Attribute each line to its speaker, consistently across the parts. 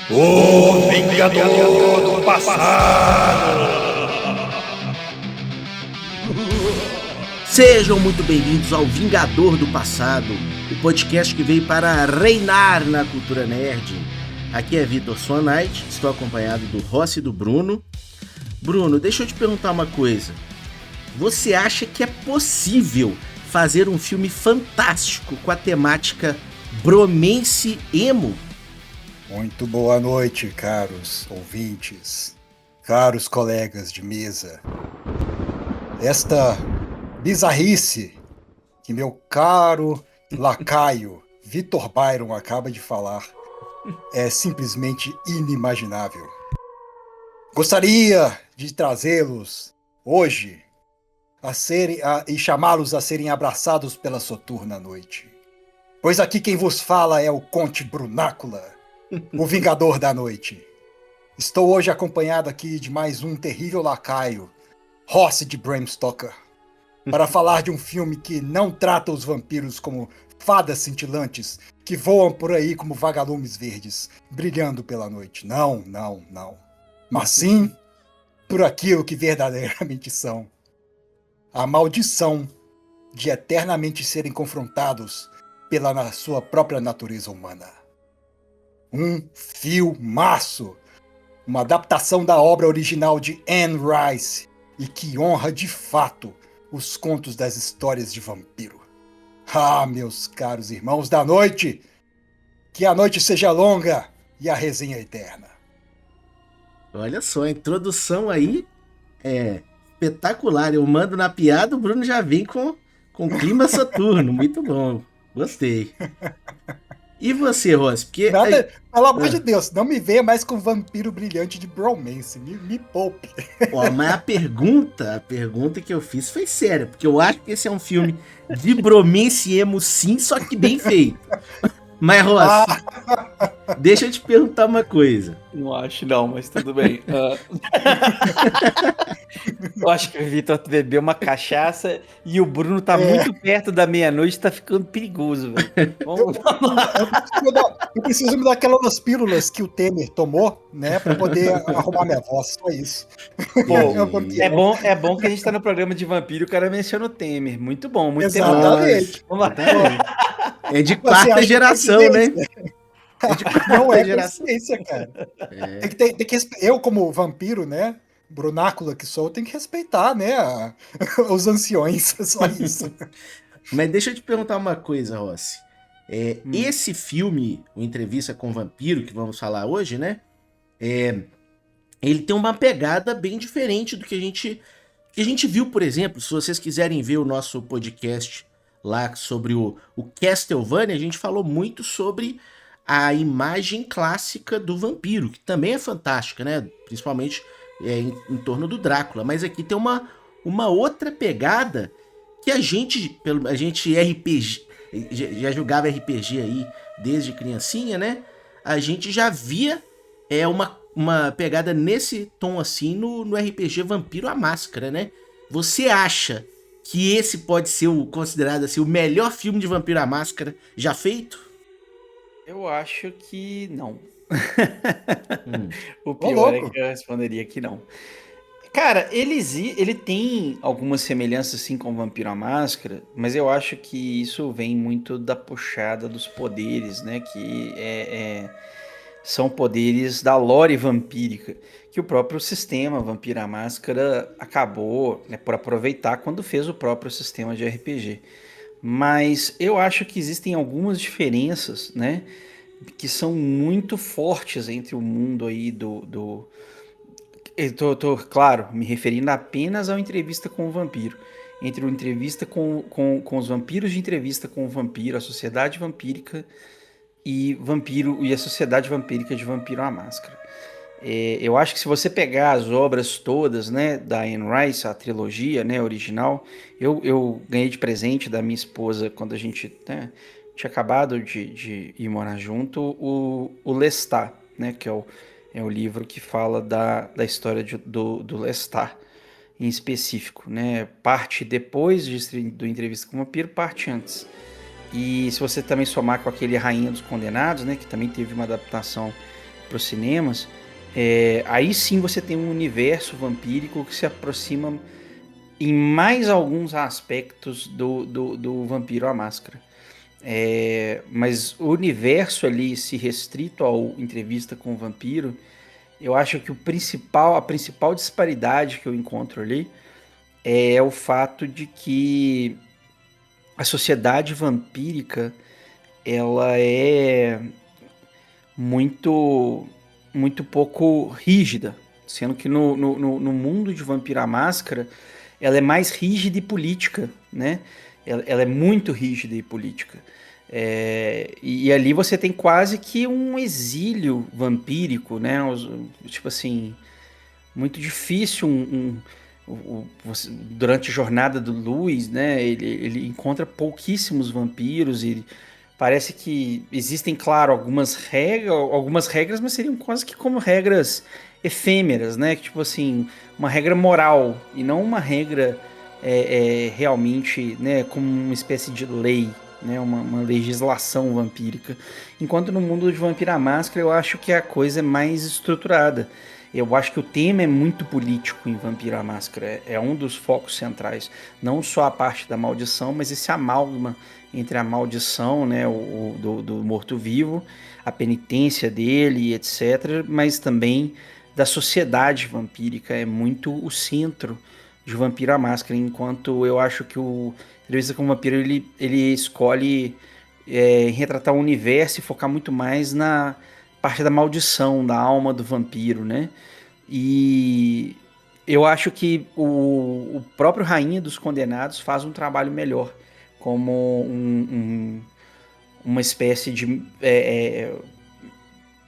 Speaker 1: O Vingador do Passado!
Speaker 2: Sejam muito bem-vindos ao Vingador do Passado, o podcast que veio para reinar na cultura nerd. Aqui é Vitor Sonite, estou acompanhado do Rossi e do Bruno. Bruno, deixa eu te perguntar uma coisa. Você acha que é possível fazer um filme fantástico com a temática bromance emo?
Speaker 3: Muito boa noite, caros ouvintes, caros colegas de mesa. Esta bizarrice que meu caro lacaio Vitor Byron acaba de falar é simplesmente inimaginável. Gostaria de trazê-los hoje e chamá-los a serem abraçados pela soturna noite. Pois aqui quem vos fala é o Conde Brunácula, o Vingador da Noite. Estou hoje acompanhado aqui de mais um terrível lacaio, Rossi de Bram Stoker, para falar de um filme que não trata os vampiros como fadas cintilantes que voam por aí como vagalumes verdes, brilhando pela noite. Não. Mas sim por aquilo que verdadeiramente são. A maldição de eternamente serem confrontados pela sua própria natureza humana. Um filmaço, uma adaptação da obra original de Anne Rice e que honra de fato os contos das histórias de vampiro. Ah, meus caros irmãos da noite, que a noite seja longa e a resenha eterna.
Speaker 2: Olha só, a introdução aí é espetacular. Eu mando na piada, o Bruno já vem com clima soturno. Muito bom, gostei. E você, Rossi? Porque
Speaker 3: Nada, pelo amor de Deus, não me venha mais com vampiro brilhante de bromance, me poupe.
Speaker 2: Ó, mas a pergunta que eu fiz foi séria, porque eu acho que esse é um filme de bromance emo sim, só que bem feito. Mas, Rossi, deixa eu te perguntar uma coisa.
Speaker 4: Não acho não, mas tudo bem. Eu acho que o Vitor bebeu uma cachaça e o Bruno tá muito perto da meia-noite, tá ficando perigoso, velho. Vamos lá.
Speaker 3: Eu preciso me dar aquelas pílulas que o Temer tomou, né, pra poder arrumar minha voz, só isso.
Speaker 4: Pô, é bom que a gente tá no programa de vampiro e o cara menciona o Temer. Muito bom, muito
Speaker 3: Exatamente.
Speaker 4: Vamos lá.
Speaker 2: É de quarta geração, né?
Speaker 3: É de não é consciência, cara. Tem que eu, como vampiro, né, brunácula que sou, tenho que respeitar, né, os anciões, só isso.
Speaker 2: Mas deixa eu te perguntar uma coisa, Rossi. Esse filme, o Entrevista com o Vampiro, que vamos falar hoje, né? Ele tem uma pegada bem diferente do que a gente viu, por exemplo. Se vocês quiserem ver o nosso podcast lá sobre o Castlevania, a gente falou muito sobre a imagem clássica do vampiro, que também é fantástica, né? Principalmente em torno do Drácula. Mas aqui tem uma outra pegada que a gente RPG, já jogava RPG aí desde criancinha, né? A gente já via uma pegada nesse tom assim no RPG Vampiro à Máscara, né? Você acha que esse pode ser considerado assim, o melhor filme de Vampiro à Máscara já feito?
Speaker 4: Eu acho que não. O pior é que eu responderia que não. Cara, ele tem algumas semelhanças sim com o Vampiro à Máscara, mas eu acho que isso vem muito da puxada dos poderes, né? Que são poderes da lore vampírica, que o próprio sistema Vampiro à Máscara acabou, né, por aproveitar quando fez o próprio sistema de RPG. Mas eu acho que existem algumas diferenças, né, que são muito fortes entre o mundo aí Eu tô, claro, me referindo apenas ao Entrevista com o Vampiro. Entre o Entrevista com os Vampiros de Entrevista com o Vampiro, a Sociedade Vampírica e a Sociedade Vampírica de Vampiro à Máscara. Eu acho que se você pegar as obras todas, né, da Anne Rice, a trilogia, né, original, eu ganhei de presente da minha esposa quando a gente, né, tinha acabado de ir morar junto, o Lestat, né, que é o livro que fala da história do Lestat em específico, né, parte depois do Entrevista com o Vampiro, parte antes. E se você também somar com aquele Rainha dos Condenados, né, que também teve uma adaptação os cinemas, aí sim você tem um universo vampírico que se aproxima em mais alguns aspectos do Vampiro à Máscara. Mas o universo ali, se restrito ao Entrevista com o Vampiro, eu acho que a principal disparidade que eu encontro ali é o fato de que a sociedade vampírica ela é muito, muito pouco rígida, sendo que no mundo de Vampiro à Máscara ela é mais rígida e política, né? Ela é muito rígida e política. E ali você tem quase que um exílio vampírico, né? Tipo assim, muito difícil durante a jornada do Luis, né? Ele encontra pouquíssimos vampiros e parece que existem, claro, algumas regras, mas seriam quase que como regras efêmeras, né? Tipo assim, uma regra moral e não uma regra realmente, né? Como uma espécie de lei, né? Uma legislação vampírica. Enquanto no mundo de Vampiro à Máscara eu acho que a coisa é mais estruturada. Eu acho que o tema é muito político em Vampiro à Máscara. É um dos focos centrais. Não só a parte da maldição, mas esse amálgama entre a maldição, né, do morto-vivo, a penitência dele, etc., mas também da sociedade vampírica. É muito o centro de Vampiro à Máscara, enquanto eu acho que o Entrevista com o Vampiro ele escolhe retratar o universo e focar muito mais na parte da maldição, da alma do vampiro, né? E eu acho que o próprio Rainha dos Condenados faz um trabalho melhor, como uma espécie de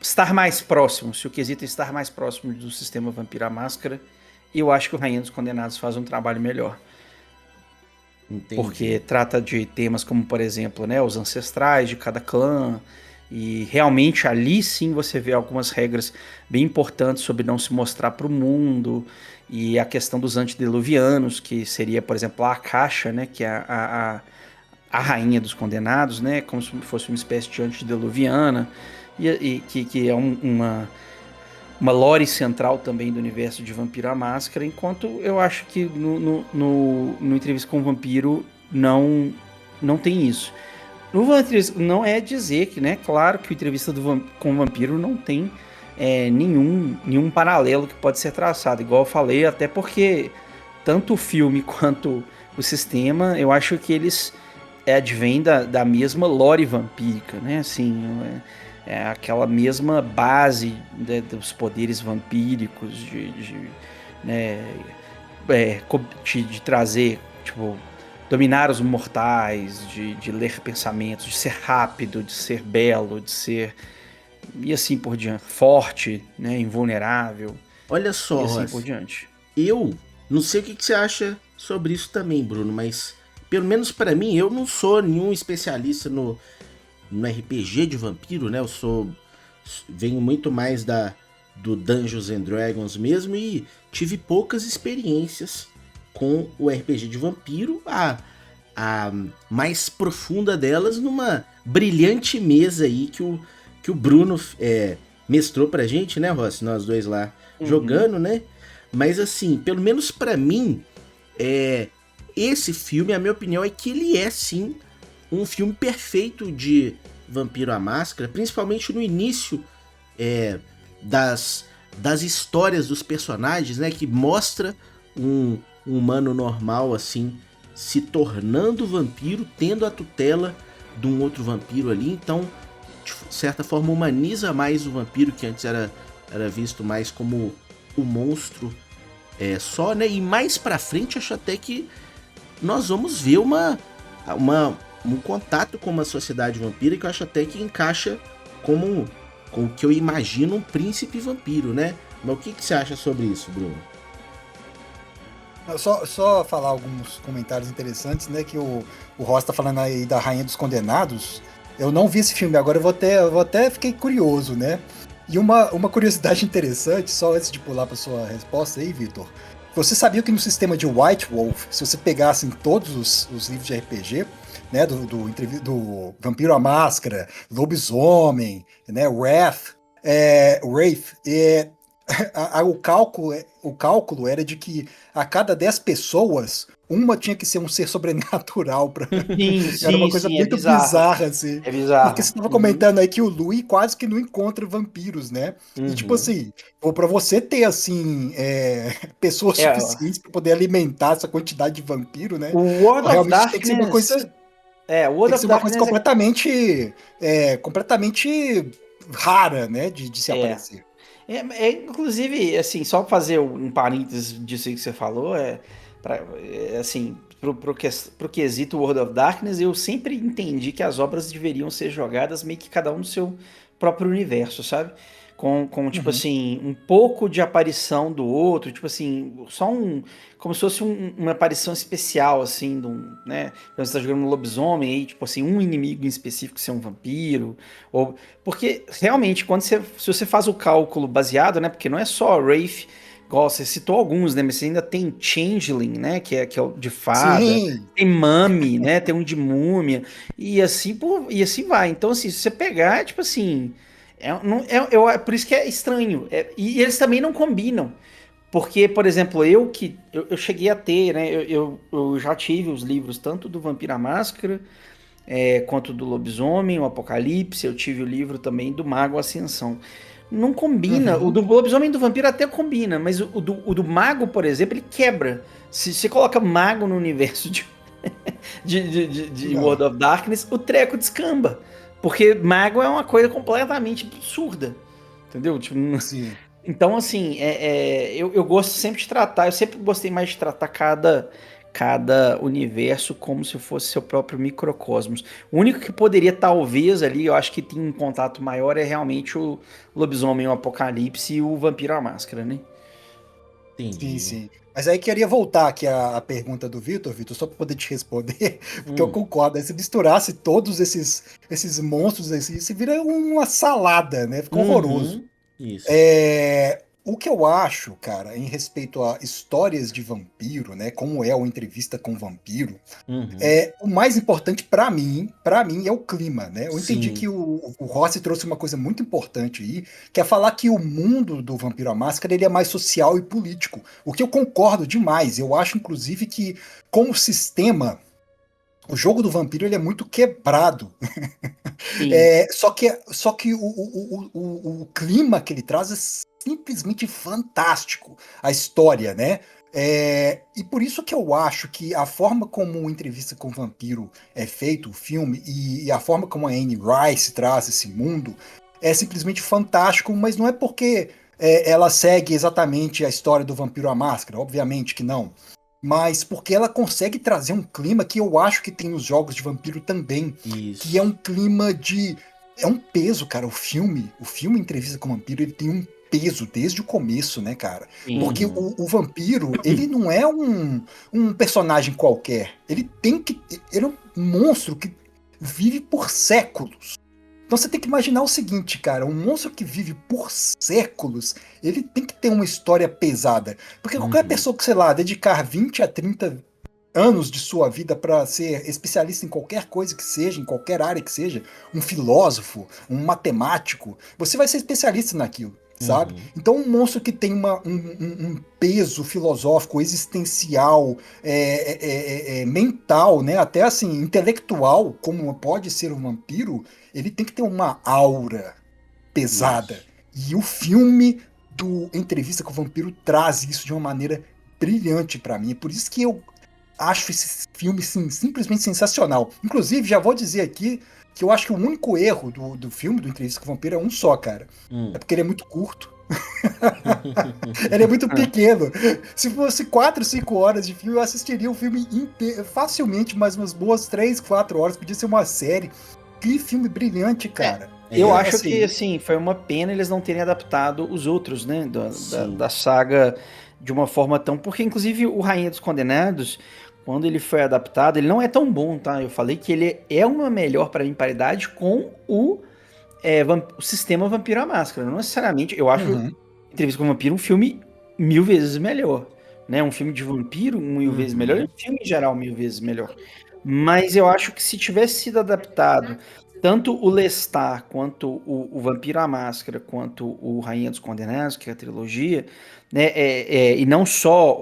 Speaker 4: estar mais próximo, se o quesito é estar mais próximo do sistema Vampiro à Máscara, eu acho que o Rainha dos Condenados faz um trabalho melhor.
Speaker 2: Entendi.
Speaker 4: Porque trata de temas como, por exemplo, né, os ancestrais de cada clã, e realmente ali sim você vê algumas regras bem importantes sobre não se mostrar para o mundo, e a questão dos antediluvianos, que seria, por exemplo, a Akasha, né, que é a rainha dos condenados, né, como se fosse uma espécie de antediluviana, e que é uma lore central também do universo de Vampiro à Máscara, enquanto eu acho que no Entrevista com o Vampiro não tem isso. Não é dizer que, né, claro que o Entrevista com o Vampiro não tem nenhum paralelo que pode ser traçado, igual eu falei, até porque tanto o filme quanto o sistema, eu acho que eles advêm da mesma lore vampírica, né, assim, aquela mesma base, né, dos poderes vampíricos, de trazer, tipo, dominar os mortais, de ler pensamentos, de ser rápido, de ser belo, de ser, e assim por diante, forte, né, invulnerável,
Speaker 2: Olha só,
Speaker 4: e assim
Speaker 2: Rossi,
Speaker 4: por diante.
Speaker 2: eu não sei o que você acha sobre isso também, Bruno, mas pelo menos pra mim, eu não sou nenhum especialista no RPG de vampiro, né? Venho muito mais do Dungeons and Dragons mesmo e tive poucas experiências com o RPG de vampiro. A mais profunda delas numa brilhante mesa aí que o Bruno mestrou pra gente, né, Rossi? Nós dois lá jogando, né? Mas assim, pelo menos pra mim, esse filme, a minha opinião é que ele é sim um filme perfeito de Vampiro à Máscara, principalmente no início das histórias dos personagens, né, que mostra um humano normal assim se tornando vampiro, tendo a tutela de um outro vampiro ali, então de certa forma humaniza mais o vampiro, que antes era visto mais como o monstro só, né, e mais pra frente acho até que nós vamos ver um contato com uma sociedade vampira que eu acho até que encaixa com o que eu imagino um príncipe vampiro, né? Mas o que você acha sobre isso, Bruno?
Speaker 3: Só falar alguns comentários interessantes, né? Que o Ross tá falando aí da Rainha dos Condenados. Eu não vi esse filme, agora eu até fiquei curioso, né? E uma curiosidade interessante, só antes de pular para sua resposta aí, Vitor. Você sabia que no sistema de White Wolf, se você pegasse em todos os livros de RPG, né, do Vampiro à Máscara, Lobisomem, né, Wrath, o Wraith, o cálculo era de que a cada 10 pessoas, uma tinha que ser um ser sobrenatural. Era uma coisa
Speaker 4: Sim, é
Speaker 3: muito
Speaker 4: bizarro.
Speaker 3: bizarra, assim.
Speaker 4: É bizarro.
Speaker 3: Porque você estava comentando aí que o Louis quase que não encontra vampiros, né? E tipo assim, pra você ter, assim, pessoas
Speaker 4: É,
Speaker 3: suficientes para poder alimentar essa quantidade de vampiro, né?
Speaker 4: o World of
Speaker 3: Realmente tem que ser uma
Speaker 4: Darkness.
Speaker 3: coisa,
Speaker 4: O World
Speaker 3: tem que
Speaker 4: of
Speaker 3: ser uma coisa
Speaker 4: Darkness
Speaker 3: completamente rara, né? De se
Speaker 4: é.
Speaker 3: aparecer.
Speaker 4: Inclusive, assim, só pra fazer um parênteses disso aí que você falou, assim, pro quesito World of Darkness, eu sempre entendi que as obras deveriam ser jogadas meio que cada um no seu próprio universo, sabe? Com tipo assim, um pouco de aparição do outro, tipo assim, como se fosse uma aparição especial, assim, né? Então você tá jogando um lobisomem aí, tipo assim, um inimigo em específico ser um vampiro, porque realmente, se você faz o cálculo baseado, né? Porque não é só Wraith, igual você citou alguns, né? Mas você ainda tem Changeling, né? Que é o de fada,
Speaker 3: Sim,
Speaker 4: tem Mummy, né? Tem um de múmia, e assim vai. Então, assim, se você pegar, tipo assim. Por isso que é estranho. E eles também não combinam. Porque, por exemplo, eu cheguei a ter, né? Eu já tive os livros tanto do Vampiro à Máscara quanto do Lobisomem, o Apocalipse. Eu tive o livro também do Mago Ascensão. Não combina. O do Lobisomem e do Vampiro até combina, mas o do Mago, por exemplo, ele quebra. Se você coloca Mago no universo de
Speaker 3: não.
Speaker 4: World of Darkness, o treco descamba. Porque Mago é uma coisa completamente absurda. Entendeu? Tipo,
Speaker 3: Sim.
Speaker 4: então, assim, eu gosto sempre de tratar, eu sempre gostei mais de tratar cada universo como se fosse seu próprio microcosmos. O único que poderia, talvez, ali, eu acho que tem um contato maior é realmente o Lobisomem, o Apocalipse e o Vampiro à Máscara, né?
Speaker 3: Sim,
Speaker 2: Entendi.
Speaker 3: sim. Mas aí queria voltar aqui à pergunta do Vitor, só para poder te responder, porque eu concordo. Aí se misturasse todos esses monstros, assim, se vira uma salada, né? Fica horroroso.
Speaker 2: Isso.
Speaker 3: O que eu acho, cara, em respeito a histórias de vampiro, né? Como é o Entrevista com o Vampiro,
Speaker 2: Uhum.
Speaker 3: o mais importante para mim é o clima, né? Eu entendi
Speaker 2: Sim.
Speaker 3: que o Rossi trouxe uma coisa muito importante aí, que é falar que o mundo do Vampiro à Máscara ele é mais social e político, o que eu concordo demais. Eu acho, inclusive, que como sistema, o jogo do vampiro ele é muito quebrado.
Speaker 4: Sim.
Speaker 3: Só que o clima que ele traz é simplesmente fantástico. A história, né? E por isso que eu acho que a forma como o Entrevista com o Vampiro é feito, o filme, e a forma como a Anne Rice traz esse mundo é simplesmente fantástico, mas não é porque ela segue exatamente a história do Vampiro à Máscara, obviamente que não. Mas porque ela consegue trazer um clima que eu acho que tem nos jogos de vampiro também, que é
Speaker 2: Isso.
Speaker 3: um clima de. É um peso, cara. O filme Entrevista com o Vampiro, ele tem um peso desde o começo, né, cara? Porque
Speaker 4: Sim.
Speaker 2: Uhum.
Speaker 3: o vampiro, ele não é um personagem qualquer. Ele é um monstro que vive por séculos. Então você tem que imaginar o seguinte, cara, um monstro que vive por séculos, ele tem que ter uma história pesada. Porque qualquer
Speaker 2: Uhum.
Speaker 3: pessoa que, sei lá, dedicar 20 a 30 anos de sua vida para ser especialista em qualquer coisa que seja, em qualquer área que seja, um filósofo, um matemático, você vai ser especialista naquilo, sabe?
Speaker 2: Uhum.
Speaker 3: Então um monstro que tem um peso filosófico, existencial, mental, né? Até assim, intelectual, como pode ser um vampiro, ele tem que ter uma aura pesada.
Speaker 2: Isso.
Speaker 3: E o filme do Entrevista com o Vampiro traz isso de uma maneira brilhante para mim. É por isso que eu acho esse filme simplesmente sensacional. Inclusive, já vou dizer aqui que eu acho que o único erro do filme do Entrevista com o Vampiro é um só, cara. É
Speaker 2: Hum.
Speaker 3: porque ele é muito curto. Ele é muito pequeno. Se fosse 4, 5 horas de filme, eu assistiria o filme facilmente, mais umas boas 3, 4 horas. Podia ser uma série. Que filme brilhante, cara.
Speaker 4: Eu
Speaker 2: É,
Speaker 4: acho que, assim, foi uma pena eles não terem adaptado os outros, né,
Speaker 2: sim.
Speaker 4: da saga de uma forma tão... Porque, inclusive, o Rainha dos Condenados, quando ele foi adaptado, ele não é tão bom, tá? Eu falei que ele é uma melhor para mim paridade com o sistema Vampiro à Máscara. Não necessariamente, eu acho
Speaker 3: Uhum,
Speaker 4: Entrevista com o Vampiro um filme 1000 vezes melhor, né? Um filme de vampiro 1000 vezes melhor e
Speaker 2: Uhum.
Speaker 4: um filme em geral 1000 vezes melhor. Mas eu acho que se tivesse sido adaptado tanto o Lestat, quanto o Vampiro à Máscara, quanto o Rainha dos Condenados, que é a trilogia, né, e não só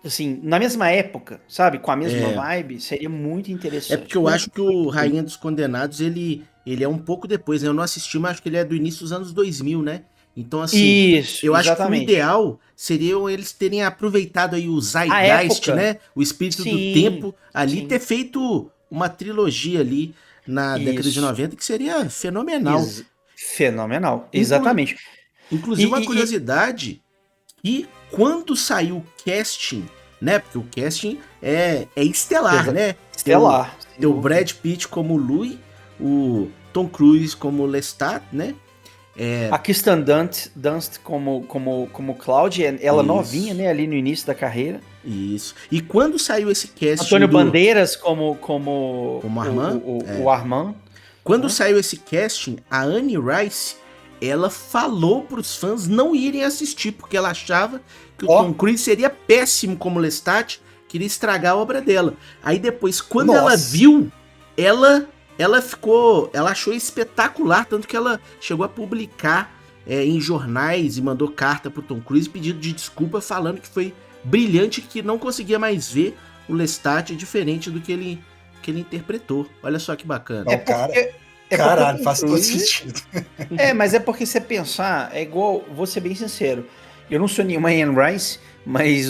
Speaker 4: assim, na mesma época, sabe, com a mesma vibe, seria muito
Speaker 2: É
Speaker 4: interessante.
Speaker 2: porque eu acho que o Rainha dos Condenados, ele é um pouco depois, né? Eu não assisti, mas acho que ele é do início dos anos 2000, né? Então, assim,
Speaker 4: Isso,
Speaker 2: eu acho que o
Speaker 4: exatamente.
Speaker 2: ideal seria eles terem aproveitado aí o
Speaker 4: A
Speaker 2: Zeitgeist,
Speaker 4: época,
Speaker 2: né? O espírito do
Speaker 4: sim,
Speaker 2: tempo, ali
Speaker 4: sim,
Speaker 2: ter feito uma trilogia ali na década de
Speaker 4: isso.
Speaker 2: 90 que seria fenomenal.
Speaker 4: Fenomenal,
Speaker 2: Inclu-
Speaker 4: exatamente.
Speaker 2: Inclusive, uma
Speaker 4: E,
Speaker 2: curiosidade, que quando saiu o casting, né? Porque o casting é estelar, né? Tem o,
Speaker 4: Estelar, sem
Speaker 2: tem o
Speaker 4: dúvida.
Speaker 2: Brad Pitt como Louis, o Tom Cruise como Lestat, né?
Speaker 4: A Kirsten Dunst como Cláudia, ela novinha,
Speaker 2: Isso,
Speaker 4: né, ali no início da carreira.
Speaker 2: isso. E quando saiu esse casting
Speaker 4: Antônio
Speaker 2: do
Speaker 4: Bandeiras como
Speaker 2: como Armand,
Speaker 4: o Armand,
Speaker 2: quando
Speaker 4: né?
Speaker 2: saiu esse casting, a Anne Rice, ela falou pros fãs não irem assistir, porque ela achava que o
Speaker 3: Ó,
Speaker 2: Tom Cruise seria péssimo como Lestat, queria estragar a obra dela. Aí depois, quando ela
Speaker 3: nossa.
Speaker 2: viu, ela achou espetacular, tanto que ela chegou a publicar em jornais e mandou carta pro Tom Cruise pedindo de desculpa, falando que foi brilhante, que não conseguia mais ver o Lestat diferente do que ele interpretou. Olha só que bacana.
Speaker 4: É
Speaker 3: Não, cara.
Speaker 4: porque é porque o
Speaker 3: Caralho,
Speaker 4: Tom
Speaker 3: faz todo
Speaker 4: Cruise,
Speaker 3: sentido.
Speaker 4: mas é porque você pensar, é igual, vou ser bem sincero, eu não sou nenhuma Anne Rice, mas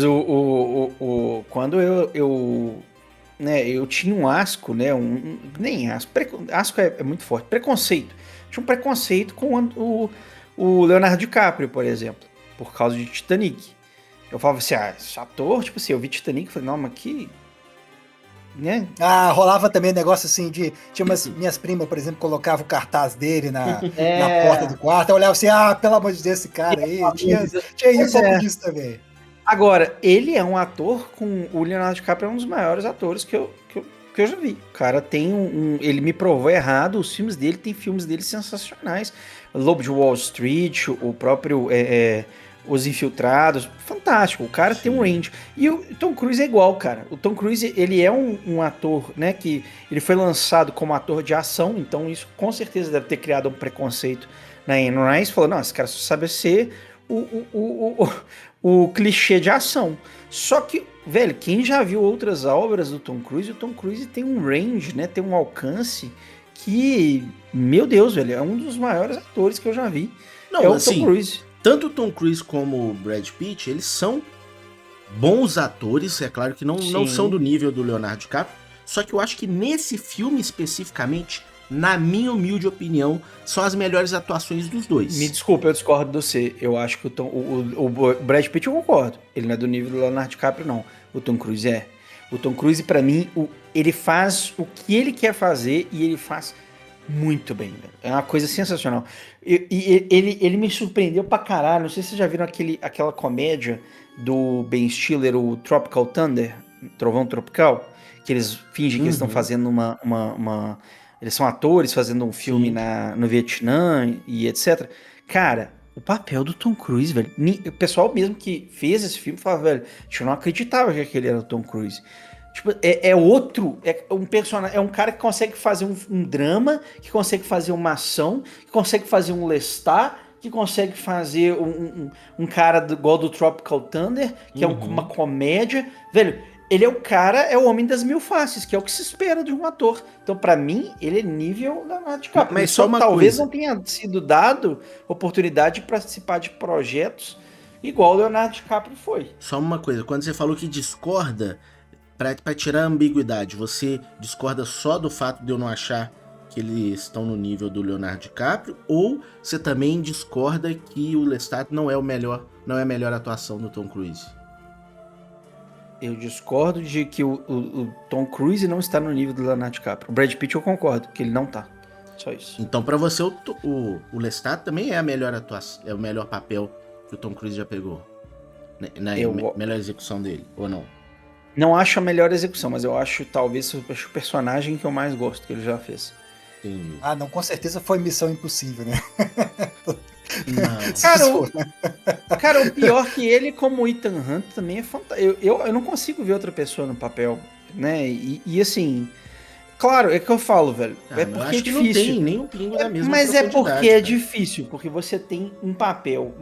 Speaker 4: quando né, eu tinha um asco, né, nem asco, asco é muito forte, preconceito. Tinha um preconceito com o Leonardo DiCaprio, por exemplo, por causa de Titanic. Eu falava assim, esse ator, tipo assim, eu vi Titanic e falei, não, mas que, né?
Speaker 3: Ah, rolava também negócio assim de. Tinha minhas primas, por exemplo, colocavam o cartaz dele na porta do quarto. Eu olhava assim, pelo amor de Deus, esse cara aí. Tinha um
Speaker 4: Pois
Speaker 3: pouco
Speaker 4: é.
Speaker 3: disso também.
Speaker 4: Agora, ele é um ator com. O Leonardo DiCaprio é um dos maiores atores que eu já vi. O cara tem ele me provou errado, os filmes dele, tem filmes dele sensacionais. Lobo de Wall Street, o próprio. Os Infiltrados, fantástico. O cara tem um range. E o Tom Cruise é igual, cara. O Tom Cruise, ele é um ator, né, que ele foi lançado como ator de ação, então isso com certeza deve ter criado um preconceito na Anne Rice. Falou, não, esse cara só sabe ser o clichê de ação. Só que, velho, quem já viu outras obras do Tom Cruise, o Tom Cruise tem um range, né, tem um alcance que, meu Deus, velho, é um dos maiores atores que eu já vi.
Speaker 2: Não,
Speaker 4: É o
Speaker 2: assim,
Speaker 4: Tom Cruise.
Speaker 2: tanto o Tom Cruise como o Brad Pitt, eles são bons atores, é claro que não
Speaker 4: Sim.
Speaker 2: são do nível do Leonardo DiCaprio, só que eu acho que nesse filme especificamente, na minha humilde opinião, são as melhores atuações dos dois.
Speaker 4: Me desculpa, eu discordo de você. Eu acho que o Brad Pitt eu concordo. Ele não é do nível do Leonardo DiCaprio, não. O Tom Cruise é. O Tom Cruise, pra mim, ele faz o que ele quer fazer e ele faz muito bem, velho. É uma coisa sensacional. E ele me surpreendeu pra caralho. Não sei se vocês já viram aquela comédia do Ben Stiller, o Tropical Thunder, Trovão Tropical, que eles fingem que eles estão fazendo eles são atores fazendo um filme no Vietnã e etc. Cara, o papel do Tom Cruise, velho. O pessoal mesmo que fez esse filme fala, velho, a gente não acreditava que aquele era o Tom Cruise. Tipo, é um personagem, é um cara que consegue fazer um drama, que consegue fazer uma ação, que consegue fazer um Lestat, que consegue fazer um cara igual do Tropical Thunder, que é uma comédia. Velho, ele é o cara, é o homem das mil faces, que é o que se espera de um ator. Então, pra mim, ele é nível Leonardo DiCaprio.
Speaker 2: Mas só uma
Speaker 4: talvez
Speaker 2: coisa.
Speaker 4: não tenha sido dado oportunidade de participar de projetos igual o Leonardo DiCaprio foi.
Speaker 2: Só uma coisa, quando você falou que discorda, pra tirar a ambiguidade, você discorda só do fato de eu não achar que eles estão no nível do Leonardo DiCaprio, ou você também discorda que o Lestat não é a melhor atuação do Tom Cruise?
Speaker 4: Eu discordo de que o Tom Cruise não está no nível do Leonardo DiCaprio. O Brad Pitt eu concordo, que ele não tá. Só isso.
Speaker 2: Então, pra você, o Lestat também é a melhor atuação, é o melhor papel que o Tom Cruise já pegou? Melhor execução dele, ou não?
Speaker 4: Não acho a melhor execução, mas eu acho talvez o personagem que eu mais gosto que ele já fez.
Speaker 2: Entendi.
Speaker 3: Não, com certeza foi Missão Impossível, né?
Speaker 2: Não.
Speaker 4: Cara, o pior que ele, como Ethan Hunt, também é fantástico. Eu não consigo ver outra pessoa no papel, né? E assim, Claro, é que eu falo, velho.
Speaker 2: Ah,
Speaker 4: É
Speaker 2: mas eu
Speaker 4: porque é
Speaker 2: acho que não
Speaker 4: difícil.
Speaker 2: tem nem um pingo da mesma
Speaker 4: Mas é
Speaker 2: profundidade,
Speaker 4: porque é
Speaker 2: cara.
Speaker 4: difícil, porque você tem um papel.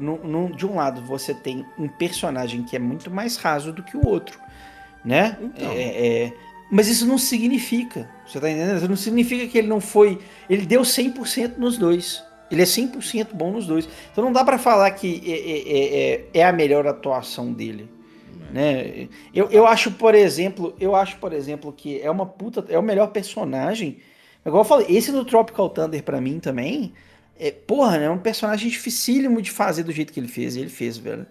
Speaker 4: De um lado, você tem um personagem que é muito mais raso do que o outro, né?
Speaker 2: Então.
Speaker 4: Mas isso não significa, você tá entendendo? Isso não significa que ele não foi. Ele deu 100% nos dois. Ele é 100% bom nos dois. Então não dá pra falar que é a melhor atuação dele. Né? Eu acho, por exemplo, que é uma puta, é o melhor personagem. Igual eu falei, esse do Tropical Thunder pra mim também, porra, né, é um personagem dificílimo de fazer do jeito que ele fez, e ele fez, velho.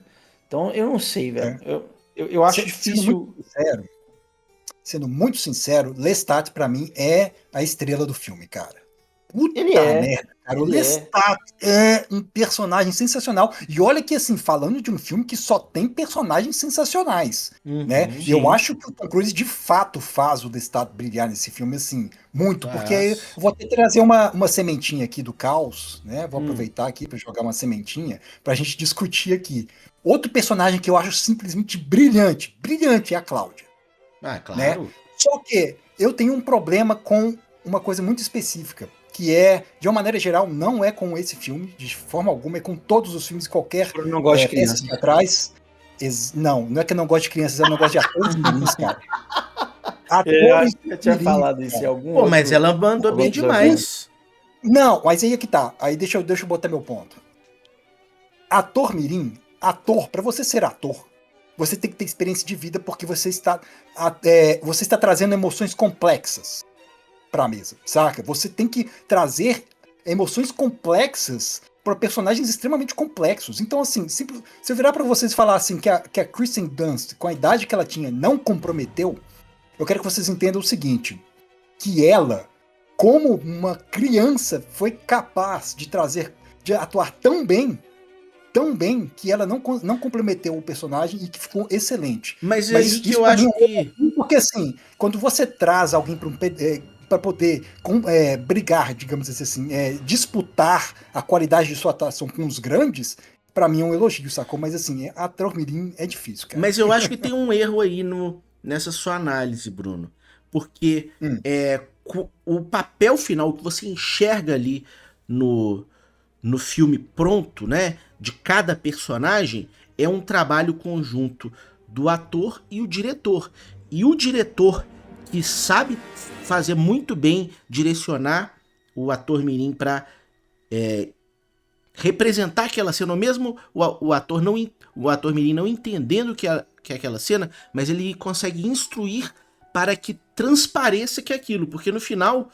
Speaker 4: Então eu não sei, velho.
Speaker 3: É.
Speaker 4: Eu acho
Speaker 3: Sendo
Speaker 4: difícil.
Speaker 3: sendo muito sincero, Lestat pra mim é a estrela do filme, cara. Puta
Speaker 4: Ele é.
Speaker 3: merda, cara. O
Speaker 4: Ele é.
Speaker 3: Lestat é um personagem sensacional. E olha que, assim, falando de um filme que só tem personagens sensacionais, né?
Speaker 2: Uhum,
Speaker 3: E eu
Speaker 4: sim.
Speaker 3: acho que o Tom Cruise de fato faz o Lestat brilhar nesse filme, assim, muito. Porque aí eu
Speaker 2: Faz.
Speaker 3: vou até trazer uma sementinha aqui do caos, né? Vou
Speaker 2: Hum.
Speaker 3: aproveitar aqui para jogar uma sementinha pra gente discutir aqui. Outro personagem que eu acho simplesmente brilhante, brilhante, é a Cláudia,
Speaker 2: Ah,
Speaker 3: né?
Speaker 2: claro.
Speaker 3: Só que eu tenho um problema com uma coisa muito específica, que é, de uma maneira geral, não é com esse filme, de forma alguma, é com todos os filmes, qualquer
Speaker 4: Eu não gosto de
Speaker 3: peças
Speaker 4: criança.
Speaker 3: teatrais. Não é que eu não gosto de crianças, eu não gosto de atores mirins, cara.
Speaker 4: Eu
Speaker 3: Atores
Speaker 4: acho que eu tinha
Speaker 3: mirins,
Speaker 4: falado isso em
Speaker 3: cara.
Speaker 4: algum
Speaker 2: Pô, mas ela mandou
Speaker 4: algum
Speaker 2: bem
Speaker 4: episódio.
Speaker 2: demais.
Speaker 3: Não, mas aí é que tá. Aí deixa eu botar meu ponto. Ator mirim, pra você ser ator, você tem que ter experiência de vida porque você está trazendo emoções complexas pra mesa, saca? Você tem que trazer emoções complexas para personagens extremamente complexos. Então, assim, se eu virar pra vocês e falar assim que a Kristen Dunst, com a idade que ela tinha, não comprometeu, eu quero que vocês entendam o seguinte, que ela, como uma criança, foi capaz de atuar tão bem, que ela não comprometeu o personagem e que ficou excelente.
Speaker 2: Mas
Speaker 3: Mas
Speaker 2: aí que
Speaker 3: isso
Speaker 2: eu
Speaker 3: pra mim
Speaker 2: acho
Speaker 3: é
Speaker 2: que.
Speaker 3: porque assim, quando você traz alguém para poder brigar, digamos assim, disputar a qualidade de sua atuação com os grandes, pra mim é um elogio, sacou? Mas assim, ator mirim é difícil, cara.
Speaker 2: Mas eu acho que tem um erro aí nessa sua análise, Bruno. Porque
Speaker 3: Hum.
Speaker 2: o papel final que você enxerga ali no filme pronto, né? De cada personagem, é um trabalho conjunto do ator e o diretor. E o diretor que sabe fazer muito bem, direcionar o ator mirim para representar aquela cena, ou mesmo o ator mirim não entendendo que é aquela cena, mas ele consegue instruir para que transpareça que é aquilo, porque no final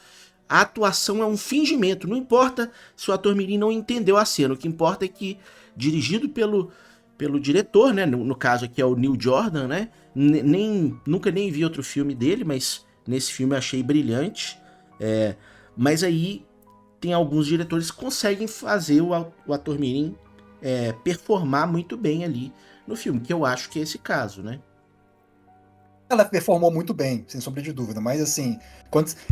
Speaker 2: a atuação é um fingimento, não importa se o ator mirim não entendeu a cena, o que importa é que, dirigido pelo diretor, né, no caso aqui é o Neil Jordan, né, nunca nem vi outro filme dele, mas nesse filme eu achei brilhante, mas aí tem alguns diretores que conseguem fazer o ator mirim performar muito bem ali no filme, que eu acho que é esse caso, né.
Speaker 3: Ela performou muito bem, sem sombra de dúvida, mas assim,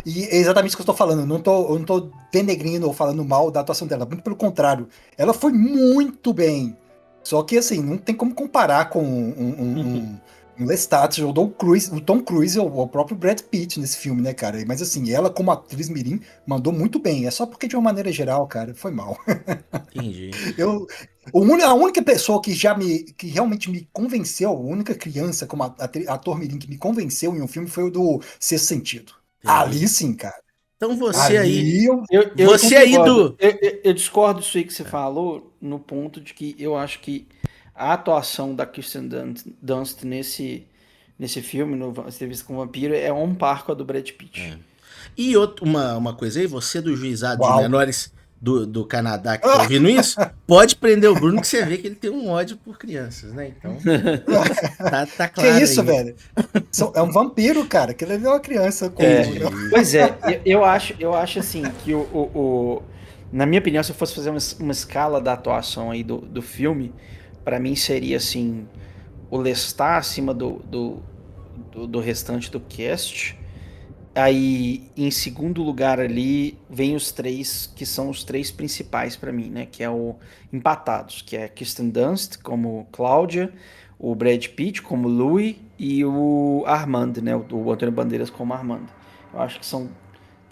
Speaker 3: e é exatamente isso que eu estou falando, eu não tô denegrindo ou falando mal da atuação dela, muito pelo contrário, ela foi muito bem, só que assim, não tem como comparar com um Lestat, o Tom Cruise ou o próprio Brad Pitt nesse filme, né, cara, mas assim, ela como atriz mirim mandou muito bem, é só porque de uma maneira geral, cara, foi mal.
Speaker 2: Entendi.
Speaker 3: A única pessoa que realmente me convenceu, a única criança como ator mirim que me convenceu em um filme foi o do Sexto Sentido.
Speaker 2: Entendi.
Speaker 3: Ali sim, cara.
Speaker 2: Então você aí,
Speaker 3: Eu
Speaker 2: você aí
Speaker 4: discordo.
Speaker 2: do...
Speaker 4: Eu discordo disso aí que você falou, no ponto de que eu acho que a atuação da Kirsten Dunst nesse filme, no Entrevista com o Vampiro, é um par com a do Brad Pitt.
Speaker 2: E uma coisa aí, você do Juizado de
Speaker 3: Uau.
Speaker 2: Menores do Canadá que tá ouvindo isso, pode prender o Bruno que você vê que ele tem um ódio por crianças, né? Então, tá
Speaker 3: Que
Speaker 2: claro
Speaker 3: isso,
Speaker 2: aí.
Speaker 3: velho? É um vampiro, cara, que ele é uma criança comum, né?
Speaker 4: Pois é, eu acho assim que na minha opinião, se eu fosse fazer uma escala da atuação aí do filme, pra mim seria assim, o Lestat acima do restante do cast. Aí, em segundo lugar ali, vem os três, que são os três principais pra mim, né? Que é o empatados, que é Kirsten Dunst como Cláudia, o Brad Pitt como Louis e o Armand, né? O Antônio Bandeiras como Armand. Eu acho que são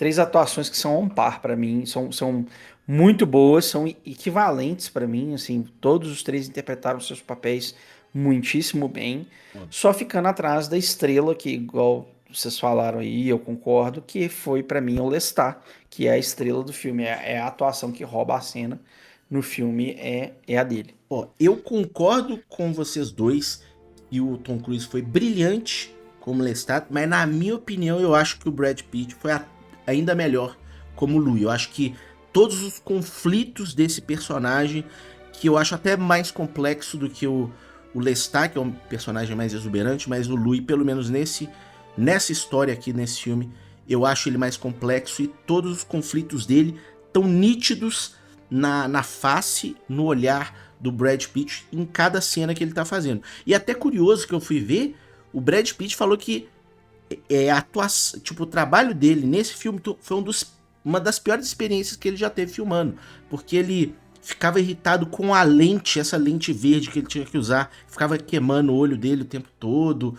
Speaker 4: três atuações que são on par pra mim, são muito boas, são equivalentes pra mim, assim, todos os três interpretaram seus papéis muitíssimo bem, só ficando atrás da estrela, que igual vocês falaram aí, eu concordo, que foi pra mim o Lestat, que é a estrela do filme, é a atuação que rouba a cena no filme, é a dele.
Speaker 2: Ó, eu concordo com vocês dois que o Tom Cruise foi brilhante como Lestat, mas na minha opinião eu acho que o Brad Pitt foi ainda melhor como Louis. Eu acho que todos os conflitos desse personagem, que eu acho até mais complexo do que o Lestat, que é um personagem mais exuberante, mas o Louis, pelo menos nessa história aqui, nesse filme, eu acho ele mais complexo e todos os conflitos dele tão nítidos na face, no olhar do Brad Pitt em cada cena que ele tá fazendo. E até curioso que eu fui ver, o Brad Pitt falou que o trabalho dele nesse filme foi uma das piores experiências que ele já teve filmando, porque ele ficava irritado com a lente, essa lente verde que ele tinha que usar, ficava queimando o olho dele o tempo todo,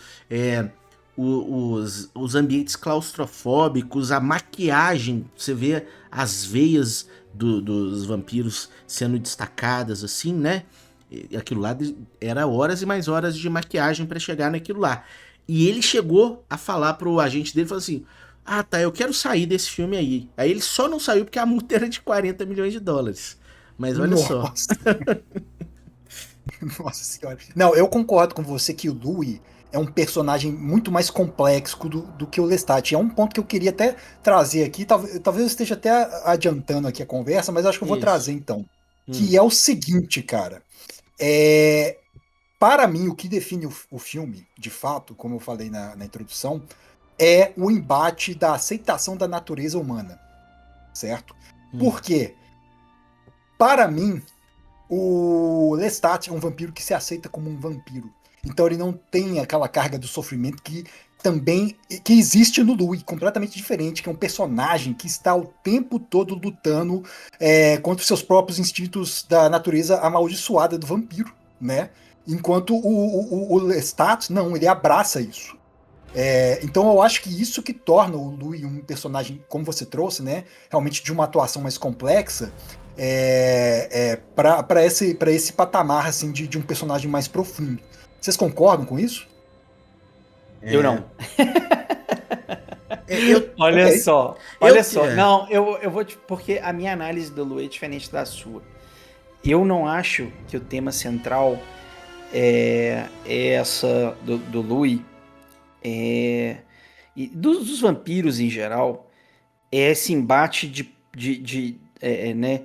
Speaker 2: os ambientes claustrofóbicos, a maquiagem, você vê as veias dos vampiros sendo destacadas assim, né? E aquilo lá era horas e mais horas de maquiagem para chegar naquilo lá. E ele chegou a falar pro agente dele, falou assim: ah, tá, eu quero sair desse filme aí. Aí ele só não saiu porque a multa era de 40 milhões de dólares. Mas olha só.
Speaker 3: Nossa senhora. Não, eu concordo com você que o Louis é um personagem muito mais complexo do que o Lestat. É um ponto que eu queria até trazer aqui, talvez eu esteja até adiantando aqui a conversa, mas acho que eu vou trazer então. Que é o seguinte, cara. Para mim, o que define o filme, de fato, como eu falei na introdução, é o embate da aceitação da natureza humana, certo? Por quê? Para mim, o Lestat é um vampiro que se aceita como um vampiro. Então ele não tem aquela carga do sofrimento que existe no Louis, completamente diferente, que é um personagem que está o tempo todo lutando contra os seus próprios instintos da natureza amaldiçoada do vampiro, né? Enquanto o Lestat, não, ele abraça isso. Então eu acho que isso que torna o Louis um personagem, como você trouxe, né, realmente de uma atuação mais complexa, para esse patamar assim, de um personagem mais profundo. Vocês concordam com isso?
Speaker 4: Eu não.
Speaker 2: Olha
Speaker 4: só. Não, eu vou porque a minha análise do Louis é diferente da sua. Eu não acho que o tema central é essa do Louis, e dos vampiros em geral, é esse embate né,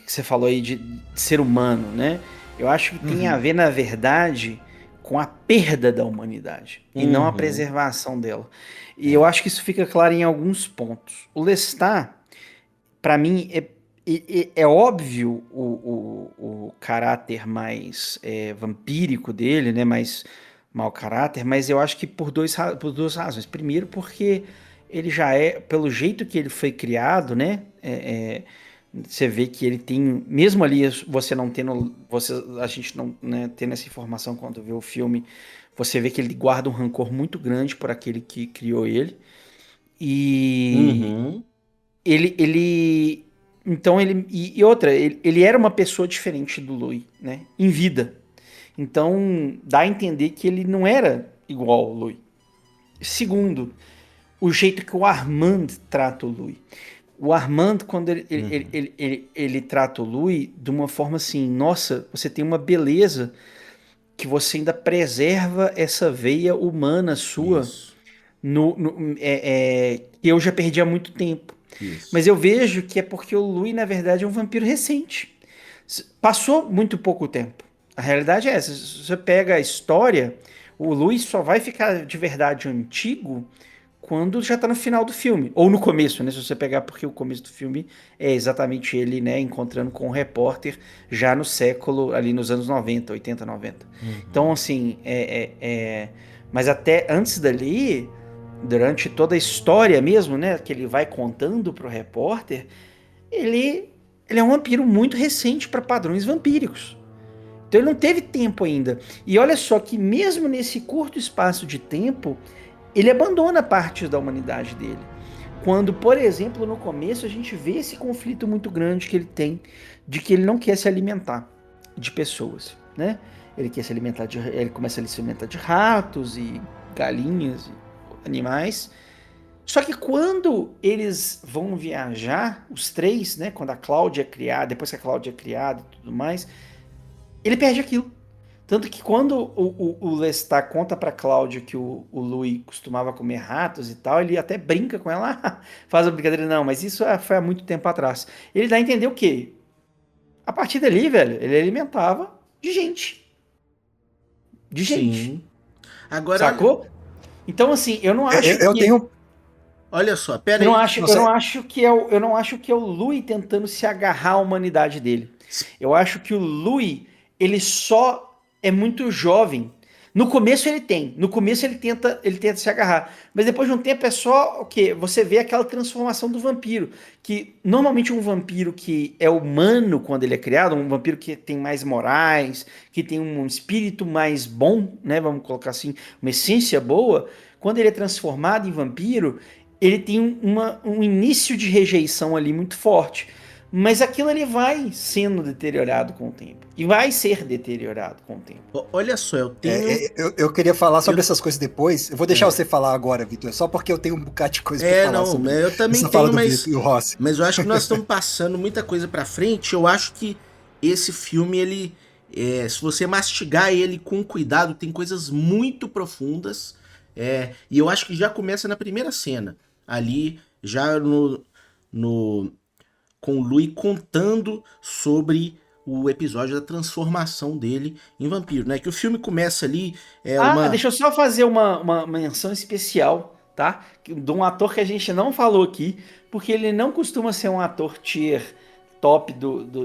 Speaker 4: que você falou aí de ser humano, né? Eu acho que tem a ver, na verdade, com a perda da humanidade e não a preservação dela. E eu acho que isso fica claro em alguns pontos. O Lestat, para mim, é óbvio o caráter mais vampírico dele, né? Mais mau caráter, mas eu acho que por duas razões. Primeiro, porque ele já pelo jeito que ele foi criado, né? Você vê que ele tem, mesmo ali você não tendo, a gente não, né, tendo essa informação quando vê o filme, você vê que ele guarda um rancor muito grande por aquele que criou ele. E então e outra, ele era uma pessoa diferente do Louis, né, em vida. Então dá a entender que ele não era igual ao Louis. Segundo, o jeito que o Armand trata o Louis. O Armand, quando ele trata o Louis de uma forma assim, nossa, você tem uma beleza que você ainda preserva essa veia humana sua, que eu já perdi há muito tempo. Isso. Mas eu vejo que é porque o Louis, na verdade, é um vampiro recente. Passou muito pouco tempo. A realidade é essa. Se você pega a história, o Louis só vai ficar de verdade antigo quando já tá no final do filme, ou no começo, né, se você pegar, porque o começo do filme é exatamente ele, né, encontrando com um repórter já no século, ali nos anos 90, 80, 90. Então, assim, mas até antes dali, durante toda a história mesmo, né, que ele vai contando pro repórter, ele é um vampiro muito recente para padrões vampíricos. Então ele não teve tempo ainda. E olha só que mesmo nesse curto espaço de tempo, ele abandona partes da humanidade dele. Quando, por exemplo, no começo a gente vê esse conflito muito grande que ele tem de que ele não quer se alimentar de pessoas, né? Ele começa a se alimentar de ratos e galinhas e animais. Só que quando eles vão viajar, os três, né? Quando a Cláudia é criada, depois que a Cláudia é criada e tudo mais, ele perde aquilo. Tanto que quando o Lestat conta pra Cláudia que o Louis costumava comer ratos e tal, ele até brinca com ela, faz a brincadeira, não, mas isso foi há muito tempo atrás. Ele dá a entender o quê? A partir dali, velho, ele alimentava de gente. De gente.
Speaker 2: Sim. Agora,
Speaker 4: Sacou? Então, assim, eu não acho
Speaker 3: Eu
Speaker 4: que...
Speaker 3: tenho.
Speaker 2: olha só, pera
Speaker 4: Eu não
Speaker 2: aí.
Speaker 4: acho, eu não acho que é o Louis tentando se agarrar à humanidade dele. Eu acho que o Louis, ele só é muito jovem. No começo ele tenta se agarrar, mas depois de um tempo é só o quê? Você vê aquela transformação do vampiro, que normalmente um vampiro que é humano quando ele é criado, um vampiro que tem mais morais, que tem um espírito mais bom, né, vamos colocar assim, uma essência boa, quando ele é transformado em vampiro, ele tem um início de rejeição ali muito forte. Mas aquilo ele vai sendo deteriorado com o tempo. E vai ser deteriorado com o tempo.
Speaker 2: Olha só, eu tenho.
Speaker 3: Eu queria falar sobre essas coisas depois. Eu vou deixar você falar agora, Vitor, só porque eu tenho um bocado de coisa pra falar
Speaker 2: não,
Speaker 3: sobre
Speaker 2: eu também
Speaker 3: essa fala
Speaker 2: tenho,
Speaker 3: do
Speaker 2: mas,
Speaker 3: Vitor e o Rossi.
Speaker 2: mas eu acho que nós estamos passando muita coisa pra frente. Eu acho que esse filme, ele, se você mastigar ele com cuidado, tem coisas muito profundas. E eu acho que já começa na primeira cena. Ali, já com o Louis contando sobre o episódio da transformação dele em vampiro, né? Que o filme começa ali...
Speaker 4: Deixa eu só fazer uma menção especial, tá? De um ator que a gente não falou aqui, porque ele não costuma ser um ator tier top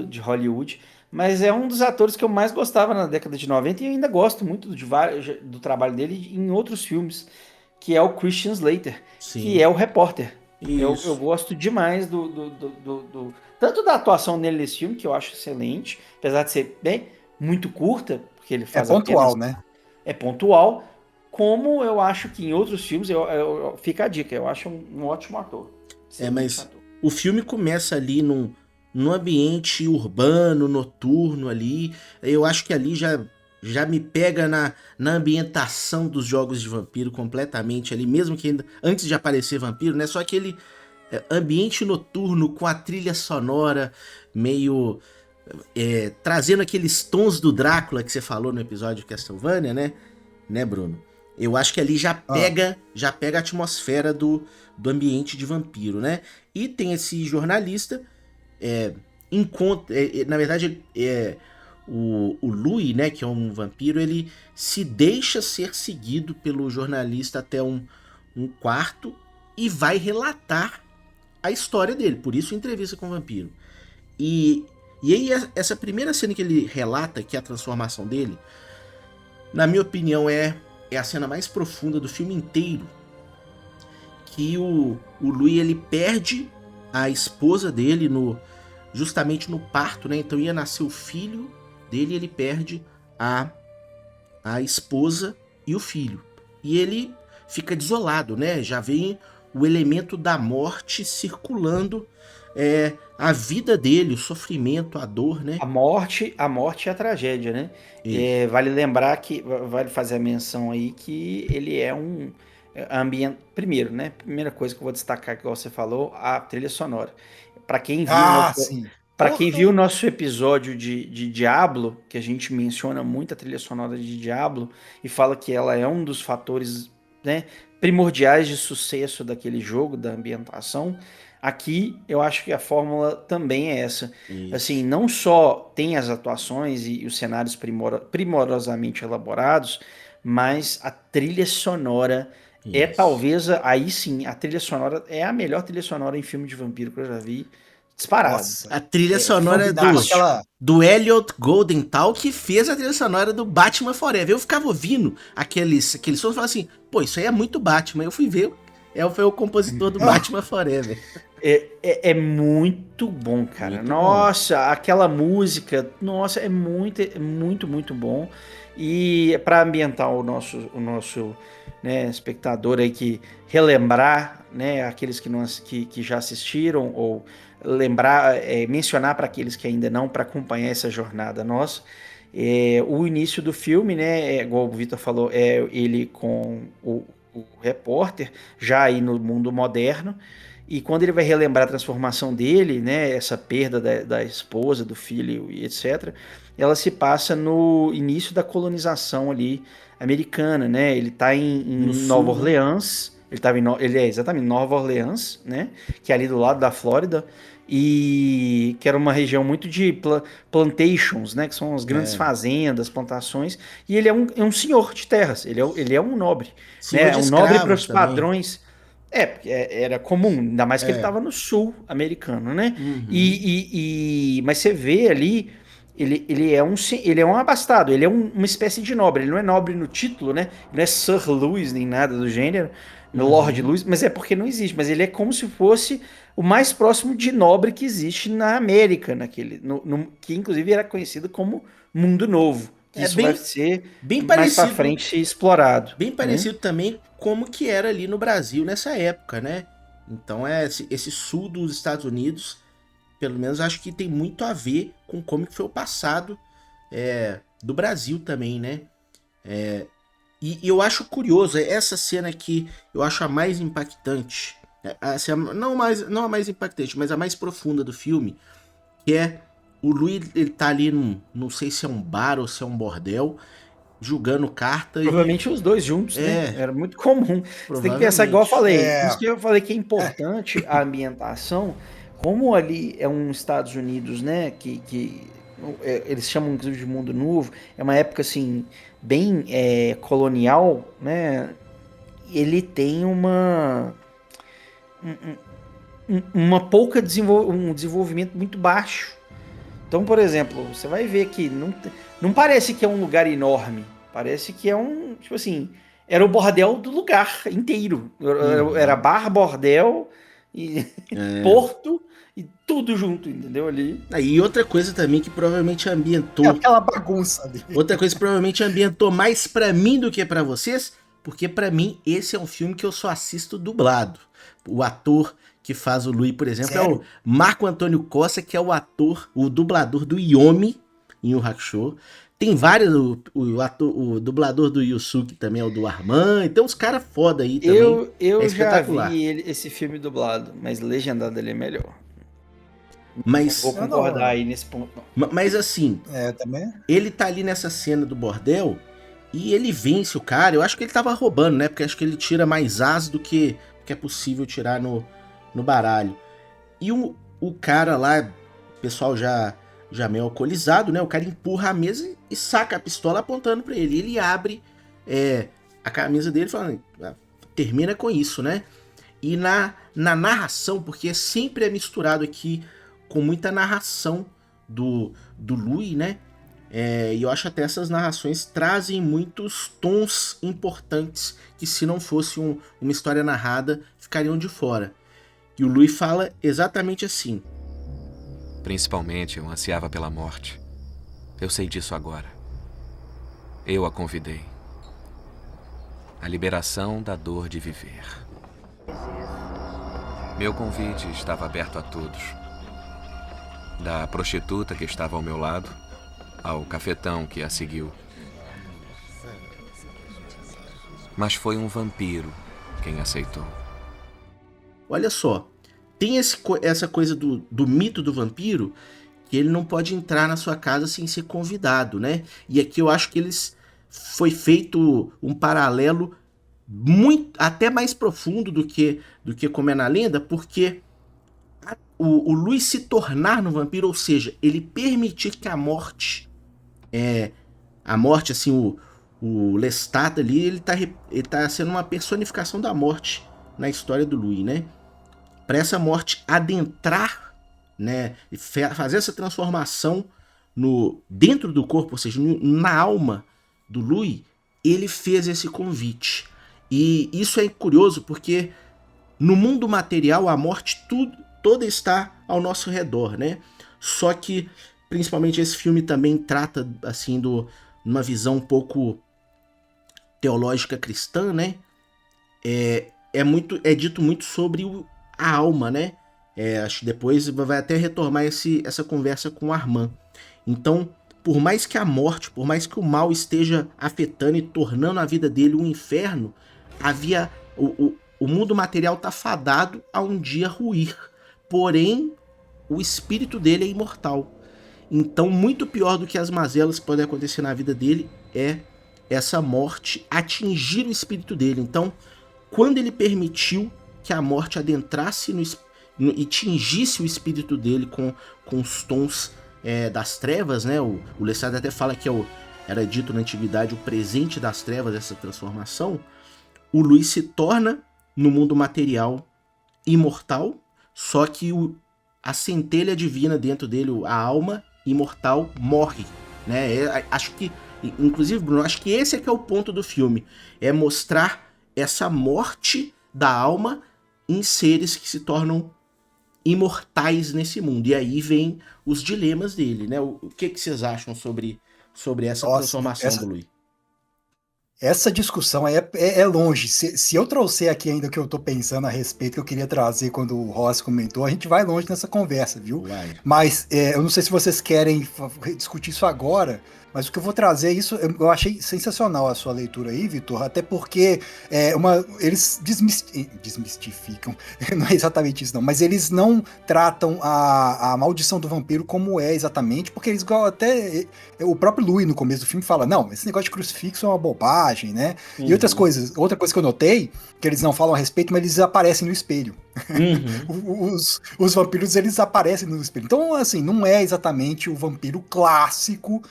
Speaker 4: de Hollywood, mas é um dos atores que eu mais gostava na década de 90 e eu ainda gosto muito do trabalho dele em outros filmes, que é o Christian Slater,
Speaker 2: Sim.
Speaker 4: que é o repórter. Eu
Speaker 2: Isso.
Speaker 4: gosto demais tanto da atuação dele nesse filme, que eu acho excelente, apesar de ser muito curta, porque ele faz
Speaker 3: pontual, né?
Speaker 4: É pontual, como eu acho que em outros filmes, fica a dica, eu acho um ótimo ator.
Speaker 2: Mas ator. O filme começa ali num ambiente urbano, noturno ali. Eu acho que ali já me pega na ambientação dos jogos de vampiro completamente ali, mesmo que ainda antes de aparecer vampiro, né? Só aquele ambiente noturno com a trilha sonora meio trazendo aqueles tons do Drácula que você falou no episódio de Castlevania, né, Bruno? Eu acho que ali já pega a atmosfera do ambiente de vampiro, né? E tem esse jornalista, na verdade, o Louis, né, que é um vampiro, ele se deixa ser seguido pelo jornalista até um quarto e vai relatar a história dele, por isso entrevista com o vampiro. E aí essa primeira cena que ele relata, que é a transformação dele, na minha opinião é a cena mais profunda do filme inteiro, que o Louis, ele perde a esposa dele justamente no parto, né, então ia nascer o filho dele, ele perde a esposa e o filho. E ele fica desolado, né? Já vem o elemento da morte circulando a vida dele, o sofrimento, a dor, né?
Speaker 4: A morte e a tragédia, né? Vale lembrar que, vale fazer a menção aí que ele é um ambiente... Primeiro, né? Primeira coisa que eu vou destacar, que você falou, a trilha sonora. Para quem viu... Para quem viu o nosso episódio de Diablo, que a gente menciona muito a trilha sonora de Diablo e fala que ela é um dos fatores, né, primordiais de sucesso daquele jogo, da ambientação, aqui eu acho que a fórmula também é essa. Isso. Assim, não só tem as atuações e os cenários primorosamente elaborados, mas a trilha sonora talvez, aí sim, a trilha sonora é a melhor trilha sonora em filme de vampiro que eu já vi. Disparado. Nossa,
Speaker 2: a trilha sonora do Elliot Goldenthal, que fez a trilha sonora do Batman Forever. Eu ficava ouvindo aqueles sons e falava assim, pô, isso aí é muito Batman. Eu fui ver, foi o compositor do Batman Forever.
Speaker 4: É muito bom, cara.
Speaker 2: Muito
Speaker 4: Nossa, aquela música, nossa, é muito, muito bom. E é para ambientar o nosso, né, espectador aí que relembrar, né, aqueles que, não, que já assistiram ou lembrar, mencionar para aqueles que ainda não, para acompanhar essa jornada nossa. O início do filme, né, igual o Vitor falou, é ele com o repórter já aí no mundo moderno. E quando ele vai relembrar a transformação dele, né, essa perda da esposa, do filho e etc., ela se passa no início da colonização ali americana, né? Ele está em
Speaker 2: No
Speaker 4: Nova
Speaker 2: sul, né?
Speaker 4: Orleans, ele é exatamente Nova Orleans, né? Que é ali do lado da Flórida, e que era uma região muito de plantations, né? Que são as grandes
Speaker 2: É.
Speaker 4: fazendas, plantações. E ele é um senhor de terras, ele é um nobre,
Speaker 2: Senhor
Speaker 4: né?
Speaker 2: de
Speaker 4: Um nobre para
Speaker 2: escravos
Speaker 4: os
Speaker 2: também.
Speaker 4: padrões. Porque era comum, ainda mais que ele
Speaker 2: É.
Speaker 4: estava no sul americano, né?
Speaker 2: Uhum.
Speaker 4: Mas você vê ali, ele é um abastado, ele é uma espécie de nobre. Ele não é nobre no título, né? Não é Sir Louis nem nada do gênero, no Lord
Speaker 2: Uhum.
Speaker 4: Louis, mas é porque não existe. Mas ele é como se fosse o mais próximo de nobre que existe na América, que inclusive era conhecido como Mundo Novo. Que
Speaker 2: É
Speaker 4: isso vai
Speaker 2: bem,
Speaker 4: ser
Speaker 2: bem
Speaker 4: mais para
Speaker 2: parecido,
Speaker 4: frente explorado,
Speaker 2: bem
Speaker 4: né?
Speaker 2: parecido também como que era ali no Brasil nessa época, né? Então esse sul dos Estados Unidos, pelo menos acho que tem muito a ver com como que foi o passado do Brasil também, né? E eu acho curioso, essa cena aqui eu acho a mais impactante. Assim, não a mais impactante, mas a mais profunda do filme, que é o Louis, ele tá ali não sei se é um bar ou se é um bordel, jogando carta e
Speaker 4: Provavelmente os dois juntos, né?
Speaker 2: é,
Speaker 4: Era muito comum. Você tem que pensar, igual eu
Speaker 2: provavelmente.
Speaker 4: falei, por isso
Speaker 3: É,
Speaker 4: que eu falei que é importante a ambientação, como ali é um Estados Unidos, né? Que eles chamam inclusive de mundo novo, é uma época assim, bem colonial, né? Ele tem um desenvolvimento muito baixo. Então, por exemplo, você vai ver que não parece que é um lugar enorme. Parece que é tipo assim, era o bordel do lugar inteiro. Era
Speaker 2: Uhum.
Speaker 4: bar, bordel e
Speaker 2: É.
Speaker 4: porto e tudo junto, entendeu? Ali.
Speaker 2: Aí outra coisa também que provavelmente
Speaker 3: é
Speaker 2: ambientou,
Speaker 3: aquela bagunça ali.
Speaker 2: outra coisa que provavelmente ambientou mais pra mim do que pra vocês, porque pra mim esse é um filme que eu só assisto dublado. O ator que faz o Louis, por exemplo, é o
Speaker 3: Sério?
Speaker 2: Marco Antônio Costa, que é o ator, o dublador do Yomi em Yu Hakusho. Tem vários, o dublador do Yusuke também é o do Arman, tem uns caras foda aí também. É
Speaker 4: Eu já
Speaker 2: espetacular.
Speaker 4: vi esse filme dublado, mas legendado ele é melhor. Não vou
Speaker 2: Mas,
Speaker 3: Eu
Speaker 4: concordar
Speaker 3: não.
Speaker 4: aí nesse ponto, não.
Speaker 2: mas assim,
Speaker 3: Também.
Speaker 2: ele tá ali nessa cena do bordel e ele vence o cara. Eu acho que ele tava roubando, né? Porque acho que ele tira mais as do que é possível tirar no baralho. E o cara lá, o pessoal já meio alcoolizado, né? O cara empurra a mesa e saca a pistola apontando pra ele. E ele abre a camisa dele falando, "Ah, termina com isso, né? E na narração, porque sempre é misturado aqui com muita narração do Louis, né? E eu acho até essas narrações trazem muitos tons importantes que se não fosse uma história narrada ficariam de fora. E o Louis fala exatamente assim.
Speaker 5: Principalmente eu ansiava pela morte. Eu sei disso agora. Eu a convidei. A liberação da dor de viver. Meu convite estava aberto a todos. Da prostituta que estava ao meu lado, ao cafetão que a seguiu. Mas foi um vampiro quem aceitou.
Speaker 2: Olha só, tem essa coisa do mito do vampiro que ele não pode entrar na sua casa sem ser convidado, né? E aqui eu acho que foi feito um paralelo muito até mais profundo do que como é na lenda, porque o Louis se tornar no vampiro, ou seja, ele permitir que a morte, assim, o Lestat ali, ele tá sendo uma personificação da morte na história do Louis, né? Para essa morte adentrar, né, e fazer essa transformação dentro do corpo, ou seja, na alma do Louis, ele fez esse convite. E isso é curioso porque no mundo material a morte toda está ao nosso redor, né? Só que, principalmente, esse filme também trata, assim, numa visão um pouco teológica cristã, né? É dito muito sobre a alma, né? Acho que depois vai até retomar essa conversa com o Armand. Então, por mais que a morte, por mais que o mal esteja afetando e tornando a vida dele um inferno, o mundo material está fadado a um dia ruir. Porém, o espírito dele é imortal. Então, muito pior do que as mazelas que podem acontecer na vida dele é essa morte atingir o espírito dele. Então, quando ele permitiu que a morte adentrasse e tingisse o espírito dele com os tons das trevas, né? O Lestat até fala que era dito na antiguidade o presente das trevas, essa transformação. O Louis se torna, no mundo material, imortal, só que a centelha divina dentro dele, a alma imortal, morre, né? Acho que, inclusive, Bruno, acho que esse é que é o ponto do filme, é mostrar essa morte da alma em seres que se tornam imortais nesse mundo. E aí vem os dilemas dele, né? O que vocês acham sobre essa transformação do Louis?
Speaker 3: Essa discussão é longe. Se eu trouxer aqui ainda o que eu tô pensando a respeito, que eu queria trazer quando o Ross comentou, a gente vai longe nessa conversa, viu?
Speaker 2: Vai.
Speaker 3: Mas eu não sei se vocês querem discutir isso agora, mas o que eu vou trazer eu achei sensacional a sua leitura aí, Vitor, até porque eles desmistificam, não é exatamente isso não, mas eles não tratam a maldição do vampiro como é exatamente, porque eles até o próprio Louis no começo do filme fala, não, esse negócio de crucifixo é uma bobagem, né?
Speaker 2: Uhum.
Speaker 3: E outra coisa que eu notei, que eles não falam a respeito, mas eles aparecem no espelho.
Speaker 2: Uhum.
Speaker 3: Os vampiros, eles aparecem no espelho. Então, assim, não é exatamente o vampiro clássico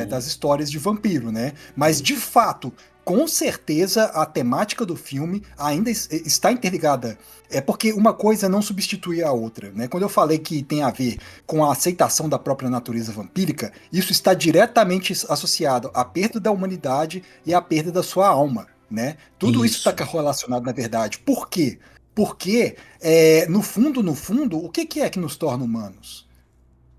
Speaker 3: das histórias de vampiro, né? Mas, de fato, com certeza, a temática do filme ainda está interligada. É porque uma coisa não substitui a outra, né? Quando eu falei que tem a ver com a aceitação da própria natureza vampírica, isso está diretamente associado à perda da humanidade e à perda da sua alma, né? Tudo isso está relacionado, na verdade. Por quê? Porque, no fundo, o que é que nos torna humanos?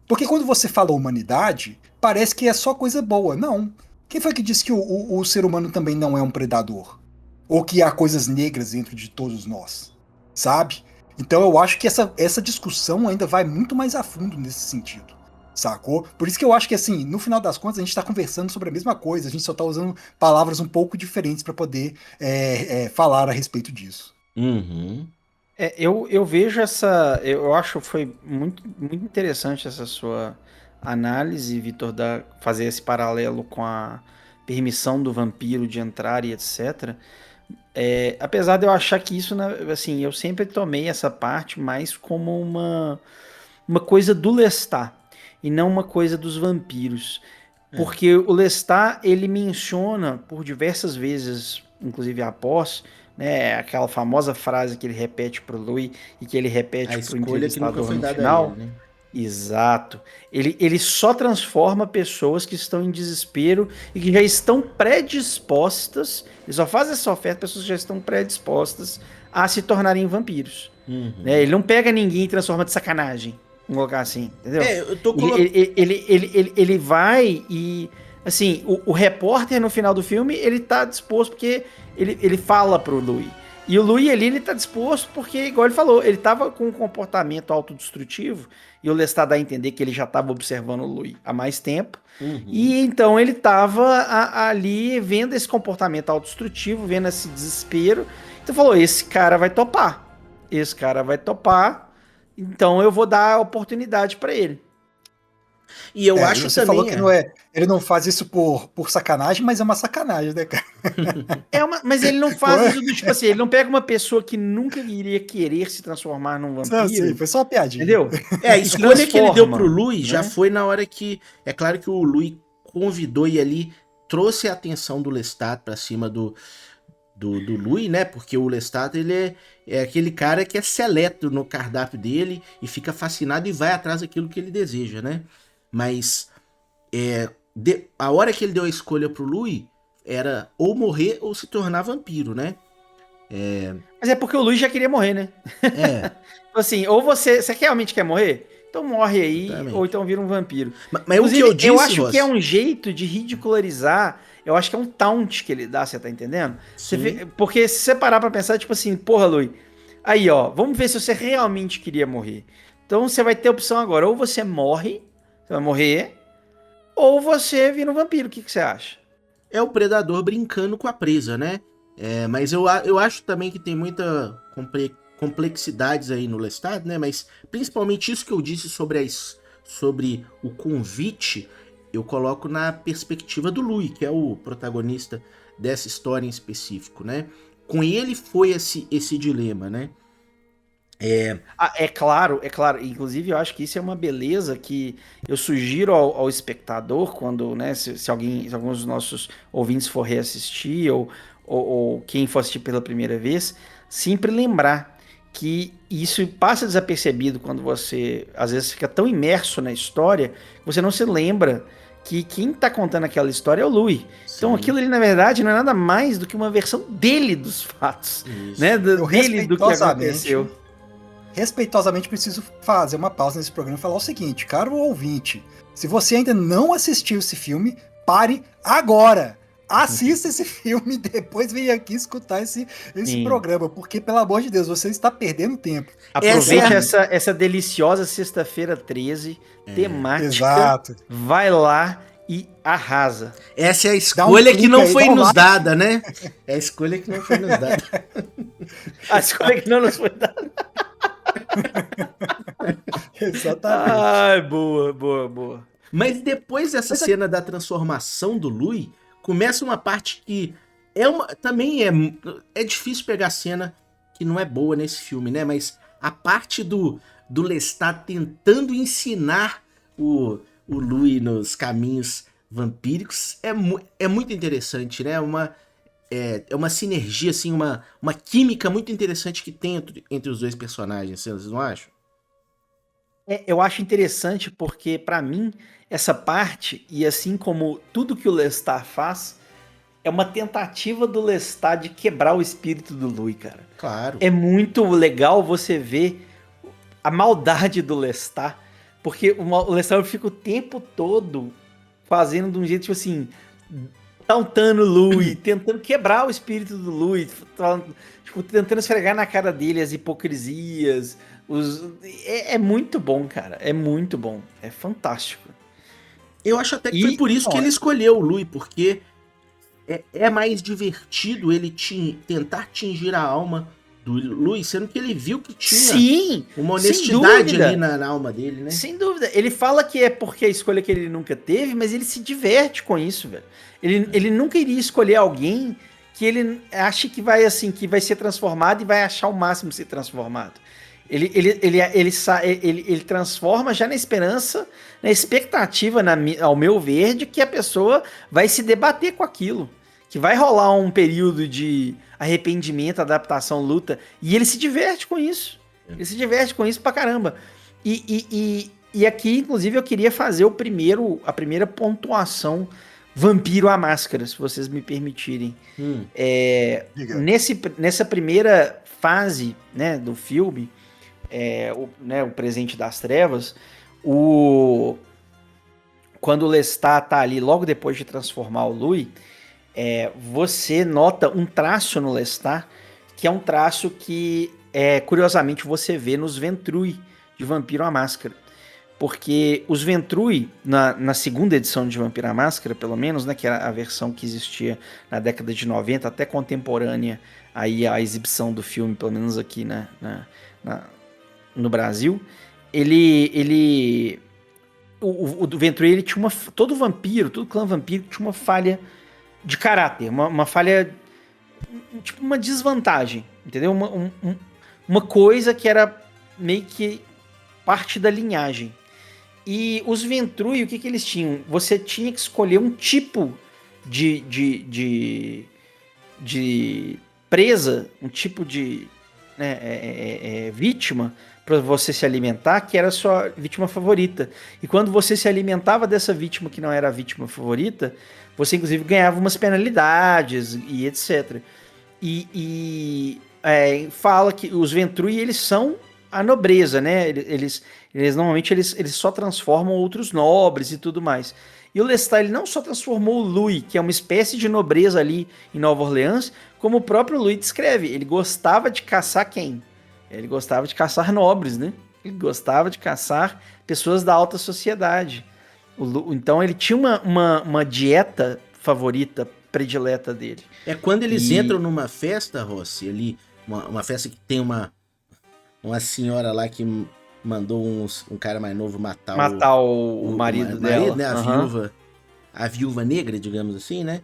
Speaker 3: Porque quando você fala humanidade, parece que é só coisa boa. Não. Quem foi que disse que o ser humano também não é um predador? Ou que há coisas negras dentro de todos nós? Sabe? Então eu acho que essa discussão ainda vai muito mais a fundo nesse sentido. Sacou? Por isso que eu acho que, assim, no final das contas, a gente tá conversando sobre a mesma coisa. A gente só tá usando palavras um pouco diferentes para poder falar a respeito disso.
Speaker 2: Uhum.
Speaker 4: Eu vejo eu acho que foi muito, muito interessante essa sua análise, Vitor, fazer esse paralelo com a permissão do vampiro de entrar e etc. Apesar de eu achar que isso, assim, eu sempre tomei essa parte mais como uma coisa do Lestat e não uma coisa dos vampiros. Porque o Lestat, ele menciona por diversas vezes, inclusive após, né, aquela famosa frase que ele repete pro Louis e que ele repete pro entrevistador no final.
Speaker 2: Ele, né?
Speaker 4: Exato. Ele só transforma pessoas que estão em desespero e que já estão predispostas, ele só faz essa oferta, pessoas que já estão predispostas a se tornarem vampiros. Né? Ele não pega ninguém e transforma de sacanagem. Vamos colocar assim, entendeu?
Speaker 2: Eu tô
Speaker 4: ele vai e... Assim, o repórter no final do filme, ele tá disposto porque ele fala pro Louis. E o Louis ali, ele tá disposto porque, igual ele falou, ele tava com um comportamento autodestrutivo e o Lestat dá a entender que ele já tava observando o Louis há mais tempo. E então ele tava ali vendo esse comportamento autodestrutivo, vendo esse desespero. Então falou, esse cara vai topar. Então eu vou dar a oportunidade pra ele.
Speaker 2: E eu acho
Speaker 3: você
Speaker 2: também...
Speaker 3: falou que ele não faz isso por sacanagem, mas é uma sacanagem, né, cara?
Speaker 4: Mas ele não faz isso do tipo assim, ele não pega uma pessoa que nunca iria querer se transformar num vampiro.
Speaker 3: Não, sim, foi só uma piadinha.
Speaker 4: Entendeu?
Speaker 2: A escolha que ele deu pro
Speaker 4: transforma,
Speaker 2: Louis
Speaker 4: né?
Speaker 2: já foi na hora que... É claro que o Louis convidou e ali trouxe a atenção do Lestat pra cima do Louis, né? Porque o Lestat, ele é aquele cara que é seleto no cardápio dele e fica fascinado e vai atrás daquilo que ele deseja, né? Mas a hora que ele deu a escolha pro Louis era ou morrer ou se tornar vampiro, né?
Speaker 4: Mas é porque o Luiz já queria morrer, né?
Speaker 2: É,
Speaker 4: Assim, ou você realmente quer morrer? Então morre aí,
Speaker 2: Exatamente.
Speaker 4: ou então vira um vampiro.
Speaker 2: mas o que
Speaker 4: Inclusive,
Speaker 2: eu disse,
Speaker 4: eu acho
Speaker 2: Rossi,
Speaker 4: que é um jeito de ridicularizar, eu acho que é um taunt que ele dá, você tá entendendo?
Speaker 2: Sim.
Speaker 4: Porque se você parar pra pensar, tipo assim, porra, Luiz, aí ó, vamos ver se você realmente queria morrer. Então você vai ter opção agora, ou você morre, você vai morrer, ou você vira um vampiro, o que você acha?
Speaker 2: é o predador brincando com a presa, né? Mas eu acho também que tem muita complexidades aí no Lestat, né? Mas principalmente isso que eu disse sobre o convite, eu coloco na perspectiva do Louis, que é o protagonista dessa história em específico, né? Com ele foi esse dilema, né?
Speaker 4: Ah, é claro, é claro. Inclusive, eu acho que isso é uma beleza que eu sugiro ao espectador, quando, né, se alguns dos nossos ouvintes for reassistir, ou quem for assistir pela primeira vez, sempre lembrar que isso passa desapercebido quando você, às vezes, fica tão imerso na história, que você não se lembra que quem está contando aquela história é o Louis. Então,
Speaker 2: Sim.
Speaker 4: aquilo ali, na verdade, não é nada mais do que uma versão dele dos fatos,
Speaker 2: Isso.
Speaker 4: né?
Speaker 3: Eu
Speaker 4: Dele do que aconteceu.
Speaker 3: respeitosamente preciso fazer uma pausa nesse programa e falar o seguinte, caro ouvinte, se você ainda não assistiu esse filme, pare agora! Assista esse filme e depois vem aqui escutar esse
Speaker 4: Sim.
Speaker 3: programa, porque, pelo amor de Deus, você está perdendo tempo.
Speaker 4: Aproveite
Speaker 2: Essa
Speaker 4: essa deliciosa sexta-feira 13, temática.
Speaker 3: Exato.
Speaker 4: Vai lá e arrasa.
Speaker 2: Essa é a
Speaker 3: Dá um
Speaker 2: escolha que
Speaker 3: clique
Speaker 2: não
Speaker 3: aí,
Speaker 2: foi
Speaker 3: dá um
Speaker 2: nos
Speaker 3: like.
Speaker 2: dada, né? É a escolha que não foi nos dada.
Speaker 4: A escolha que não nos foi dada.
Speaker 3: Exatamente.
Speaker 4: Ai, boa, boa, boa.
Speaker 2: Mas depois dessa cena da transformação do Louis, começa uma parte que também é difícil pegar cena que não é boa nesse filme, né? Mas a parte do Lestat tentando ensinar o Louis nos caminhos vampíricos é muito interessante, né? É uma sinergia, assim, uma química muito interessante que tem entre os dois personagens, vocês não acham?
Speaker 4: Eu acho interessante porque, pra mim, essa parte, e assim como tudo que o Lestat faz, é uma tentativa do Lestat de quebrar o espírito do Louis, cara.
Speaker 2: Claro.
Speaker 4: É muito legal você ver a maldade do Lestat, porque o Lestat fica o tempo todo fazendo de um jeito, tipo assim, tautando o Louis, tentando quebrar o espírito do Louis, tipo, tentando esfregar na cara dele as hipocrisias. É muito bom, cara. É muito bom. É fantástico.
Speaker 2: Eu acho até que foi por isso que ele escolheu o Louis, porque é mais divertido ele tentar tingir a alma do Louis, sendo que ele viu que tinha uma honestidade ali na alma dele, né?
Speaker 4: Sem dúvida. Ele fala que é porque a escolha que ele nunca teve, mas ele se diverte com isso, velho. Ele nunca iria escolher alguém que ele acha que vai ser transformado e vai achar o máximo ser transformado. Ele transforma já na esperança, na expectativa, ao meu ver, de que a pessoa vai se debater com aquilo. Que vai rolar um período de arrependimento, adaptação, luta. E ele se diverte com isso. Ele se diverte com isso pra caramba. E aqui, inclusive, eu queria fazer a primeira pontuação Vampiro à Máscara, se vocês me permitirem. Nessa primeira fase, né, do filme, o Presente das Trevas, quando o Lestat tá ali, logo depois de transformar o Louis, você nota um traço no Lestat, que é um traço que, curiosamente, você vê nos Ventrui de Vampiro à Máscara. Porque os Ventrui, na segunda edição de Vampiro à Máscara, pelo menos, né, que era a versão que existia na década de 90, até contemporânea aí a exibição do filme, pelo menos aqui no Brasil, o Ventrui, ele tinha todo vampiro, todo clã vampiro tinha uma falha de caráter, uma falha, tipo uma desvantagem, entendeu? Uma coisa que era meio que parte da linhagem. E os Ventrui, o que eles tinham? Você tinha que escolher um tipo de presa, um tipo de vítima para você se alimentar, que era a sua vítima favorita. E quando você se alimentava dessa vítima que não era a vítima favorita, você inclusive ganhava umas penalidades e etc. Fala que os Ventrui, eles são a nobreza, né? Eles normalmente eles só transformam outros nobres e tudo mais. E o Lestat, ele não só transformou o Louis, que é uma espécie de nobreza ali em Nova Orleans, como o próprio Louis descreve. Ele gostava de caçar quem? Ele gostava de caçar nobres, né? Ele gostava de caçar pessoas da alta sociedade. Então ele tinha uma dieta favorita, predileta dele.
Speaker 2: É quando eles entram numa festa, Rossi, ali, uma festa que tem uma senhora lá que mandou um cara mais novo matar
Speaker 4: o marido dela.
Speaker 2: Né? A viúva negra, digamos assim, né?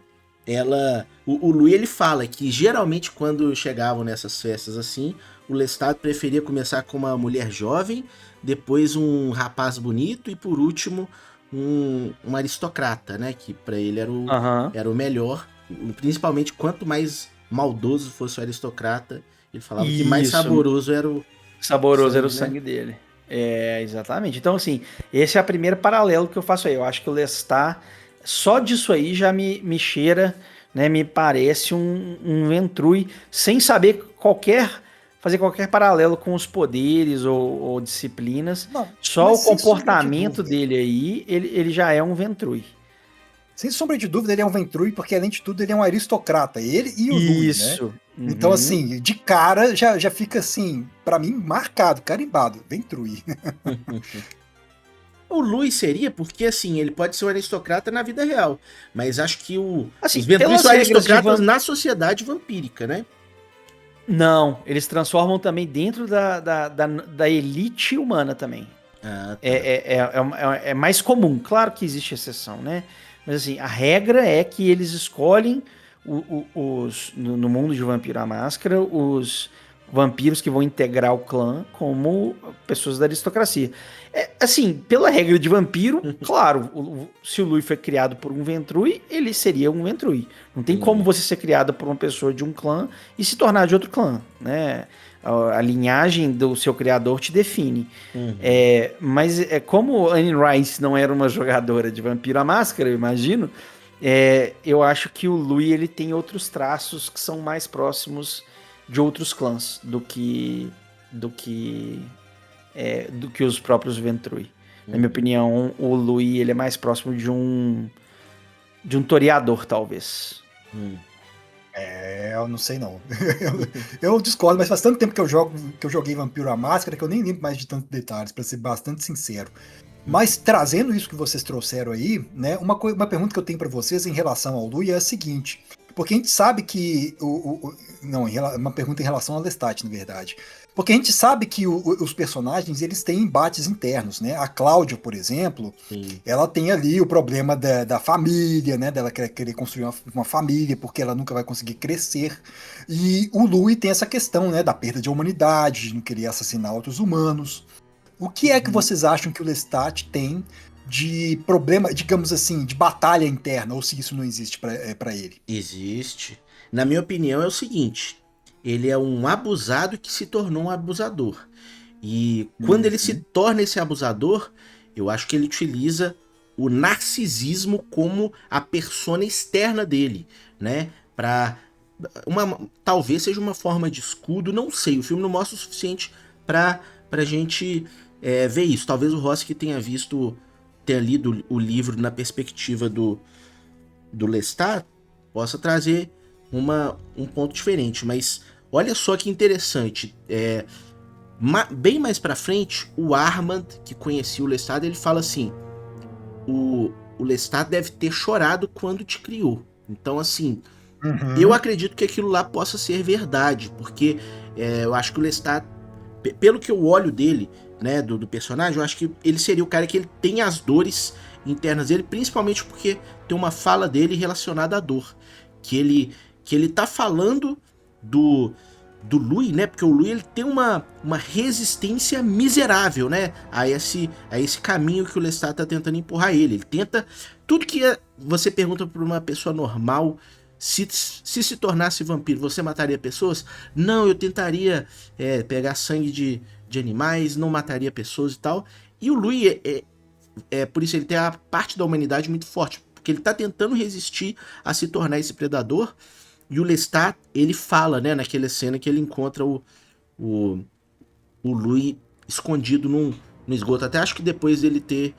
Speaker 2: O Louis, ele fala que geralmente quando chegavam nessas festas assim, o Lestat preferia começar com uma mulher jovem, depois um rapaz bonito e por último um aristocrata, né? Que pra ele era o melhor. Principalmente quanto mais maldoso fosse o aristocrata, ele falava que mais saboroso era o
Speaker 4: sangue dele. É, exatamente. Então, assim, esse é o primeiro paralelo que eu faço aí. Eu acho que o Lestat, só disso aí já me cheira, né? Me parece um Ventrui, sem saber fazer qualquer paralelo com os poderes ou disciplinas.
Speaker 3: Não,
Speaker 4: só o
Speaker 3: sem
Speaker 4: comportamento
Speaker 3: sombra de dúvida.
Speaker 4: dele aí, ele já é um Ventrui.
Speaker 3: Sem sombra de dúvida, ele é um Ventrui, porque além de tudo, ele é um aristocrata. Ele e o Louis, né?
Speaker 4: Isso.
Speaker 3: Então, assim, de cara, já fica assim, pra mim, marcado, carimbado. Ventrui.
Speaker 2: O Louis seria porque, assim, ele pode ser um aristocrata na vida real, mas acho que
Speaker 4: Assim,
Speaker 2: os Ventruis
Speaker 4: pelas
Speaker 2: são
Speaker 4: regras de
Speaker 2: aristocratas na sociedade vampírica, né?
Speaker 4: Não, eles transformam também dentro da elite humana também.
Speaker 2: Ah, tá.
Speaker 4: É mais comum, claro que existe exceção, né? Mas assim, a regra é que eles escolhem no mundo de Vampiro à Máscara, os vampiros que vão integrar o clã como pessoas da aristocracia. Assim, pela regra de vampiro, claro, se o Louis foi criado por um Ventrui, ele seria um Ventrui. Não tem como você ser criado por uma pessoa de um clã e se tornar de outro clã, né? A linhagem do seu criador te define. Mas como Anne Rice não era uma jogadora de Vampiro à Máscara, eu imagino, eu acho que o Louis ele tem outros traços que são mais próximos de outros clãs do que os próprios Ventrui. Na minha opinião, o Louis ele é mais próximo de um toreador, talvez.
Speaker 3: Eu não sei não. eu discordo, mas faz tanto tempo que eu joguei Vampiro à Máscara que eu nem lembro mais de tantos detalhes, pra ser bastante sincero. Mas trazendo isso que vocês trouxeram aí, né, uma pergunta que eu tenho pra vocês em relação ao Louis é a seguinte, porque a gente sabe que uma pergunta em relação ao Lestat, na verdade. Porque a gente sabe que os personagens, eles têm embates internos, né? A Cláudia, por exemplo, ela tem ali o problema da família, né? Dela querer construir uma família, porque ela nunca vai conseguir crescer. E o Louis tem essa questão, né? Da perda de humanidade, de não querer assassinar outros humanos. O que é que vocês acham que o Lestat tem de problema, digamos assim, de batalha interna, ou se isso não existe pra ele?
Speaker 2: Existe. Na minha opinião, é o seguinte: ele é um abusado que se tornou um abusador. E quando ele se torna esse abusador, eu acho que ele utiliza o narcisismo como a persona externa dele, né? Talvez seja uma forma de escudo, não sei. O filme não mostra o suficiente pra gente ver isso. Talvez o Rossi que tenha lido o livro na perspectiva do Lestat possa trazer um ponto diferente, mas olha só que interessante, bem mais pra frente, o Armand, que conhecia o Lestat, ele fala assim, o Lestat deve ter chorado quando te criou. Então, assim, eu acredito que aquilo lá possa ser verdade, porque eu acho que o Lestat, pelo que eu olho dele, né, do personagem, eu acho que ele seria o cara que ele tem as dores internas dele, principalmente porque tem uma fala dele relacionada à dor, que ele tá falando do Louis, né, porque o Louis ele tem uma resistência miserável, né, a esse caminho que o Lestat tá tentando empurrar ele tenta, tudo que você pergunta pra uma pessoa normal, se tornasse vampiro, você mataria pessoas? Não, eu tentaria pegar sangue de animais, não mataria pessoas e tal. E o Louis, por isso ele tem a parte da humanidade muito forte, porque ele tá tentando resistir a se tornar esse predador. E o Lestat, ele fala, né, naquela cena que ele encontra o Louis escondido no esgoto. Até acho que depois dele ter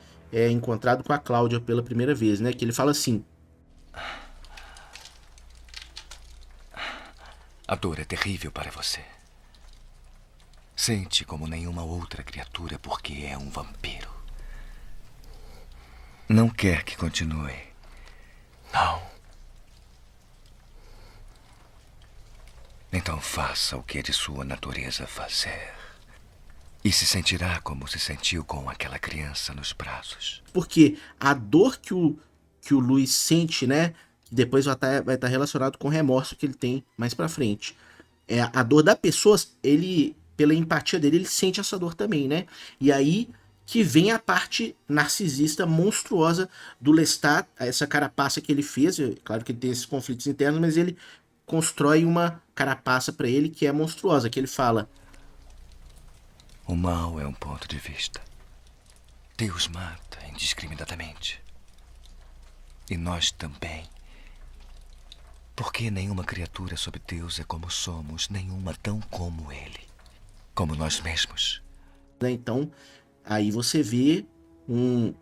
Speaker 2: encontrado com a Cláudia pela primeira vez, né? Que ele fala assim:
Speaker 6: A dor é terrível para você. Sente como nenhuma outra criatura porque é um vampiro. Não quer que continue. Não. Então faça o que é de sua natureza fazer. E se sentirá como se sentiu com aquela criança nos braços.
Speaker 2: porque a dor que o Louis sente, né? Que depois vai estar relacionado com o remorso que ele tem mais pra frente. A dor da pessoa, ele, pela empatia dele, ele sente essa dor também, né? E aí que vem a parte narcisista monstruosa do Lestat, essa carapaça que ele fez. Claro que ele tem esses conflitos internos, mas ele constrói uma carapaça pra ele que é monstruosa, que ele fala:
Speaker 6: O mal é um ponto de vista. Deus mata indiscriminadamente. E nós também. Porque nenhuma criatura sob Deus é como somos, nenhuma tão como Ele. Como nós mesmos.
Speaker 2: né? Então, aí você vê um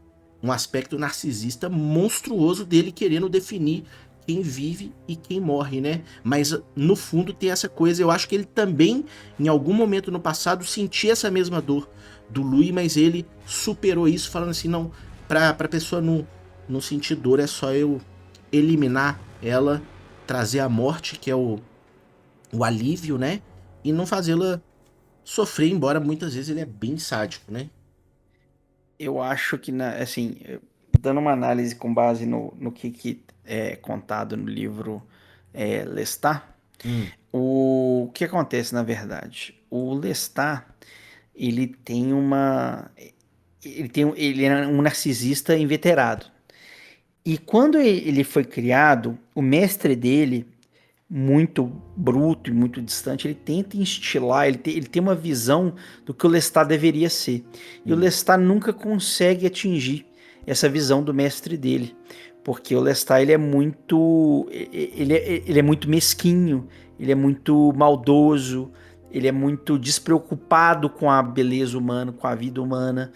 Speaker 2: aspecto narcisista monstruoso dele querendo definir quem vive e quem morre, né? Mas no fundo tem essa coisa, eu acho que ele também, em algum momento no passado, sentia essa mesma dor do Louis, mas ele superou isso falando assim, não, pra pessoa não sentir dor é só eu eliminar ela, trazer a morte, que é o alívio, né? E não fazê-la sofrer, embora muitas vezes ele é bem sádico, né?
Speaker 4: Eu acho que, assim, dando uma análise com base no que é contado no livro Lestat, o que acontece, na verdade? O Lestat, ele tem uma... Ele é um narcisista inveterado. E quando ele foi criado, o mestre dele, muito bruto e muito distante, ele tenta instilar, ele tem uma visão do que o Lestat deveria ser. E o Lestat nunca consegue atingir essa visão do mestre dele, porque o Lestat ele é muito mesquinho, ele é muito maldoso, ele é muito despreocupado com a beleza humana, com a vida humana,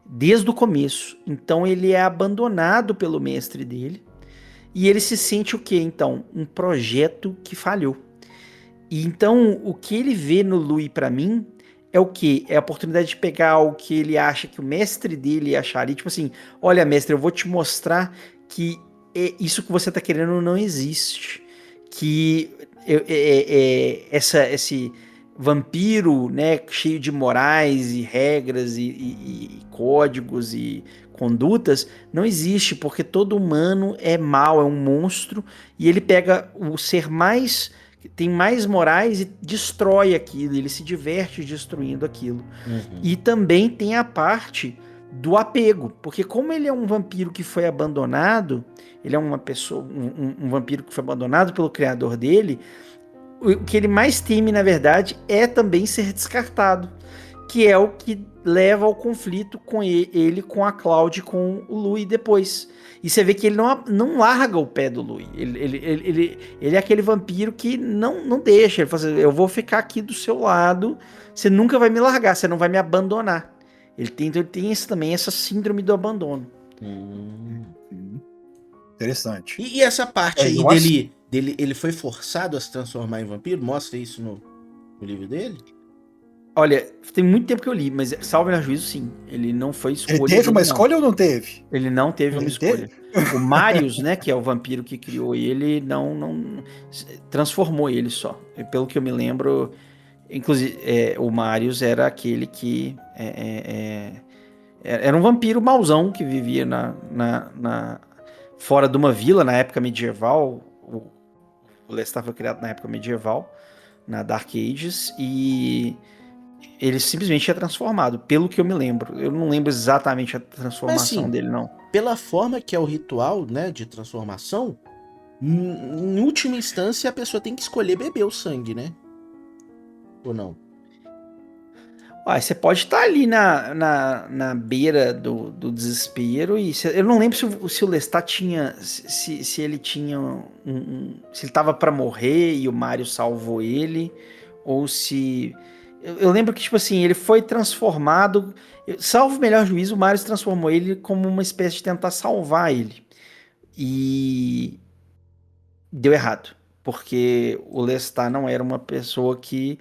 Speaker 4: desde o começo. Então ele é abandonado pelo mestre dele. E ele se sente o quê, então? Um projeto que falhou. E então, o que ele vê no Louis, para mim, é o quê? É a oportunidade de pegar algo que ele acha que o mestre dele acharia. Tipo assim, olha, mestre, eu vou te mostrar que isso que você tá querendo não existe. Que esse vampiro, né, cheio de morais e regras e códigos e condutas, não existe, porque todo humano é mau, é um monstro, e ele pega o ser mais, tem mais morais e destrói aquilo, ele se diverte destruindo aquilo. E também tem a parte do apego, porque como ele é um vampiro que foi abandonado, ele é uma pessoa, um vampiro que foi abandonado pelo criador dele, o que ele mais teme, na verdade, é também ser descartado, que é o que leva ao conflito com ele, com a Cláudia e com o Louis depois. E você vê que ele não larga o pé do Louis. Ele é aquele vampiro que não deixa. Ele fala assim, eu vou ficar aqui do seu lado, você nunca vai me largar, você não vai me abandonar. Ele tem isso também, essa síndrome do abandono.
Speaker 3: Interessante.
Speaker 2: E essa parte aí
Speaker 3: eu acho-
Speaker 2: dele, ele foi forçado a se transformar em vampiro? Mostra isso no livro dele?
Speaker 4: Olha, tem muito tempo que eu li, mas salvo meu juízo, sim. Ele não foi escolha.
Speaker 3: Ele teve
Speaker 4: dele,
Speaker 3: uma
Speaker 4: não.
Speaker 3: escolha ou não teve?
Speaker 4: Ele não teve uma
Speaker 3: Ele
Speaker 4: escolha. O Marius, né, que é o vampiro que criou ele, não transformou ele só. E pelo que eu me lembro, inclusive, o Marius era aquele que era um vampiro mauzão que vivia fora de uma vila na época medieval. O Lestat foi criado na época medieval, na Dark Ages, e ele simplesmente é transformado, pelo que eu me lembro. Eu não lembro exatamente a transformação
Speaker 2: assim,
Speaker 4: dele, não.
Speaker 2: Pela forma que é o ritual, né, de transformação, em última instância a pessoa tem que escolher beber o sangue, né? Ou não?
Speaker 4: Ó, você pode estar ali na beira do desespero e eu não lembro se o Lestat tinha, se ele tinha se ele tava pra morrer e o Mário salvou ele, ou se... Eu lembro que, tipo assim, ele foi transformado, salvo o melhor juízo, o Mário se transformou ele como uma espécie de tentar salvar ele. E deu errado, porque o Lestat não era uma pessoa que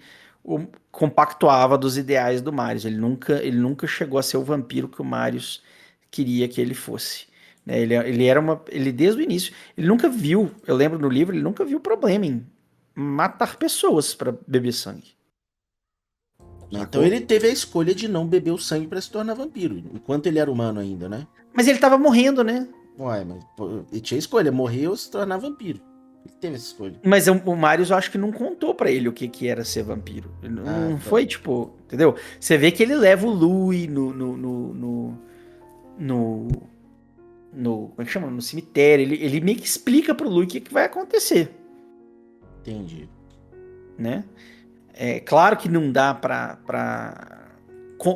Speaker 4: compactuava dos ideais do Marius. Ele nunca chegou a ser o vampiro que o Marius queria que ele fosse. Né? Ele era ele desde o início, ele nunca viu, eu lembro no livro, ele nunca viu problema em matar pessoas para beber sangue.
Speaker 2: Então ele teve a escolha de não beber o sangue pra se tornar vampiro, enquanto ele era humano ainda, né?
Speaker 4: Mas ele tava morrendo, né?
Speaker 2: Uai, mas pô, ele tinha escolha, morrer ou se tornar vampiro. Ele teve essa escolha.
Speaker 4: Mas o Marius, eu acho que não contou pra ele o que era ser vampiro. Não
Speaker 2: tá.
Speaker 4: foi, tipo, entendeu? Você vê que ele leva o Louis como é que chama? No cemitério. Ele meio que explica pro Louis o que vai acontecer.
Speaker 2: Entendi.
Speaker 4: Né? É claro que não dá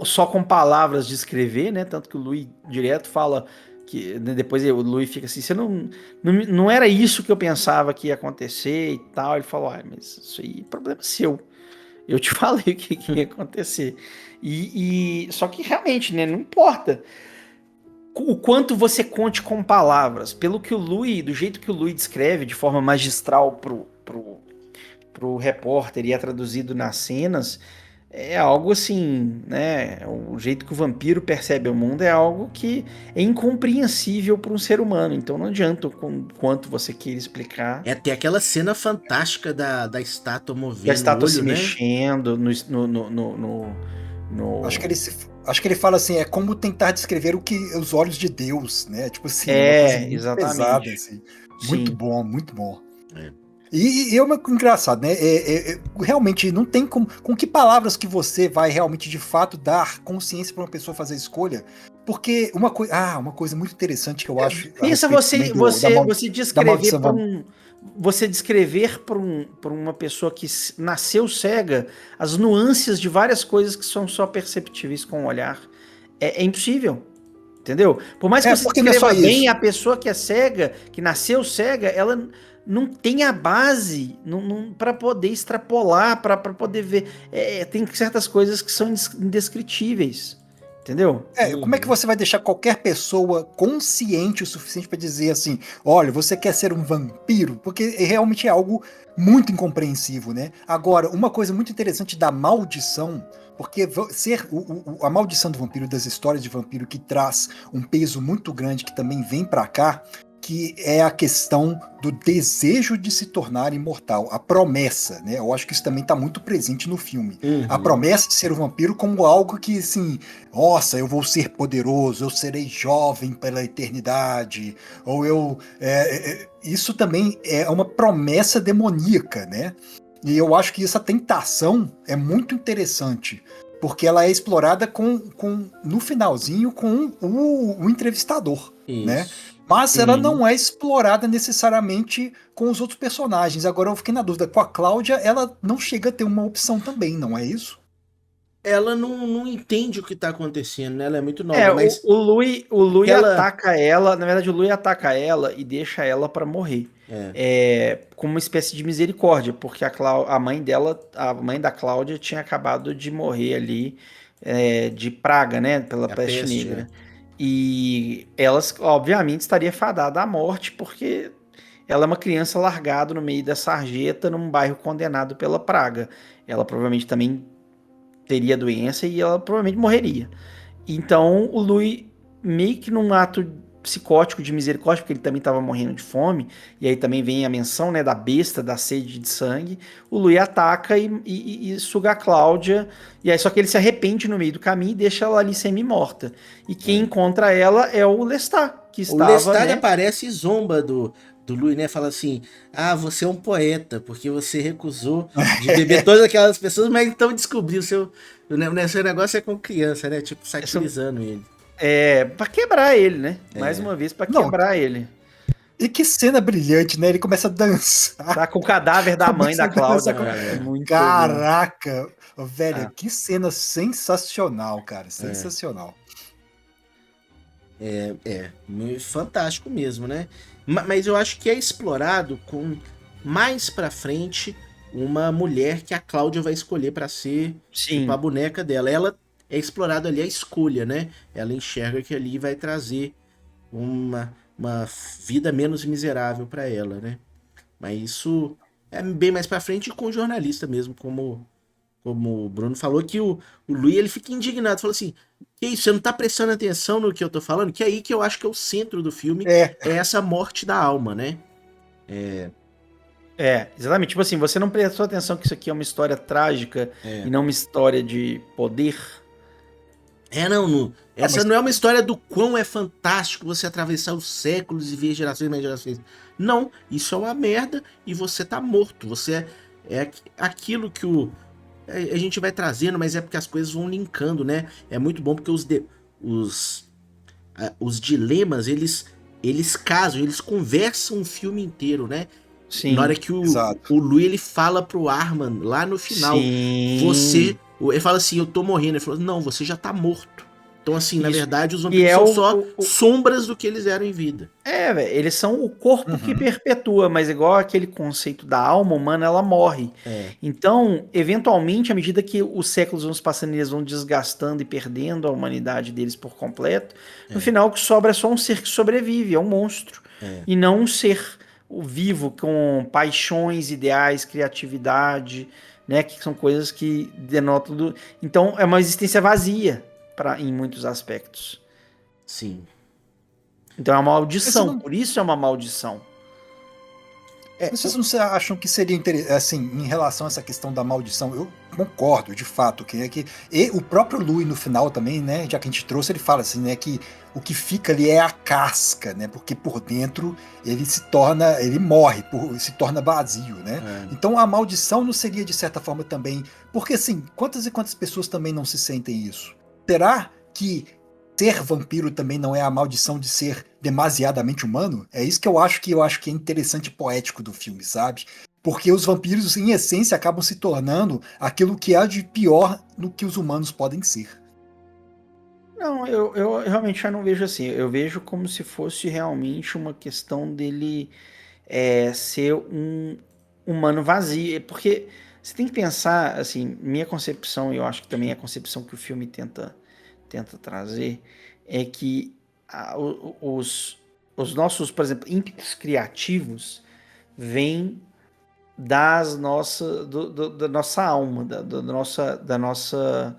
Speaker 4: só com palavras descrever, né? Tanto que o Louis direto fala que, né, depois o Louis fica assim, você não era isso que eu pensava que ia acontecer e tal. Ele falou, mas isso aí é problema seu. Eu te falei o que ia acontecer. Só que realmente, né, não importa o quanto você conte com palavras. Pelo que o Louis, do jeito que o Louis descreve de forma magistral pro repórter e é traduzido nas cenas, é algo assim, né? O jeito que o vampiro percebe o mundo é algo que é incompreensível para um ser humano. Então não adianta o quanto você queira explicar.
Speaker 2: É até aquela cena fantástica da estátua movendo
Speaker 4: A estátua
Speaker 2: o olho,
Speaker 4: se
Speaker 2: né?
Speaker 4: mexendo
Speaker 3: Acho que ele fala assim, é como tentar descrever os olhos de Deus, né? Tipo assim, uma coisa muito
Speaker 4: exatamente.
Speaker 3: pesada, assim. Muito
Speaker 4: Sim.
Speaker 3: bom, muito bom.
Speaker 2: É.
Speaker 3: E é uma engraçado, né? Realmente não tem com que palavras que você vai realmente de fato dar consciência para uma pessoa fazer a escolha. Porque uma coisa muito interessante que eu acho.
Speaker 4: Pensa você descrever para uma pessoa que nasceu cega as nuances de várias coisas que são só perceptíveis com o olhar. É impossível. Entendeu? Por mais que você descreva bem a pessoa que é cega, que nasceu cega, ela não tem a base para poder extrapolar, para poder ver. Tem certas coisas que são indescritíveis. Entendeu?
Speaker 3: Como é que você vai deixar qualquer pessoa consciente o suficiente para dizer assim, olha, você quer ser um vampiro? Porque realmente é algo muito incompreensível, né? Agora, uma coisa muito interessante da maldição, porque ser a maldição do vampiro, das histórias de vampiro, que traz um peso muito grande que também vem para cá, que é a questão do desejo de se tornar imortal, a promessa, né? Eu acho que isso também está muito presente no filme. A promessa de ser um vampiro como algo que, assim, nossa, eu vou ser poderoso, eu serei jovem pela eternidade, ou isso também é uma promessa demoníaca, né? E eu acho que essa tentação é muito interessante, porque ela é explorada no finalzinho com o entrevistador, né? Mas ela não é explorada necessariamente com os outros personagens. Agora eu fiquei na dúvida, com a Cláudia, ela não chega a ter uma opção também, não é isso?
Speaker 2: Ela não entende o que tá acontecendo, né? Ela é muito nova, mas...
Speaker 4: O Louis ataca ela, na verdade o Louis ataca ela e deixa ela pra morrer. Com uma espécie de misericórdia, porque a mãe da Cláudia tinha acabado de morrer ali de praga, né? Pela peste negra. E ela, obviamente, estaria fadada à morte, porque ela é uma criança largada no meio da sarjeta, num bairro condenado pela praga. Ela provavelmente também teria doença e ela provavelmente morreria. Então, o Louis, meio que num ato psicótico de misericórdia, porque ele também estava morrendo de fome, e aí também vem a menção, né, da besta, da sede de sangue, o Louis ataca e suga a Cláudia, e aí só que ele se arrepende no meio do caminho e deixa ela ali semi-morta. E quem encontra ela é o Lestat, que estava...
Speaker 2: O Lestat aparece e zomba do Louis, né? Fala assim, você é um poeta, porque você recusou de beber todas aquelas pessoas, mas então descobriu seu negócio é com criança, né? Tipo, satirizando ele.
Speaker 4: Pra quebrar ele, né? Mais uma vez, pra quebrar ele.
Speaker 3: E que cena brilhante, né? Ele começa a dançar.
Speaker 4: Tá com o cadáver da mãe da Cláudia, cara. É muito bom.
Speaker 3: Caraca, velho,
Speaker 4: Ah.
Speaker 3: que cena sensacional, cara. Sensacional.
Speaker 2: Fantástico mesmo, né? Mas eu acho que é explorado com mais pra frente uma mulher que a Cláudia vai escolher pra ser
Speaker 4: Sim.
Speaker 2: tipo, a boneca dela. Ela é explorado ali a escolha, né? Ela enxerga que ali vai trazer uma vida menos miserável pra ela, né? Mas isso é bem mais pra frente com o jornalista mesmo, como o Bruno falou, que o Luiz ele fica indignado, falou assim, que isso, você não tá prestando atenção no que eu tô falando? Que é aí que eu acho que é o centro do filme,
Speaker 3: É.
Speaker 2: é essa morte da alma, né?
Speaker 4: Exatamente. Tipo assim, você não prestou atenção que isso aqui é uma história trágica e não uma história de poder.
Speaker 2: Essa não é uma história do quão é fantástico você atravessar os séculos e ver gerações e mais gerações. Não, isso é uma merda e você tá morto. Você é aquilo que a gente vai trazendo, mas é porque as coisas vão linkando, né? É muito bom porque os dilemas, eles casam, eles conversam o filme inteiro, né?
Speaker 4: Sim.
Speaker 2: Na hora que o Louis, ele fala pro Arman, lá no final,
Speaker 4: Sim.
Speaker 2: ele fala assim, eu tô morrendo. Ele falou, não, você já tá morto. Então, assim, na
Speaker 4: Isso.
Speaker 2: verdade, os
Speaker 4: E
Speaker 2: vampiros
Speaker 4: é
Speaker 2: são
Speaker 4: o-
Speaker 2: só
Speaker 4: o-
Speaker 2: sombras do que eles eram em vida.
Speaker 4: Velho, eles são o corpo que perpetua, mas igual aquele conceito da alma humana, ela morre. Então, eventualmente, à medida que os séculos vão se passando, eles vão desgastando e perdendo a humanidade deles por completo, no final o que sobra é só um ser que sobrevive, é um monstro. E não um ser vivo com paixões, ideais, criatividade, né, que são coisas que denotam Então, é uma existência vazia em muitos aspectos.
Speaker 2: Sim.
Speaker 4: Então é uma maldição,
Speaker 3: não-
Speaker 4: por isso é uma maldição.
Speaker 3: Vocês não acham que seria interessante, assim, em relação a essa questão da maldição? Eu concordo, de fato, e o próprio Louis no final também, né, já que a gente trouxe, ele fala assim, né, que o que fica ali é a casca, né, porque por dentro ele morre, se torna vazio, né? Então a maldição não seria de certa forma também, porque assim, quantas e quantas pessoas também não se sentem isso? Será que ser vampiro também não é a maldição de ser demasiadamente humano? É isso que eu acho que é interessante e poético do filme, sabe? Porque os vampiros, em essência, acabam se tornando aquilo que há de pior no que os humanos podem ser.
Speaker 4: Não, eu realmente já não vejo assim. Eu vejo como se fosse realmente uma questão dele ser um humano vazio. Porque você tem que pensar, assim, minha concepção, e eu acho que também é a concepção que o filme tenta trazer, é que os nossos, por exemplo, ímpetos criativos vêm da nossa alma, da nossa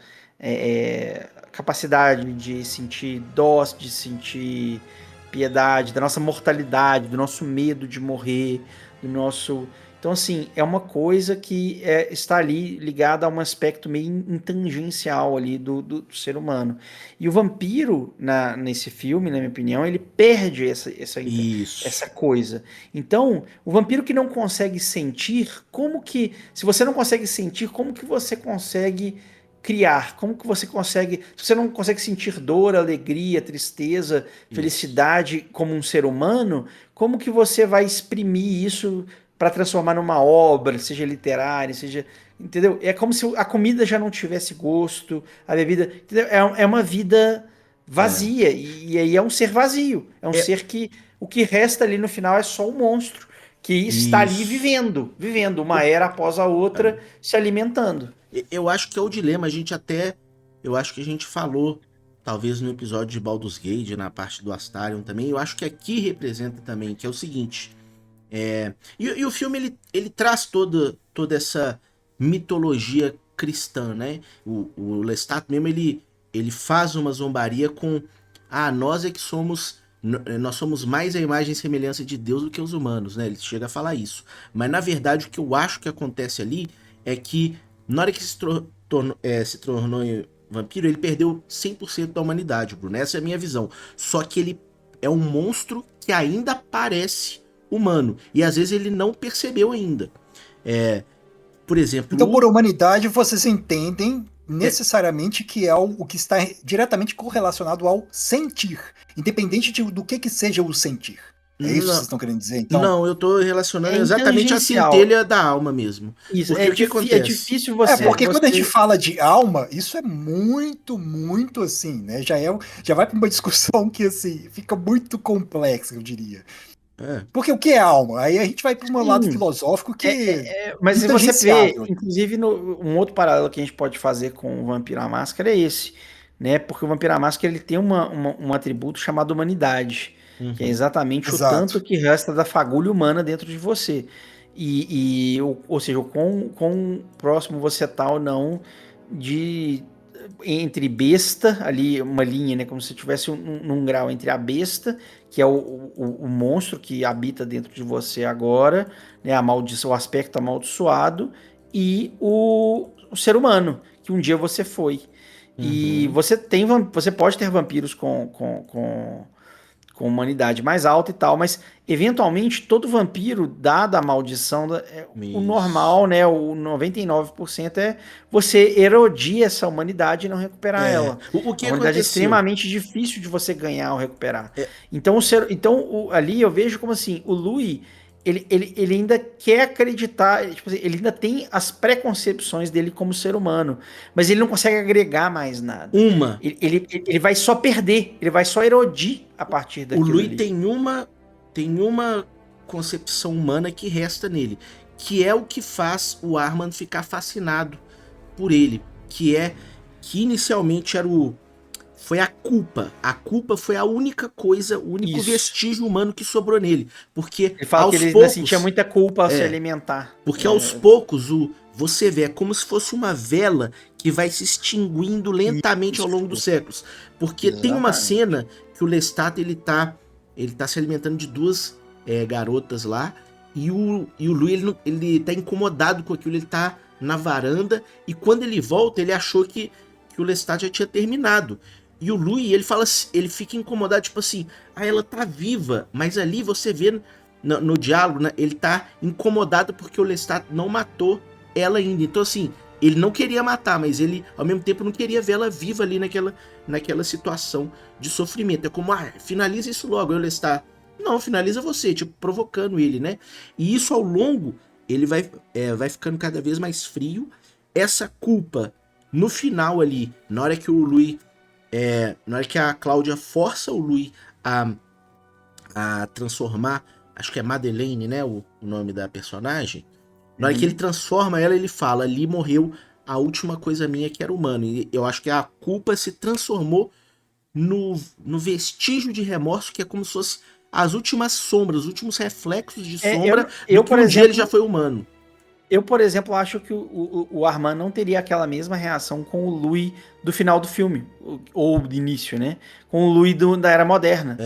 Speaker 4: capacidade de sentir dó, de sentir piedade, da nossa mortalidade, do nosso medo de morrer, do nosso... Então, assim, é uma coisa que está ali ligada a um aspecto meio intangencial ali do ser humano. E o vampiro, nesse filme, na minha opinião, ele perde essa coisa. Então, o vampiro que não consegue sentir, se você não consegue sentir, como que você consegue criar? Como que você consegue... Se você não consegue sentir dor, alegria, tristeza, felicidade como um ser humano, como que você vai exprimir isso para transformar numa obra, seja literária, seja... Entendeu? É como se a comida já não tivesse gosto, a bebida... Entendeu? É uma vida vazia, e aí é um ser vazio. É um ser que o que resta ali no final é só um monstro que está ali vivendo uma era após a outra, se alimentando.
Speaker 2: Eu acho que é o dilema, eu acho que a gente falou, talvez no episódio de Baldur's Gate, na parte do Astarion também, eu acho que aqui representa também, que é o seguinte, e o filme, ele traz toda essa mitologia cristã, né? O Lestat mesmo, ele faz uma zombaria com, nós é que nós somos mais a imagem e semelhança de Deus do que os humanos, né? Ele chega a falar isso. Mas na verdade o que eu acho que acontece ali é que na hora que se tornou vampiro, ele perdeu 100% da humanidade, Bruno. Essa é a minha visão. Só que ele é um monstro que ainda parece humano. E às vezes ele não percebeu ainda. Por exemplo...
Speaker 3: Então, por humanidade, vocês entendem necessariamente que é o que está diretamente correlacionado ao sentir. Independente do que seja o sentir. É isso que vocês
Speaker 2: Não,
Speaker 3: estão querendo dizer, então?
Speaker 2: não, eu tô relacionando
Speaker 4: É
Speaker 2: exatamente a
Speaker 4: inteligencial.
Speaker 2: centelha da alma mesmo.
Speaker 4: Isso,
Speaker 2: Porque o que
Speaker 4: é
Speaker 2: acontece?
Speaker 4: difícil
Speaker 3: É,
Speaker 4: você...
Speaker 3: porque quando a gente
Speaker 4: você...
Speaker 3: fala de alma, isso é muito, muito assim, né? Já vai para uma discussão que, assim, fica muito complexa, eu diria.
Speaker 2: É.
Speaker 3: Porque o que é alma? Aí a gente vai para um lado
Speaker 4: Sim.
Speaker 3: filosófico que
Speaker 4: Mas se você vê,
Speaker 3: intangenciável.
Speaker 4: inclusive, um outro paralelo que a gente pode fazer com o Vampiro à Máscara é esse, né? Porque o Vampiro à Máscara ele tem um atributo chamado humanidade, que é
Speaker 2: Uhum.
Speaker 4: exatamente o
Speaker 3: Exato.
Speaker 4: tanto que resta da fagulha humana dentro de você. Ou seja, o quão próximo você tá ou não de entre besta, ali uma linha, né? Como se tivesse num grau entre a besta, que é o monstro que habita dentro de você agora, né? O aspecto amaldiçoado, e o ser humano, que um dia você foi. E
Speaker 2: Uhum.
Speaker 4: você pode ter vampiros com humanidade mais alta e tal, mas eventualmente todo vampiro, dada a maldição, o
Speaker 2: Isso.
Speaker 4: normal, né, o 99% é você erodir essa humanidade e não recuperar
Speaker 2: É.
Speaker 4: ela.
Speaker 2: O que
Speaker 4: A humanidade é
Speaker 2: aconteceu?
Speaker 4: extremamente difícil de você ganhar ou recuperar.
Speaker 2: É,
Speaker 4: Então, ali eu vejo como assim, o Louis, ele ainda quer acreditar, tipo assim, ele ainda tem as preconcepções dele como ser humano, mas ele não consegue agregar mais nada.
Speaker 2: uma.
Speaker 4: Ele vai só perder, ele vai só erodir a partir
Speaker 2: O
Speaker 4: daquilo
Speaker 2: Louis
Speaker 4: ali.
Speaker 2: tem uma concepção humana que resta nele, que é o que faz o Armand ficar fascinado por ele, que inicialmente foi a culpa. A culpa foi a única coisa, o único
Speaker 4: Isso.
Speaker 2: vestígio humano que sobrou nele, porque
Speaker 4: Ele fala que
Speaker 2: aos
Speaker 4: ele ainda
Speaker 2: poucos,
Speaker 4: sentia muita culpa ao se
Speaker 2: é,
Speaker 4: alimentar.
Speaker 2: porque aos poucos você vê, é como se fosse uma vela que vai se extinguindo lentamente ao longo dos séculos. Porque tem uma
Speaker 4: Exatamente.
Speaker 2: cena que o Lestat ele tá se alimentando de duas garotas lá, e o Louis ele tá incomodado com aquilo, ele tá na varanda, e quando ele volta, ele achou que o Lestat já tinha terminado. E o Louis, ele fala, ele fica incomodado, tipo assim, ela tá viva, mas ali você vê no diálogo, né, ele tá incomodado porque o Lestat não matou ela ainda. Então, assim, ele não queria matar, mas ele, ao mesmo tempo, não queria ver ela viva ali naquela situação de sofrimento. É como, finaliza isso logo. Aí o Lestat, não, finaliza você, tipo, provocando ele, né? E isso ao longo, ele vai ficando cada vez mais frio. Essa culpa, no final ali, na hora que o Louis, na hora que a Cláudia força o Louis a transformar, acho que é Madeleine, né, o nome da personagem. Na hora que ele transforma ela, ele fala, ali morreu a última coisa minha que era humano. E eu acho que a culpa se transformou no vestígio de remorso, que é como se fosse as últimas sombras, os últimos reflexos de sombra do que
Speaker 4: por
Speaker 2: um dia ele
Speaker 4: exemplo,
Speaker 2: já foi humano.
Speaker 4: Eu, por exemplo, acho que o Armand não teria aquela mesma reação com o Louis do final do filme, ou do início, né? Com o Louis da Era Moderna.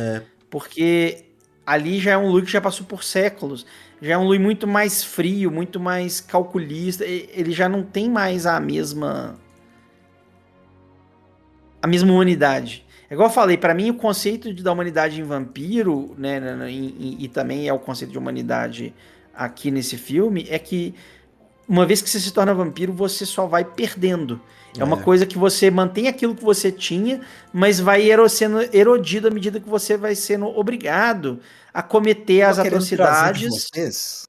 Speaker 4: Porque ali já é um Louis que já passou por séculos. Já é um Louis muito mais frio, muito mais calculista. Ele já não tem mais a mesma humanidade. É igual eu falei, pra mim o conceito da humanidade em Vampiro, né, e também é o conceito de humanidade aqui nesse filme, é que uma vez que você se torna vampiro, você só vai perdendo. É uma coisa que você mantém aquilo que você tinha, mas vai sendo erodido à medida que você vai sendo obrigado a cometer as atrocidades.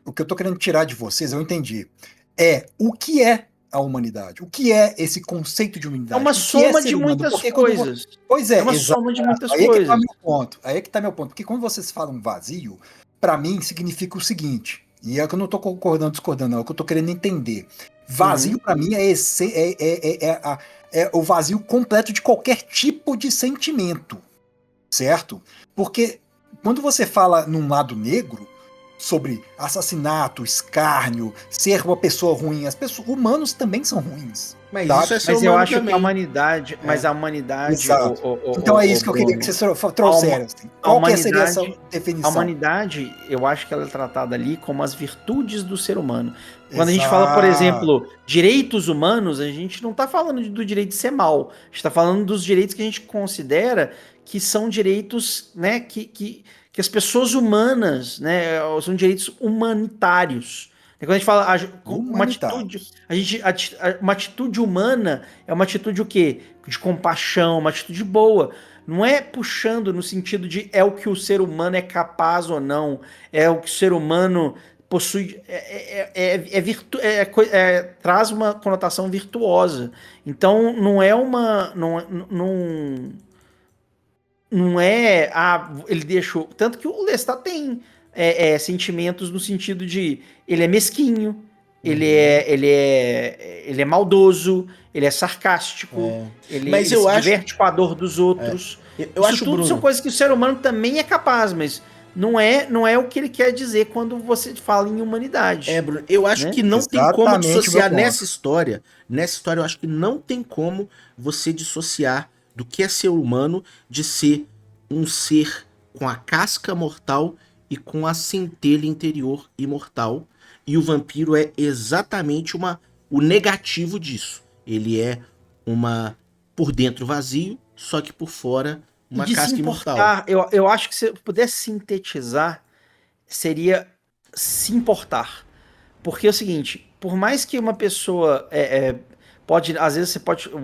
Speaker 3: O que eu tô querendo tirar de vocês, eu entendi. É o que é a humanidade? O que é esse conceito de humanidade?
Speaker 4: É uma
Speaker 3: o que
Speaker 4: soma
Speaker 3: é ser
Speaker 4: de
Speaker 3: humano?
Speaker 4: muitas
Speaker 3: Porque
Speaker 4: coisas.
Speaker 3: Pois
Speaker 4: É
Speaker 3: é,
Speaker 4: uma
Speaker 3: exato.
Speaker 4: soma de muitas
Speaker 3: Aí é que tá
Speaker 4: coisas.
Speaker 3: meu ponto. Aí é que tá meu ponto. Porque quando vocês falam vazio, pra mim significa o seguinte. E é que eu não tô concordando, discordando, não. É o que eu tô querendo entender. Vazio, pra mim, é o vazio completo de qualquer tipo de sentimento. Certo? Porque quando você fala num lado negro, sobre assassinato, escárnio, ser uma pessoa ruim, humanos também são ruins.
Speaker 2: Mas
Speaker 3: tá?
Speaker 2: isso é ser
Speaker 4: Mas eu
Speaker 2: humano
Speaker 4: acho
Speaker 2: também.
Speaker 4: que a humanidade. Mas a humanidade.
Speaker 3: Exato. Então é isso que eu queria que vocês trouxeram. Assim. Qual que seria essa definição?
Speaker 4: A humanidade, eu acho que ela é tratada ali como as virtudes do ser humano. Quando a gente fala, por exemplo, direitos humanos, a gente não está falando do direito de ser mal. A gente está falando dos direitos que a gente considera que são direitos, né, que as pessoas humanas, né, são direitos humanitários. Quando a gente fala uma atitude humana é uma atitude o quê? De compaixão, uma atitude boa. Não é puxando no sentido de é o que o ser humano é capaz ou não, é o que o ser humano possui, traz uma conotação virtuosa. Então não é uma, não é, ele deixou, tanto que o Lestat tem sentimentos no sentido de ele é mesquinho, ele é maldoso, ele é sarcástico, ele
Speaker 2: Mas eu
Speaker 4: se
Speaker 2: acho,
Speaker 4: diverte com a dor dos outros.
Speaker 2: eu
Speaker 4: Isso
Speaker 2: acho,
Speaker 4: tudo
Speaker 2: Bruno,
Speaker 4: são coisas que o ser humano também é capaz, mas não é o que ele quer dizer quando você fala em humanidade.
Speaker 2: Bruno, eu acho
Speaker 4: né?
Speaker 2: que não tem como
Speaker 3: Exatamente o meu
Speaker 2: dissociar
Speaker 3: ponto.
Speaker 2: nessa história. Nessa história, eu acho que não tem como você dissociar do que é ser humano de ser um ser com a casca mortal e com a centelha interior imortal. E o vampiro é exatamente o negativo disso. Ele é por dentro vazio, só que por fora uma
Speaker 4: E de se
Speaker 2: casca imortal.
Speaker 4: importar, eu acho que se eu pudesse sintetizar, seria se importar. Porque é o seguinte, por mais que uma pessoa pode, às vezes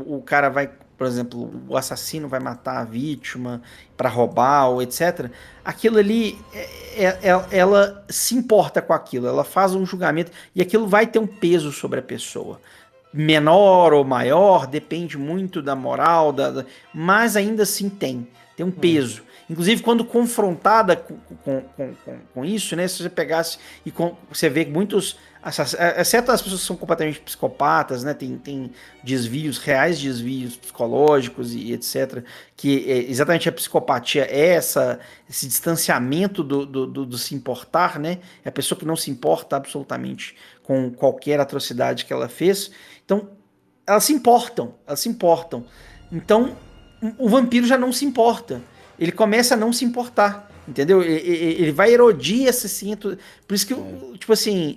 Speaker 4: o cara vai, por exemplo, o assassino vai matar a vítima para roubar ou etc. Aquilo ali, ela se importa com aquilo, ela faz um julgamento e aquilo vai ter um peso sobre a pessoa. Menor ou maior, depende muito da moral, mas ainda assim tem um peso. Inclusive, quando confrontada com isso, né? Se você pegasse e você vê que muitos, exceto as pessoas que são completamente psicopatas, né? Tem reais desvios psicológicos e etc. Que exatamente a psicopatia é esse distanciamento do se importar, né? É a pessoa que não se importa absolutamente com qualquer atrocidade que ela fez. Então, elas se importam. Então, o vampiro já não se importa. Ele começa a não se importar, entendeu? Ele vai erodir esse cinto. Por isso que, tipo assim,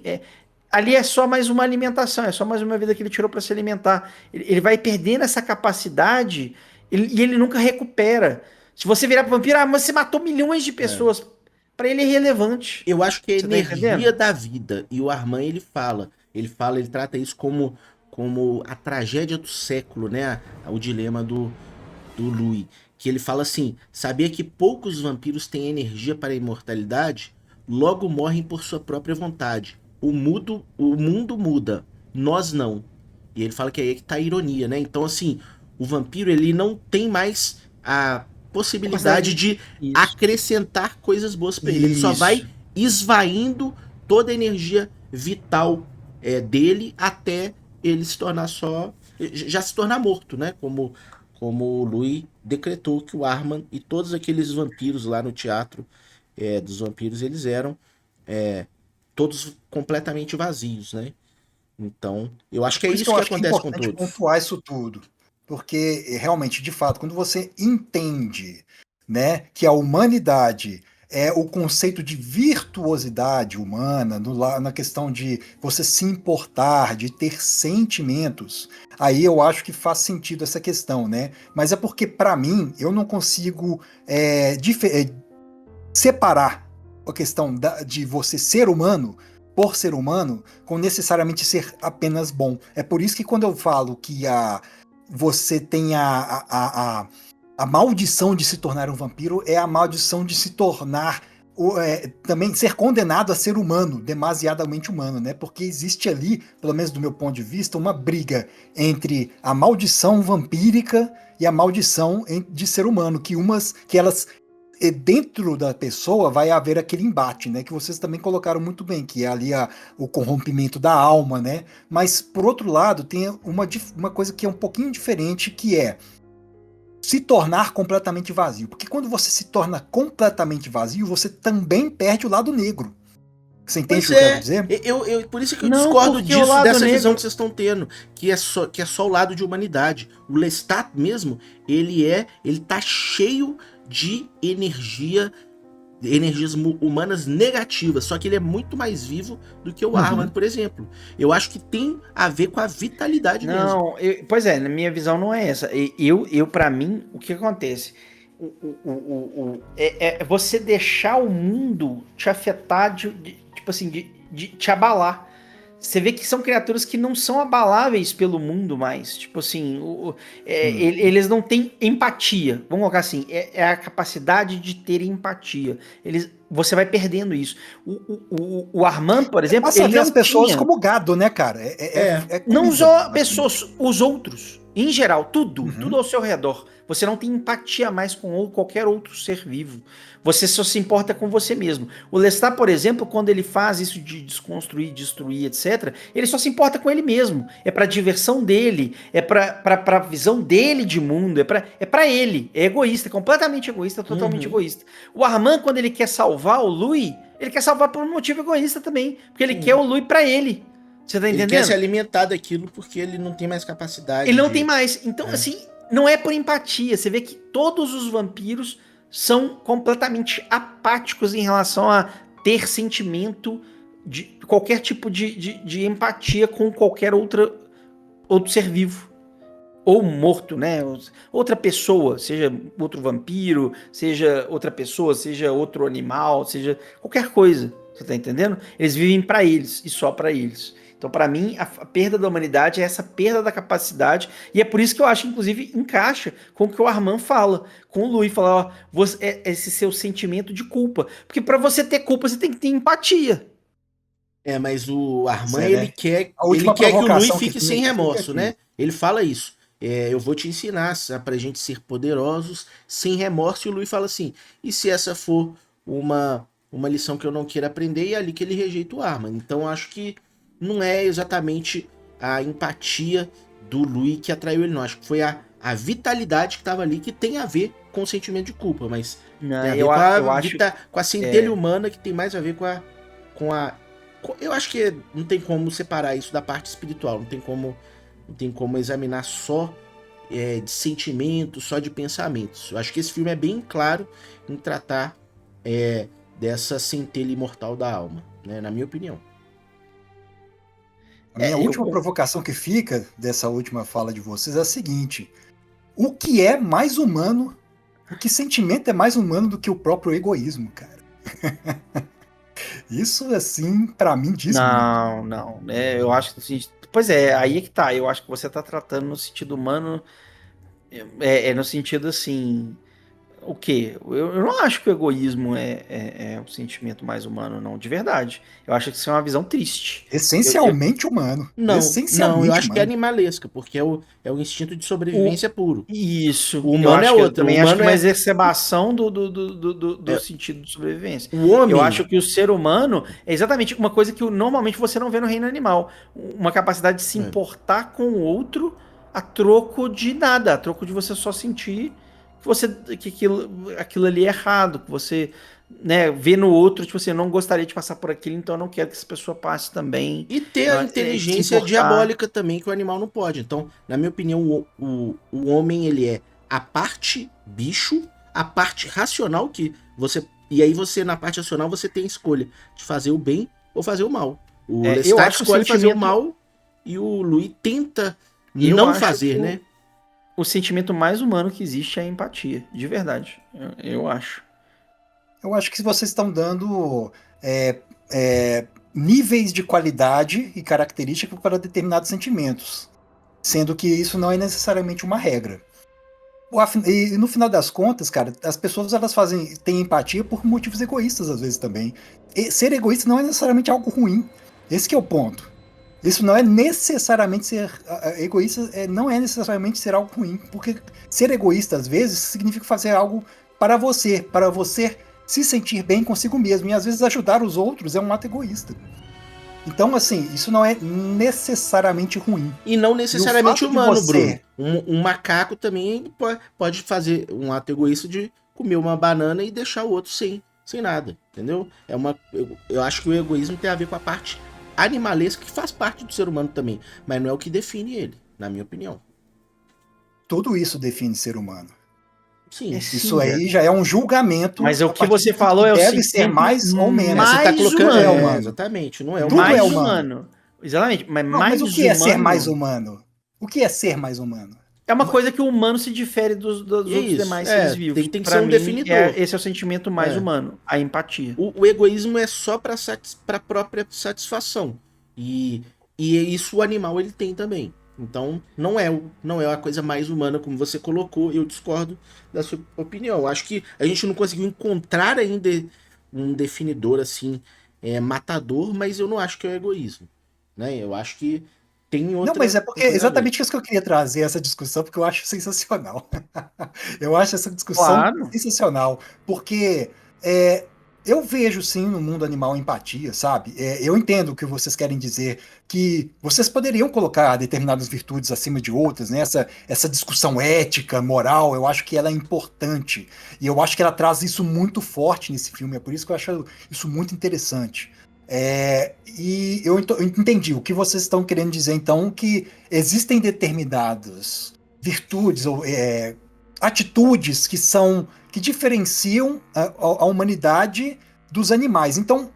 Speaker 4: ali é só mais uma alimentação, é só mais uma vida que ele tirou para se alimentar. Ele vai perdendo essa capacidade e ele nunca recupera. Se você virar pro vampiro, mas você matou milhões de pessoas. Para ele é irrelevante.
Speaker 2: Eu acho que é a
Speaker 4: Você tá
Speaker 2: energia
Speaker 4: entendendo?
Speaker 2: da vida. E o Armand, ele trata isso como a tragédia do século, né? O dilema do Louis. Que ele fala assim: sabia que poucos vampiros têm energia para a imortalidade? Logo morrem por sua própria vontade. O mundo muda, nós não. E ele fala que é aí que tá a ironia, né? Então, assim, o vampiro, ele não tem mais a possibilidade de
Speaker 4: Isso.
Speaker 2: acrescentar coisas boas para ele. Ele só vai esvaindo toda a energia vital dele até ele se tornar já se tornar morto, né? Como o Louis decretou que o Armand e todos aqueles vampiros lá no teatro dos vampiros, eles eram todos completamente vazios, né? Então, eu acho que é
Speaker 3: Por
Speaker 2: isso
Speaker 3: eu
Speaker 2: que
Speaker 3: acho que é
Speaker 2: acontece com
Speaker 3: importante
Speaker 2: todos.
Speaker 3: pontuar isso tudo. Porque, realmente, de fato, quando você entende, né, que a humanidade é o conceito de virtuosidade humana, na questão de você se importar, de ter sentimentos, aí eu acho que faz sentido essa questão, né? Mas é porque, para mim, eu não consigo separar a questão de você ser humano por ser humano com necessariamente ser apenas bom. É por isso que quando eu falo que você tem a maldição de se tornar um vampiro, é a maldição de se tornar também ser condenado a ser humano, demasiadamente humano, né? Porque existe ali, pelo menos do meu ponto de vista, uma briga entre a maldição vampírica e a maldição de ser humano, que elas dentro da pessoa vai haver aquele embate, né? Que vocês também colocaram muito bem, que é ali o corrompimento da alma, né? Mas, por outro lado, tem uma coisa que é um pouquinho diferente, que é se tornar completamente vazio. Porque quando você se torna completamente vazio, você também perde o lado negro. Você entende o que eu quero dizer?
Speaker 2: Por isso que eu
Speaker 4: Não,
Speaker 2: discordo
Speaker 4: porque o
Speaker 2: disso,
Speaker 4: lado
Speaker 2: dessa
Speaker 4: negro-
Speaker 2: visão que vocês estão tendo, que é só o lado de humanidade. O Lestat mesmo, ele tá cheio de energias humanas negativas, só que ele é muito mais vivo do que o Armand, por exemplo. Eu acho que tem a ver com a vitalidade mesmo.
Speaker 4: Não, pois é, na minha visão não é essa. Para mim, o que acontece? É você deixar o mundo te afetar, tipo assim, de te abalar. Você vê que são criaturas que não são abaláveis pelo mundo mais. Tipo assim, eles não têm empatia. Vamos colocar assim, é a capacidade de ter empatia. Você vai perdendo isso. O Armand, por exemplo,
Speaker 3: Passa a
Speaker 4: ele
Speaker 3: ver
Speaker 4: não
Speaker 3: as pessoas
Speaker 4: tinha.
Speaker 3: como gado, né, cara?
Speaker 4: Não
Speaker 3: comida,
Speaker 4: só
Speaker 3: basicamente.
Speaker 4: pessoas, os outros. Em geral, tudo
Speaker 3: Uhum.
Speaker 4: ao seu redor. Você não tem empatia mais com qualquer outro ser vivo. Você só se importa com você mesmo. O Lestat, por exemplo, quando ele faz isso de desconstruir, destruir, etc., ele só se importa com ele mesmo. É pra diversão dele, é pra visão dele de mundo, é pra ele. É egoísta, completamente egoísta, totalmente egoísta. O Armand, quando ele quer salvar o Louis, ele quer salvar por um motivo egoísta também. Porque ele quer o Louis pra ele. Você tá
Speaker 2: Ele
Speaker 4: entendendo?
Speaker 2: quer se alimentar daquilo porque ele não tem mais capacidade.
Speaker 4: Ele não tem mais. Então, assim, não é por empatia. Você vê que todos os vampiros são completamente apáticos em relação a ter sentimento de qualquer tipo de empatia com qualquer outro ser vivo. Ou morto, né? Outra pessoa, seja outro vampiro, seja outra pessoa, seja outro animal, seja qualquer coisa. Você tá entendendo? Eles vivem pra eles e só pra eles. Então, pra mim, a perda da humanidade é essa perda da capacidade, e é por isso que eu acho, inclusive, encaixa com o que o Armand fala, com o Louis, fala, ó, esse seu sentimento de culpa. Porque pra você ter culpa, você tem que ter empatia.
Speaker 2: Mas o Armand,
Speaker 3: Isso, né? A
Speaker 2: ele
Speaker 3: última
Speaker 2: quer que o Louis
Speaker 3: provocação que
Speaker 2: fique
Speaker 3: tem
Speaker 2: sem
Speaker 3: aqui
Speaker 2: remorso,
Speaker 3: fica
Speaker 2: né?
Speaker 3: aqui.
Speaker 2: Ele fala isso. Eu vou te ensinar pra gente ser poderosos sem remorso. E o Louis fala assim, e se essa for uma lição que eu não queira aprender? E é ali que ele rejeita o Armand. Então, acho que não é exatamente a empatia do Louis que atraiu ele, não. Acho que foi a vitalidade que estava ali, que tem a ver com o sentimento de culpa, mas
Speaker 4: Não,
Speaker 2: tem a ver
Speaker 4: eu acho.
Speaker 2: com a centelha humana, que tem mais a ver eu acho que não tem como separar isso da parte espiritual, não tem como examinar só de sentimentos, só de pensamentos. Eu acho que esse filme é bem claro em tratar dessa centelha imortal da alma, né, na minha opinião.
Speaker 3: A minha última provocação que fica dessa última fala de vocês é a seguinte: o que é mais humano, o que sentimento é mais humano do que o próprio egoísmo, cara? Isso, assim, pra mim diz muito.
Speaker 4: Não. Eu acho que assim, pois é, aí é que tá. Eu acho que você tá tratando no sentido humano, no sentido assim. O quê? Eu não acho que o egoísmo é o sentimento mais humano, não, de verdade. Eu acho que isso é uma visão triste.
Speaker 3: Essencialmente humano.
Speaker 2: Não,
Speaker 3: Essencialmente
Speaker 2: eu acho que é
Speaker 3: humano.
Speaker 2: animalesca, porque é o instinto de sobrevivência puro.
Speaker 4: Isso.
Speaker 2: O humano é outro.
Speaker 4: Eu também
Speaker 2: O
Speaker 4: acho que é uma
Speaker 2: humano
Speaker 4: exacerbação do sentido de sobrevivência.
Speaker 2: O homem...
Speaker 4: Eu acho que o ser humano é exatamente uma coisa que normalmente você não vê no reino animal. Uma capacidade de se importar com o outro a troco de nada, a troco de você só sentir que aquilo ali é errado, que você, né, vê no outro, tipo assim, eu não gostaria de passar por aquilo, então eu não quero que essa pessoa passe também.
Speaker 2: E ter a inteligência diabólica também, que o animal não pode. Então, na minha opinião, o homem, ele é a parte bicho, a parte racional, que você... E aí você, na parte racional, você tem a escolha de fazer o bem ou fazer o mal. O Lestat escolhe fazer o mal e o Louis tenta não fazer, né?
Speaker 4: O sentimento mais humano que existe é a empatia, de verdade, eu acho.
Speaker 3: Eu acho que vocês estão dando níveis de qualidade e características para determinados sentimentos, sendo que isso não é necessariamente uma regra. E no final das contas, cara, as pessoas elas têm empatia por motivos egoístas às vezes também. E ser egoísta não é necessariamente algo ruim. Esse que é o ponto. Isso não é necessariamente ser egoísta, não é necessariamente ser algo ruim, porque ser egoísta às vezes significa fazer algo para você se sentir bem consigo mesmo, e às vezes ajudar os outros é um ato egoísta. Então, assim, isso não é necessariamente ruim.
Speaker 2: E não necessariamente humano, Bruno. Um macaco também pode fazer um ato egoísta de comer uma banana e deixar o outro sem nada, entendeu? Eu acho que o egoísmo tem a ver com a parte animalesca, que faz parte do ser humano também, mas não é o que define ele, na minha opinião.
Speaker 3: Tudo isso define ser humano.
Speaker 2: Sim.
Speaker 3: Isso aí já é um julgamento.
Speaker 4: Mas o que você falou é o
Speaker 3: deve ser mais ou menos.
Speaker 4: Mais
Speaker 2: você tá colocando
Speaker 4: humano.
Speaker 2: Exatamente, não é
Speaker 3: Tudo
Speaker 4: mais
Speaker 3: é
Speaker 4: humano. Exatamente, mas
Speaker 3: o que é ser mais humano? O que é ser mais humano?
Speaker 4: É uma coisa que o humano se difere dos outros demais seres vivos.
Speaker 2: Tem que ser um definidor.
Speaker 4: Esse é o sentimento mais humano, a empatia.
Speaker 2: O egoísmo é só para própria satisfação. E, e isso o animal ele tem também. Então não é a coisa mais humana como você colocou. Eu discordo da sua opinião. Eu acho que a gente não conseguiu encontrar ainda um definidor assim matador, mas eu não acho que é o egoísmo, né? Eu acho que tem
Speaker 3: Não, mas é porque
Speaker 2: outra coisa a ver.
Speaker 3: exatamente isso que eu queria trazer essa discussão, porque eu acho sensacional. Eu acho essa discussão
Speaker 4: Claro.
Speaker 3: sensacional, porque é, eu vejo sim no mundo animal empatia, sabe? Eu entendo o que vocês querem dizer, que vocês poderiam colocar determinadas virtudes acima de outras, né? Essa discussão ética, moral, eu acho que ela é importante. E eu acho que ela traz isso muito forte nesse filme, é por isso que eu acho isso muito interessante. E eu entendi o que vocês estão querendo dizer, então, que existem determinadas virtudes ou atitudes que diferenciam a humanidade dos animais. Então,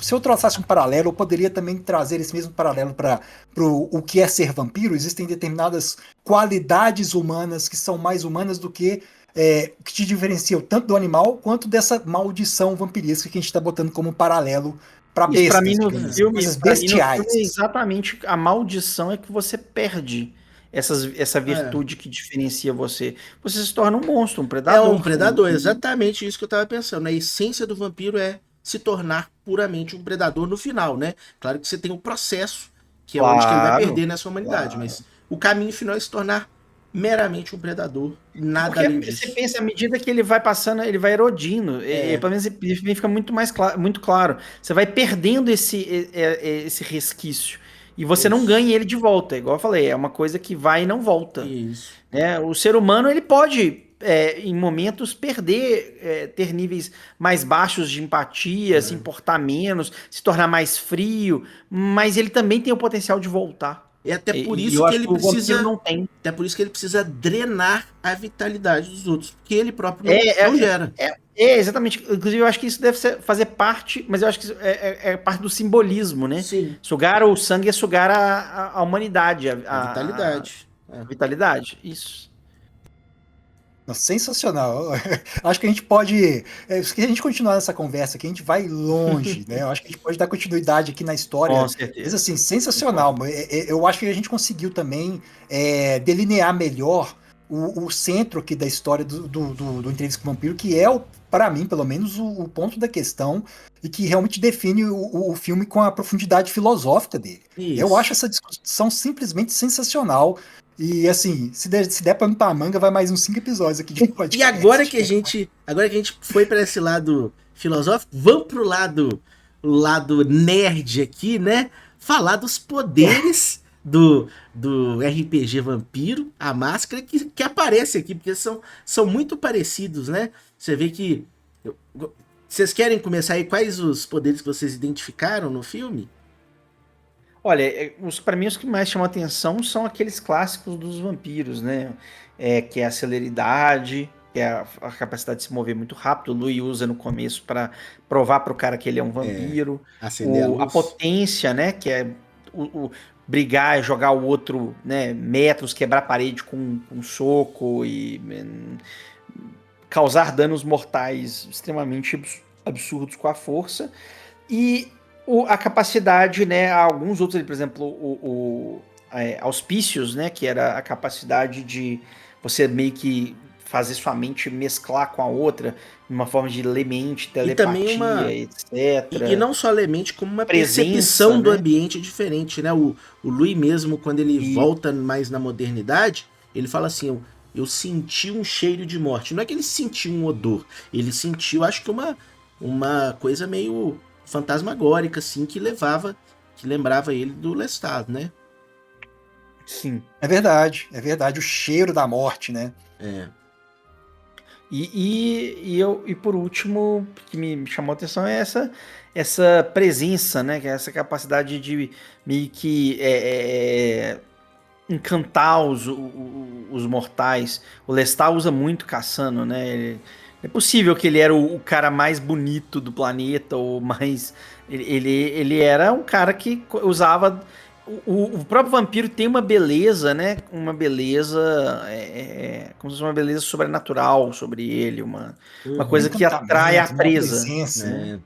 Speaker 3: se eu traçasse um paralelo, eu poderia também trazer esse mesmo paralelo para o que é ser vampiro. Existem determinadas qualidades humanas que são mais humanas do que que te diferenciam tanto do animal quanto dessa maldição vampiresca que a gente está botando como paralelo para
Speaker 4: Isso, pra mim
Speaker 3: bestas,
Speaker 4: no
Speaker 3: digamos,
Speaker 4: filme,
Speaker 3: coisas
Speaker 4: para mim no filme é
Speaker 3: bestiais.
Speaker 4: exatamente a maldição é que você perde essa
Speaker 2: É.
Speaker 4: virtude que diferencia você. Você se torna um monstro, um
Speaker 2: É um
Speaker 4: predador.
Speaker 2: predador, exatamente isso que eu tava pensando. A essência do vampiro é se tornar puramente um predador no final, né? Claro que você tem o processo, que é onde que ele vai
Speaker 4: Claro,
Speaker 2: perder nessa humanidade,
Speaker 4: claro.
Speaker 2: mas o caminho final é se tornar meramente um predador, nada
Speaker 4: Porque
Speaker 2: além
Speaker 4: você
Speaker 2: disso.
Speaker 4: pensa, à medida que ele vai passando, ele vai erodindo.
Speaker 2: É,
Speaker 4: Pelo menos fica muito mais muito claro. Você vai perdendo esse resquício. E você não
Speaker 2: isso,
Speaker 4: ganha ele de volta. Igual eu falei, é uma coisa que vai e não volta.
Speaker 2: isso.
Speaker 4: Né? O ser humano ele pode, em momentos, perder, ter níveis mais baixos de empatia, se
Speaker 2: É.
Speaker 4: importar menos, se tornar mais frio, mas ele também tem o potencial de voltar.
Speaker 2: É até por
Speaker 4: E
Speaker 2: isso
Speaker 4: eu
Speaker 2: que
Speaker 4: acho
Speaker 2: ele
Speaker 4: que o vampiro
Speaker 2: precisa,
Speaker 4: não tem.
Speaker 2: até por isso que ele precisa drenar a vitalidade dos outros, porque ele próprio
Speaker 4: É,
Speaker 2: não
Speaker 4: é,
Speaker 2: gera.
Speaker 4: exatamente. Inclusive, eu acho que isso deve fazer parte, mas eu acho que isso é parte do simbolismo, né?
Speaker 2: Sim,
Speaker 4: Sugar o sangue é sugar a humanidade,
Speaker 2: a
Speaker 4: a
Speaker 2: vitalidade. É.
Speaker 4: vitalidade. Isso.
Speaker 3: Nossa, sensacional. Acho que a gente pode. Se a gente continuar nessa conversa aqui, a gente vai longe, né? Eu acho que a gente pode dar continuidade aqui na
Speaker 4: Com
Speaker 3: história. Mas
Speaker 4: certeza.
Speaker 3: assim,
Speaker 4: Concordo.
Speaker 3: sensacional. Eu acho que a gente conseguiu também delinear melhor o centro aqui da história do Entrevista com o Vampiro, que é, para mim, pelo menos, o ponto da questão e que realmente define o filme com a profundidade filosófica dele. Eu
Speaker 2: Isso.
Speaker 3: acho essa discussão simplesmente sensacional. E assim, se der pano pra manga, vai mais uns 5 episódios aqui de
Speaker 2: E
Speaker 3: podcast.
Speaker 2: agora que a gente foi para esse lado filosófico, vamos pro lado nerd aqui, né? Falar dos poderes do RPG Vampiro, a máscara que aparece aqui, porque são muito parecidos, né? Você vê que vocês querem começar aí quais os poderes que vocês identificaram no filme?
Speaker 4: Olha, para mim os que mais chamam atenção são aqueles clássicos dos vampiros, né? Que é a celeridade, que é a capacidade de se mover muito rápido. O Louis usa no começo para provar para o cara que ele é um
Speaker 2: É,
Speaker 4: vampiro.
Speaker 2: acender a
Speaker 4: A
Speaker 2: luz.
Speaker 4: potência, né? Que é brigar e jogar o outro, né? Metros, quebrar a parede com um soco e causar danos mortais extremamente absurdos com a força. E a capacidade, né? Alguns outros, por exemplo, auspícios, né? Que era a capacidade de você meio que fazer sua mente mesclar com a outra, uma forma de lemente,
Speaker 2: E também
Speaker 4: telepatia,
Speaker 2: E
Speaker 4: etc.
Speaker 2: não só a mente, como uma
Speaker 4: Presença,
Speaker 2: percepção do
Speaker 4: né?
Speaker 2: ambiente diferente, né? O Louis mesmo, quando ele
Speaker 4: E
Speaker 2: volta mais na modernidade, ele fala assim, eu senti um cheiro de morte. Não é que ele sentiu um odor, ele sentiu, acho que uma coisa meio fantasmagórica, assim, que lembrava ele do Lestat, né?
Speaker 4: sim.
Speaker 3: É verdade, é verdade. O cheiro da morte, né?
Speaker 2: É,
Speaker 4: E por último, o que me chamou a atenção é essa presença, né? Que é essa capacidade de meio que encantar os mortais. O Lestat usa muito Cassano, né? É possível que ele era o cara mais bonito do planeta, ou mais. Ele era um cara que usava. O próprio vampiro tem uma beleza, né? Uma beleza. Como se fosse uma beleza sobrenatural sobre ele, uma coisa que atrai a
Speaker 3: Encantamento, né? Uma
Speaker 4: presa.
Speaker 3: presença.
Speaker 2: é.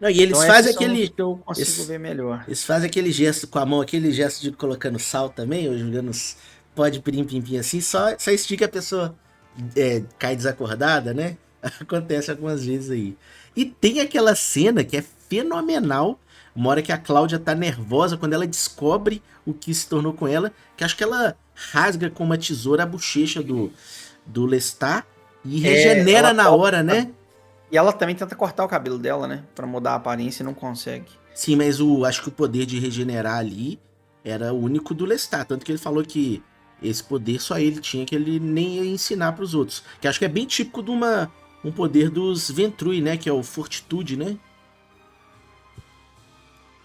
Speaker 2: Não, e eles
Speaker 4: Então
Speaker 2: fazem
Speaker 4: esses são os
Speaker 2: aquele.
Speaker 4: que eu consigo
Speaker 2: Eles,
Speaker 4: ver melhor.
Speaker 2: eles fazem aquele gesto com a mão, aquele gesto de colocando sal também, ou jogando pó de pirim-pim-pim assim, só estica a pessoa cai desacordada, né? Acontece algumas vezes aí. E tem aquela cena que é fenomenal, uma hora que a Cláudia tá nervosa, quando ela descobre o que se tornou com ela, que acho que ela rasga com uma tesoura a bochecha do Lestat e regenera
Speaker 4: ela
Speaker 2: na hora, né?
Speaker 4: E ela também tenta cortar o cabelo dela, né? Pra mudar a aparência e não consegue.
Speaker 2: Sim, mas acho que o poder de regenerar ali era o único do Lestat. Tanto que ele falou que esse poder só ele tinha, que ele nem ia ensinar pros outros. Que acho que é bem típico de um poder dos Ventrui, né? Que é o Fortitude, né?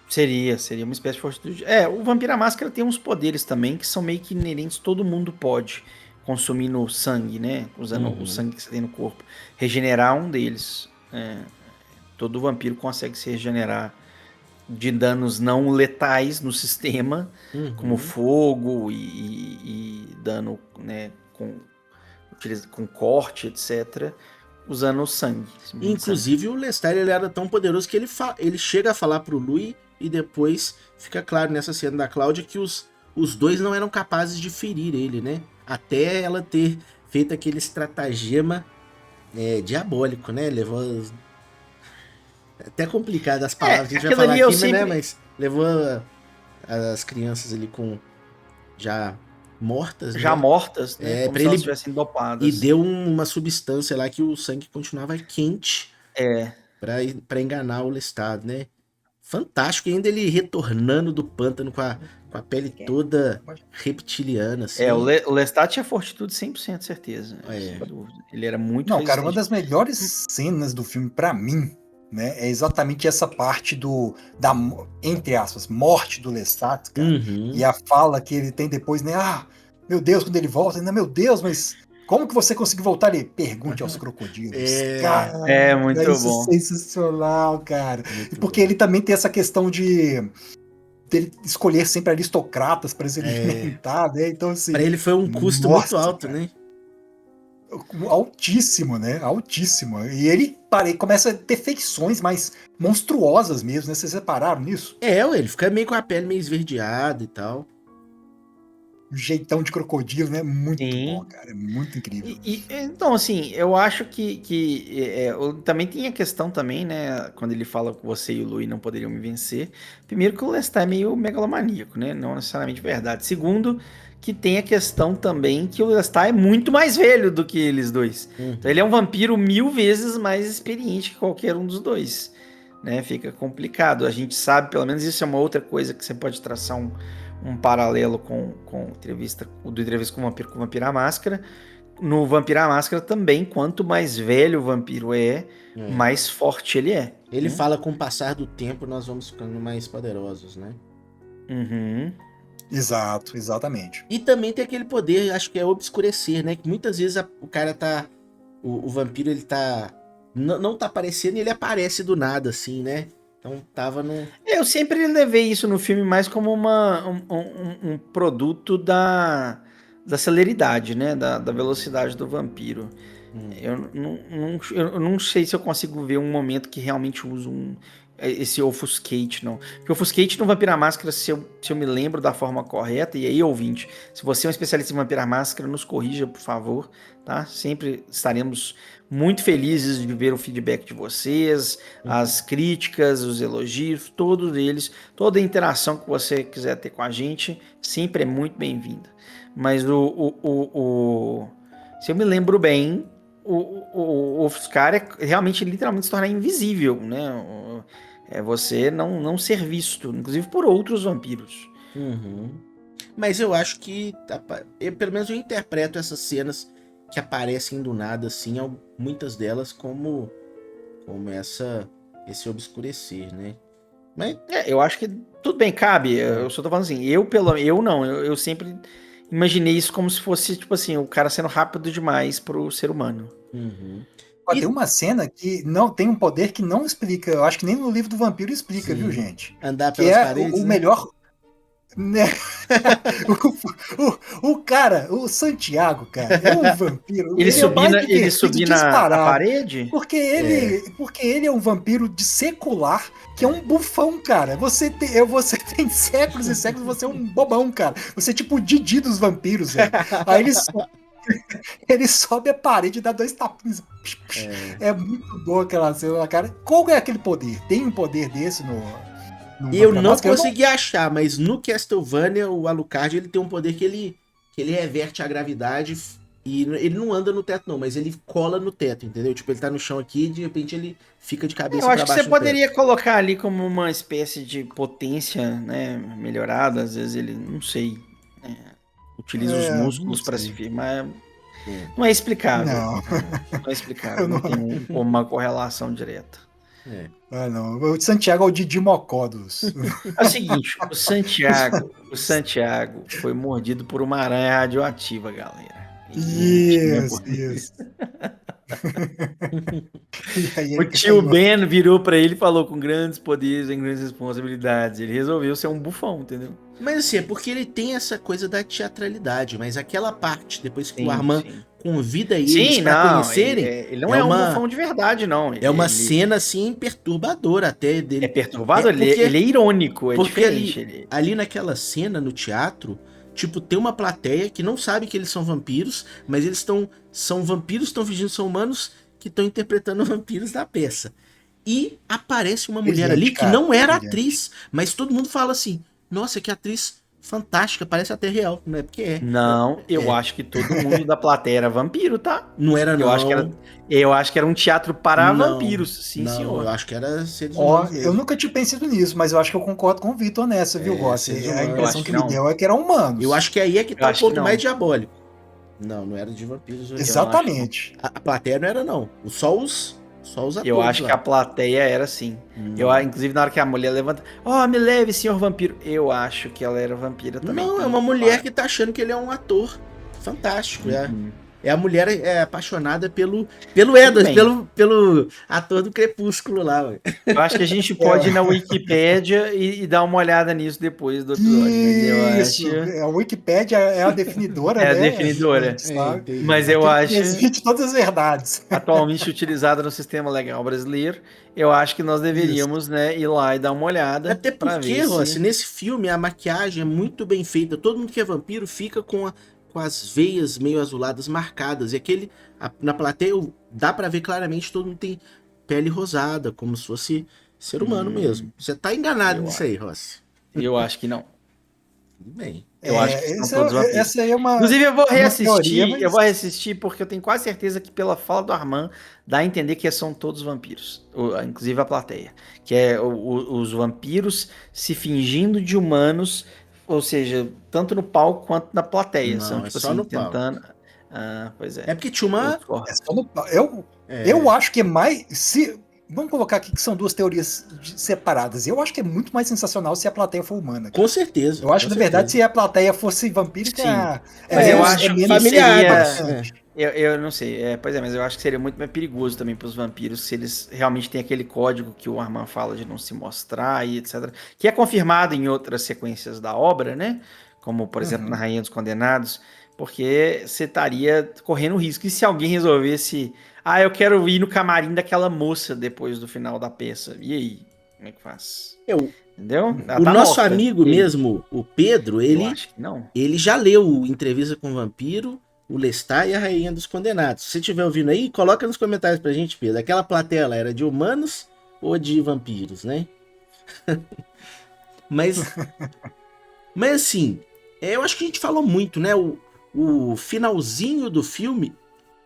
Speaker 4: Seria uma espécie de fortitude. O Vampiro à Máscara tem uns poderes também que são meio que inerentes, todo mundo pode consumir no sangue, né? Usando o sangue que você tem no corpo. Regenerar um deles. Todo vampiro consegue se regenerar de danos não letais no sistema, como fogo e dano, né, com corte, etc., usando o sangue.
Speaker 2: Inclusive o Lestat ele era tão poderoso que ele chega a falar pro Louis e depois fica claro nessa cena da Cláudia que os dois não eram capazes de ferir ele, né? Até ela ter feito aquele estratagema diabólico, né? Levou... Até complicado as palavras que a gente vai falar aqui, né? Mas levou as crianças ali com já mortas,
Speaker 4: já
Speaker 2: né?
Speaker 4: mortas, né? Como se elas
Speaker 2: ele
Speaker 4: estivessem dopadas.
Speaker 2: E deu uma substância lá que o sangue continuava quente pra enganar o Lestat, né? Fantástico, e ainda ele retornando do pântano com a pele toda reptiliana, assim.
Speaker 4: O Lestat tinha fortitude 100% certeza, sem dúvida. Ele era muito
Speaker 3: Não, cara,
Speaker 4: resistente.
Speaker 3: uma das melhores cenas do filme, pra mim, né, é exatamente essa parte da, entre aspas, morte do Lestat, cara. E a fala que ele tem depois, né? Ah, meu Deus, quando ele volta, ainda, meu Deus, mas como que você conseguiu voltar? Ele pergunte aos crocodilos. Cara,
Speaker 4: muito
Speaker 3: isso
Speaker 4: bom.
Speaker 3: É sensacional, cara.
Speaker 2: Muito
Speaker 3: Porque
Speaker 2: bom.
Speaker 3: ele também tem essa questão de escolher sempre aristocratas para se alimentar, né? Então, assim.
Speaker 2: Pra ele foi um custo muito alto, cara, né?
Speaker 3: Altíssimo, né? Altíssimo. E ele começa a ter feições mais monstruosas mesmo, né? Vocês repararam nisso?
Speaker 2: Ele fica meio com a pele meio esverdeada e tal.
Speaker 3: Um jeitão de crocodilo, né? Muito bom, cara. É muito incrível.
Speaker 4: Então, assim, eu acho que também tem a questão também, né? Quando ele fala que você e o Louis não poderiam me vencer. Primeiro que o Lestat é meio megalomaníaco, né? Não necessariamente verdade. Segundo, que tem a questão também que o Lestat é muito mais velho do que eles dois. Então ele é um vampiro 1000 vezes mais experiente que qualquer um dos dois, né? Fica complicado. A gente sabe, pelo menos isso é uma outra coisa que você pode traçar um paralelo com entrevista com o Vampiro à Máscara. No Vampiro à Máscara também, quanto mais velho o vampiro mais forte ele é.
Speaker 2: Ele fala com o passar do tempo nós vamos ficando mais poderosos, né?
Speaker 3: Exato, exatamente.
Speaker 2: E também tem aquele poder, acho que é obscurecer, né? Que muitas vezes o cara tá... O vampiro, ele tá... Não tá aparecendo e ele aparece do nada, assim, né? Então tava no...
Speaker 4: Eu sempre levei isso no filme mais como um produto da celeridade, né? Da velocidade do vampiro. Eu não sei se eu consigo ver um momento que realmente uso esse ofuscate, não. Porque o ofuscate no Vampiro à Máscara, se eu me lembro da forma correta, e aí, ouvinte, se você é um especialista em Vampiro à Máscara, nos corrija, por favor, tá? Sempre estaremos muito felizes de ver o feedback de vocês, as críticas, os elogios, todos eles, toda a interação que você quiser ter com a gente, sempre é muito bem-vinda. Mas se eu me lembro bem, o ofuscar é realmente, literalmente, se tornar invisível, né? É você não ser visto, inclusive por outros vampiros.
Speaker 2: Mas eu acho que, pelo menos eu interpreto essas cenas que aparecem do nada, assim, muitas delas como esse obscurecer, né? Mas...
Speaker 4: eu acho que tudo bem, cabe. Eu só tô falando assim, eu sempre imaginei isso como se fosse, tipo assim, o cara sendo rápido demais pro ser humano.
Speaker 3: Tem uma cena que não tem um poder que não explica. Eu acho que nem no livro do vampiro explica, viu, gente?
Speaker 2: Andar
Speaker 3: que
Speaker 2: pelas
Speaker 3: é
Speaker 2: paredes,
Speaker 3: o
Speaker 2: né?
Speaker 3: melhor. Né? O cara, o Santiago, cara, é um vampiro.
Speaker 4: Ele
Speaker 3: é
Speaker 4: subir,
Speaker 3: mais
Speaker 4: ele
Speaker 3: divertido
Speaker 4: subir na
Speaker 3: disparado.
Speaker 4: parede?
Speaker 3: Porque ele é um vampiro de secular, que é um bufão, cara. Você tem séculos e séculos, você é um bobão, cara. Você é tipo o Didi dos vampiros, velho. Aí ele sobe a parede e dá 2 tapinhos. É muito boa aquela cena, cara. Qual é aquele poder? Tem um poder desse no
Speaker 2: Eu
Speaker 3: Vampira
Speaker 2: não
Speaker 3: Máscara?
Speaker 2: consegui achar, mas no Castlevania, o Alucard, ele tem um poder que ele reverte a gravidade e ele não anda no teto não, mas ele cola no teto, entendeu? Tipo, ele tá no chão aqui e de repente ele fica de cabeça
Speaker 4: Eu
Speaker 2: pra
Speaker 4: acho que
Speaker 2: baixo
Speaker 4: você
Speaker 2: no teto.
Speaker 4: poderia colocar ali como uma espécie de potência, né, melhorada. Às vezes ele, não sei, utiliza os
Speaker 3: Não
Speaker 4: músculos para
Speaker 3: sei.
Speaker 4: se firmar.
Speaker 2: É.
Speaker 4: Não é explicável.
Speaker 3: Não.
Speaker 4: Não é explicável.
Speaker 3: Eu
Speaker 4: Não
Speaker 3: não-
Speaker 4: tem uma correlação direta.
Speaker 2: É.
Speaker 3: Ah, não. O Santiago é o Didi Mocó dos.
Speaker 4: É o seguinte, o Santiago foi mordido por uma aranha radioativa, galera.
Speaker 3: Isso, isso. E aí
Speaker 4: O
Speaker 3: ele
Speaker 4: tio
Speaker 3: ganhou.
Speaker 4: Ben virou pra ele e falou: com grandes poderes e grandes responsabilidades. Ele resolveu ser um bufão, entendeu?
Speaker 2: Mas assim, é porque ele tem essa coisa da teatralidade, mas aquela parte, depois que o
Speaker 4: Sim,
Speaker 2: Armand
Speaker 4: sim.
Speaker 2: convida eles
Speaker 4: Sim,
Speaker 2: pra
Speaker 4: não.
Speaker 2: conhecerem,
Speaker 4: Ele não
Speaker 2: é
Speaker 4: é um
Speaker 2: uma-
Speaker 4: bufão de verdade, não.
Speaker 2: é uma
Speaker 4: Ele
Speaker 2: cena assim perturbadora até dele.
Speaker 4: é perturbado,
Speaker 2: É porque-
Speaker 4: ele é irônico, é
Speaker 2: Porque
Speaker 4: diferente.
Speaker 2: ali naquela cena, no teatro, tipo, tem uma plateia que não sabe que eles são vampiros, mas eles são vampiros, estão fingindo que são humanos que estão interpretando vampiros da peça. E aparece uma mulher
Speaker 3: Brilhante,
Speaker 2: ali que
Speaker 3: cara,
Speaker 2: não era
Speaker 3: brilhante.
Speaker 2: atriz, mas todo mundo fala assim, nossa, que atriz fantástica, parece até real, não é porque é.
Speaker 4: Não, eu
Speaker 2: É.
Speaker 4: acho que todo mundo da plateia era vampiro, tá?
Speaker 2: Não era não.
Speaker 4: Eu acho que era um teatro para
Speaker 2: Não,
Speaker 4: vampiros, sim,
Speaker 2: não,
Speaker 4: senhor.
Speaker 2: eu acho que era seres
Speaker 3: Ó,
Speaker 2: humanos
Speaker 3: eu
Speaker 2: mesmo.
Speaker 3: nunca tinha pensado nisso, mas eu acho que eu concordo com o Vitor nessa, viu, Rossi?
Speaker 2: seres
Speaker 3: A
Speaker 2: humanos.
Speaker 4: Eu
Speaker 3: impressão
Speaker 4: acho
Speaker 3: que
Speaker 4: que
Speaker 3: me
Speaker 4: não.
Speaker 3: deu é que eram humanos.
Speaker 2: Eu acho que aí é que
Speaker 4: Eu
Speaker 2: tá o
Speaker 4: acho que
Speaker 2: ponto
Speaker 4: não.
Speaker 2: mais diabólico. Não era de vampiros.
Speaker 3: Exatamente.
Speaker 2: A plateia não era não. Só os atores
Speaker 4: Eu acho
Speaker 2: lá.
Speaker 4: que a plateia era assim. Inclusive, na hora que a mulher levanta, me leve, senhor vampiro. Eu acho que ela era vampira também.
Speaker 2: Não, é uma mulher que tá achando que ele é um ator fantástico. É a mulher apaixonada pelo Edward,
Speaker 4: bem.
Speaker 2: pelo ator do Crepúsculo lá. Ué.
Speaker 4: Eu acho que a gente pode ir na Wikipédia e dar uma olhada nisso depois do episódio. Mas eu
Speaker 3: Isso,
Speaker 4: acho.
Speaker 3: a Wikipédia é a definidora,
Speaker 4: É a
Speaker 3: né?
Speaker 4: definidora.
Speaker 3: A gente sabe.
Speaker 2: entendi.
Speaker 4: Mas eu
Speaker 3: Aquele
Speaker 4: acho.
Speaker 3: que transmite todas as verdades.
Speaker 4: Atualmente utilizada no sistema legal brasileiro, eu acho que nós deveríamos, né, ir lá e dar uma olhada.
Speaker 2: Até
Speaker 4: pra
Speaker 2: porque,
Speaker 4: ver
Speaker 2: Rossi,
Speaker 4: se...
Speaker 2: nesse filme a maquiagem é muito bem feita. Todo mundo que é vampiro fica com as veias meio azuladas marcadas. E na plateia dá pra ver claramente todo mundo tem pele rosada, como se fosse ser humano mesmo. Você tá enganado
Speaker 4: eu
Speaker 2: nisso aí, Rossi.
Speaker 4: Eu acho que não.
Speaker 2: Tudo bem.
Speaker 4: Eu acho que são
Speaker 3: essa,
Speaker 4: todos vampiros.
Speaker 3: essa aí é uma.
Speaker 4: Inclusive, eu vou
Speaker 3: uma
Speaker 4: reassistir.
Speaker 3: teoria, mas-
Speaker 4: Eu vou reassistir porque eu tenho quase certeza que, pela fala do Armand, dá a entender que são todos vampiros. Inclusive a plateia. Que é os vampiros se fingindo de humanos, ou seja, tanto no palco quanto na plateia.
Speaker 2: Não,
Speaker 4: São,
Speaker 2: é
Speaker 4: tipo
Speaker 2: só
Speaker 4: assim,
Speaker 2: no palco.
Speaker 4: tentando. Ah, pois é.
Speaker 2: É porque tinha
Speaker 4: Eu
Speaker 2: uma.
Speaker 4: discordo.
Speaker 3: É só no- eu acho que é mais. Vamos colocar aqui que são duas teorias separadas. Eu acho que é muito mais sensacional se a plateia for humana.
Speaker 2: Com certeza.
Speaker 3: Eu acho,
Speaker 2: com
Speaker 3: na verdade,
Speaker 2: certeza.
Speaker 3: se a plateia fosse vampírica,
Speaker 4: Sim. Mas eu acho que
Speaker 3: menos
Speaker 2: familiar.
Speaker 3: interessante.
Speaker 4: Eu não sei, pois é, mas eu acho que seria muito mais perigoso também para os vampiros se eles realmente têm aquele código que o Armand fala de não se mostrar e etc. Que é confirmado em outras sequências da obra, né? Como, por exemplo, na Rainha dos Condenados, porque você estaria correndo risco. E se alguém resolvesse, eu quero ir no camarim daquela moça depois do final da peça? E aí? Como é que faz? Entendeu? Ela
Speaker 2: O
Speaker 4: tá
Speaker 2: nosso
Speaker 4: morta.
Speaker 2: amigo
Speaker 4: E aí?
Speaker 2: mesmo, o Pedro,
Speaker 4: Eu acho que não.
Speaker 2: ele já leu Entrevista com o Vampiro, o Lestat e a Rainha dos Condenados. Se você estiver ouvindo aí, coloca nos comentários pra gente, Pedro. Aquela plateia lá era de humanos ou de vampiros, né? mas assim, eu acho que a gente falou muito, né? O finalzinho do filme,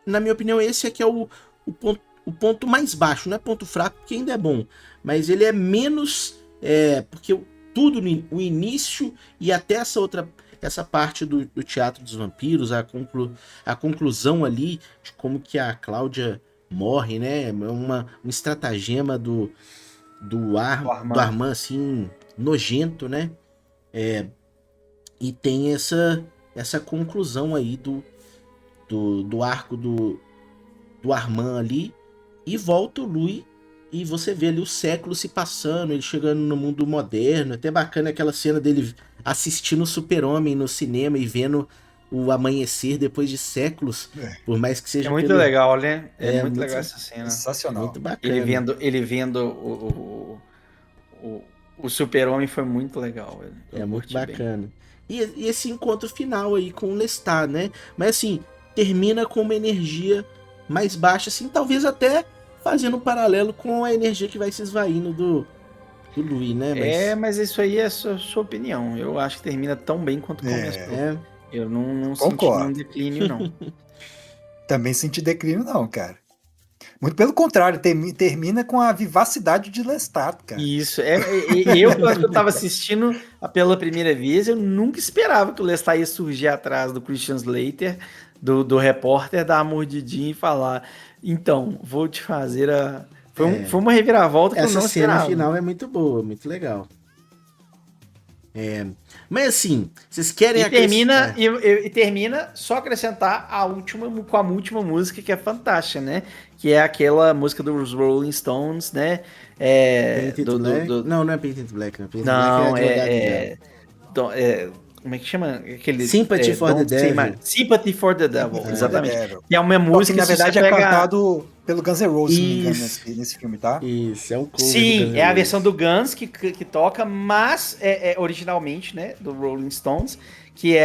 Speaker 2: na minha opinião, esse aqui é o ponto mais baixo. Não é ponto fraco, porque ainda é bom. Mas ele é menos... porque tudo, o início e até essa parte do Teatro dos Vampiros, a conclusão ali de como que a Cláudia morre, né? É um estratagema do Armand, assim, nojento, né? E tem essa conclusão aí do arco do Armand ali, e volta o Louis, e você vê ali o século se passando, ele chegando no mundo moderno. Até bacana aquela cena dele assistindo o Super-Homem no cinema e vendo o amanhecer depois de séculos, por mais que seja
Speaker 4: É muito
Speaker 2: pelo-
Speaker 4: legal, né? É,
Speaker 2: É,
Speaker 4: muito
Speaker 2: muito
Speaker 4: legal essa cena.
Speaker 3: Sensacional.
Speaker 2: muito bacana.
Speaker 4: Ele vendo o Super-Homem foi muito legal, velho. Eu
Speaker 2: É muito
Speaker 4: curti bem.
Speaker 2: bacana. E esse encontro final aí com o Lestat, né? Mas assim, termina com uma energia mais baixa, assim, talvez até fazendo um paralelo com a energia que vai se esvaindo do Louis, né?
Speaker 4: Mas isso aí é sua opinião. Eu acho que termina tão bem quanto começou.
Speaker 2: É,
Speaker 4: Eu não senti
Speaker 3: Concordo.
Speaker 4: nenhum declínio, não.
Speaker 3: Também senti declínio, não, cara. Muito pelo contrário, termina com a vivacidade de Lestat, cara.
Speaker 4: Isso, quando eu tava assistindo pela primeira vez, eu nunca esperava que o Lestat ia surgir atrás do Christian Slater, do repórter, dar a mordidinha e falar, então, vou te fazer a... Foi uma reviravolta que eu
Speaker 2: essa
Speaker 4: não
Speaker 2: cena
Speaker 4: esperava.
Speaker 2: final é muito boa, muito legal. Mas assim, vocês querem
Speaker 4: E termina,
Speaker 2: acrescentar-
Speaker 4: e termina só acrescentar com a última música, que é fantástica, né? Que é aquela música dos Rolling Stones, né?
Speaker 2: Painted Black? Não, não é Painted Black, não. Painted
Speaker 4: Não,
Speaker 2: Black é Advogado Diabo.
Speaker 4: como é que chama? Aquele,
Speaker 2: Sympathy for the
Speaker 4: Don't Say
Speaker 2: Devil.
Speaker 4: My- Sympathy for the Devil, exatamente.
Speaker 3: Devil.
Speaker 4: Que é uma
Speaker 3: Que
Speaker 4: música
Speaker 3: na
Speaker 4: se você
Speaker 3: verdade é
Speaker 4: pega-
Speaker 3: cantado pelo Guns N' Roses, se não me engano,
Speaker 2: Isso.
Speaker 3: nesse filme, tá?
Speaker 2: Isso, é um cover do Guns
Speaker 4: Sim,
Speaker 2: N'
Speaker 4: é a
Speaker 2: Roses.
Speaker 4: versão do Guns que toca, mas originalmente, né, do Rolling Stones, que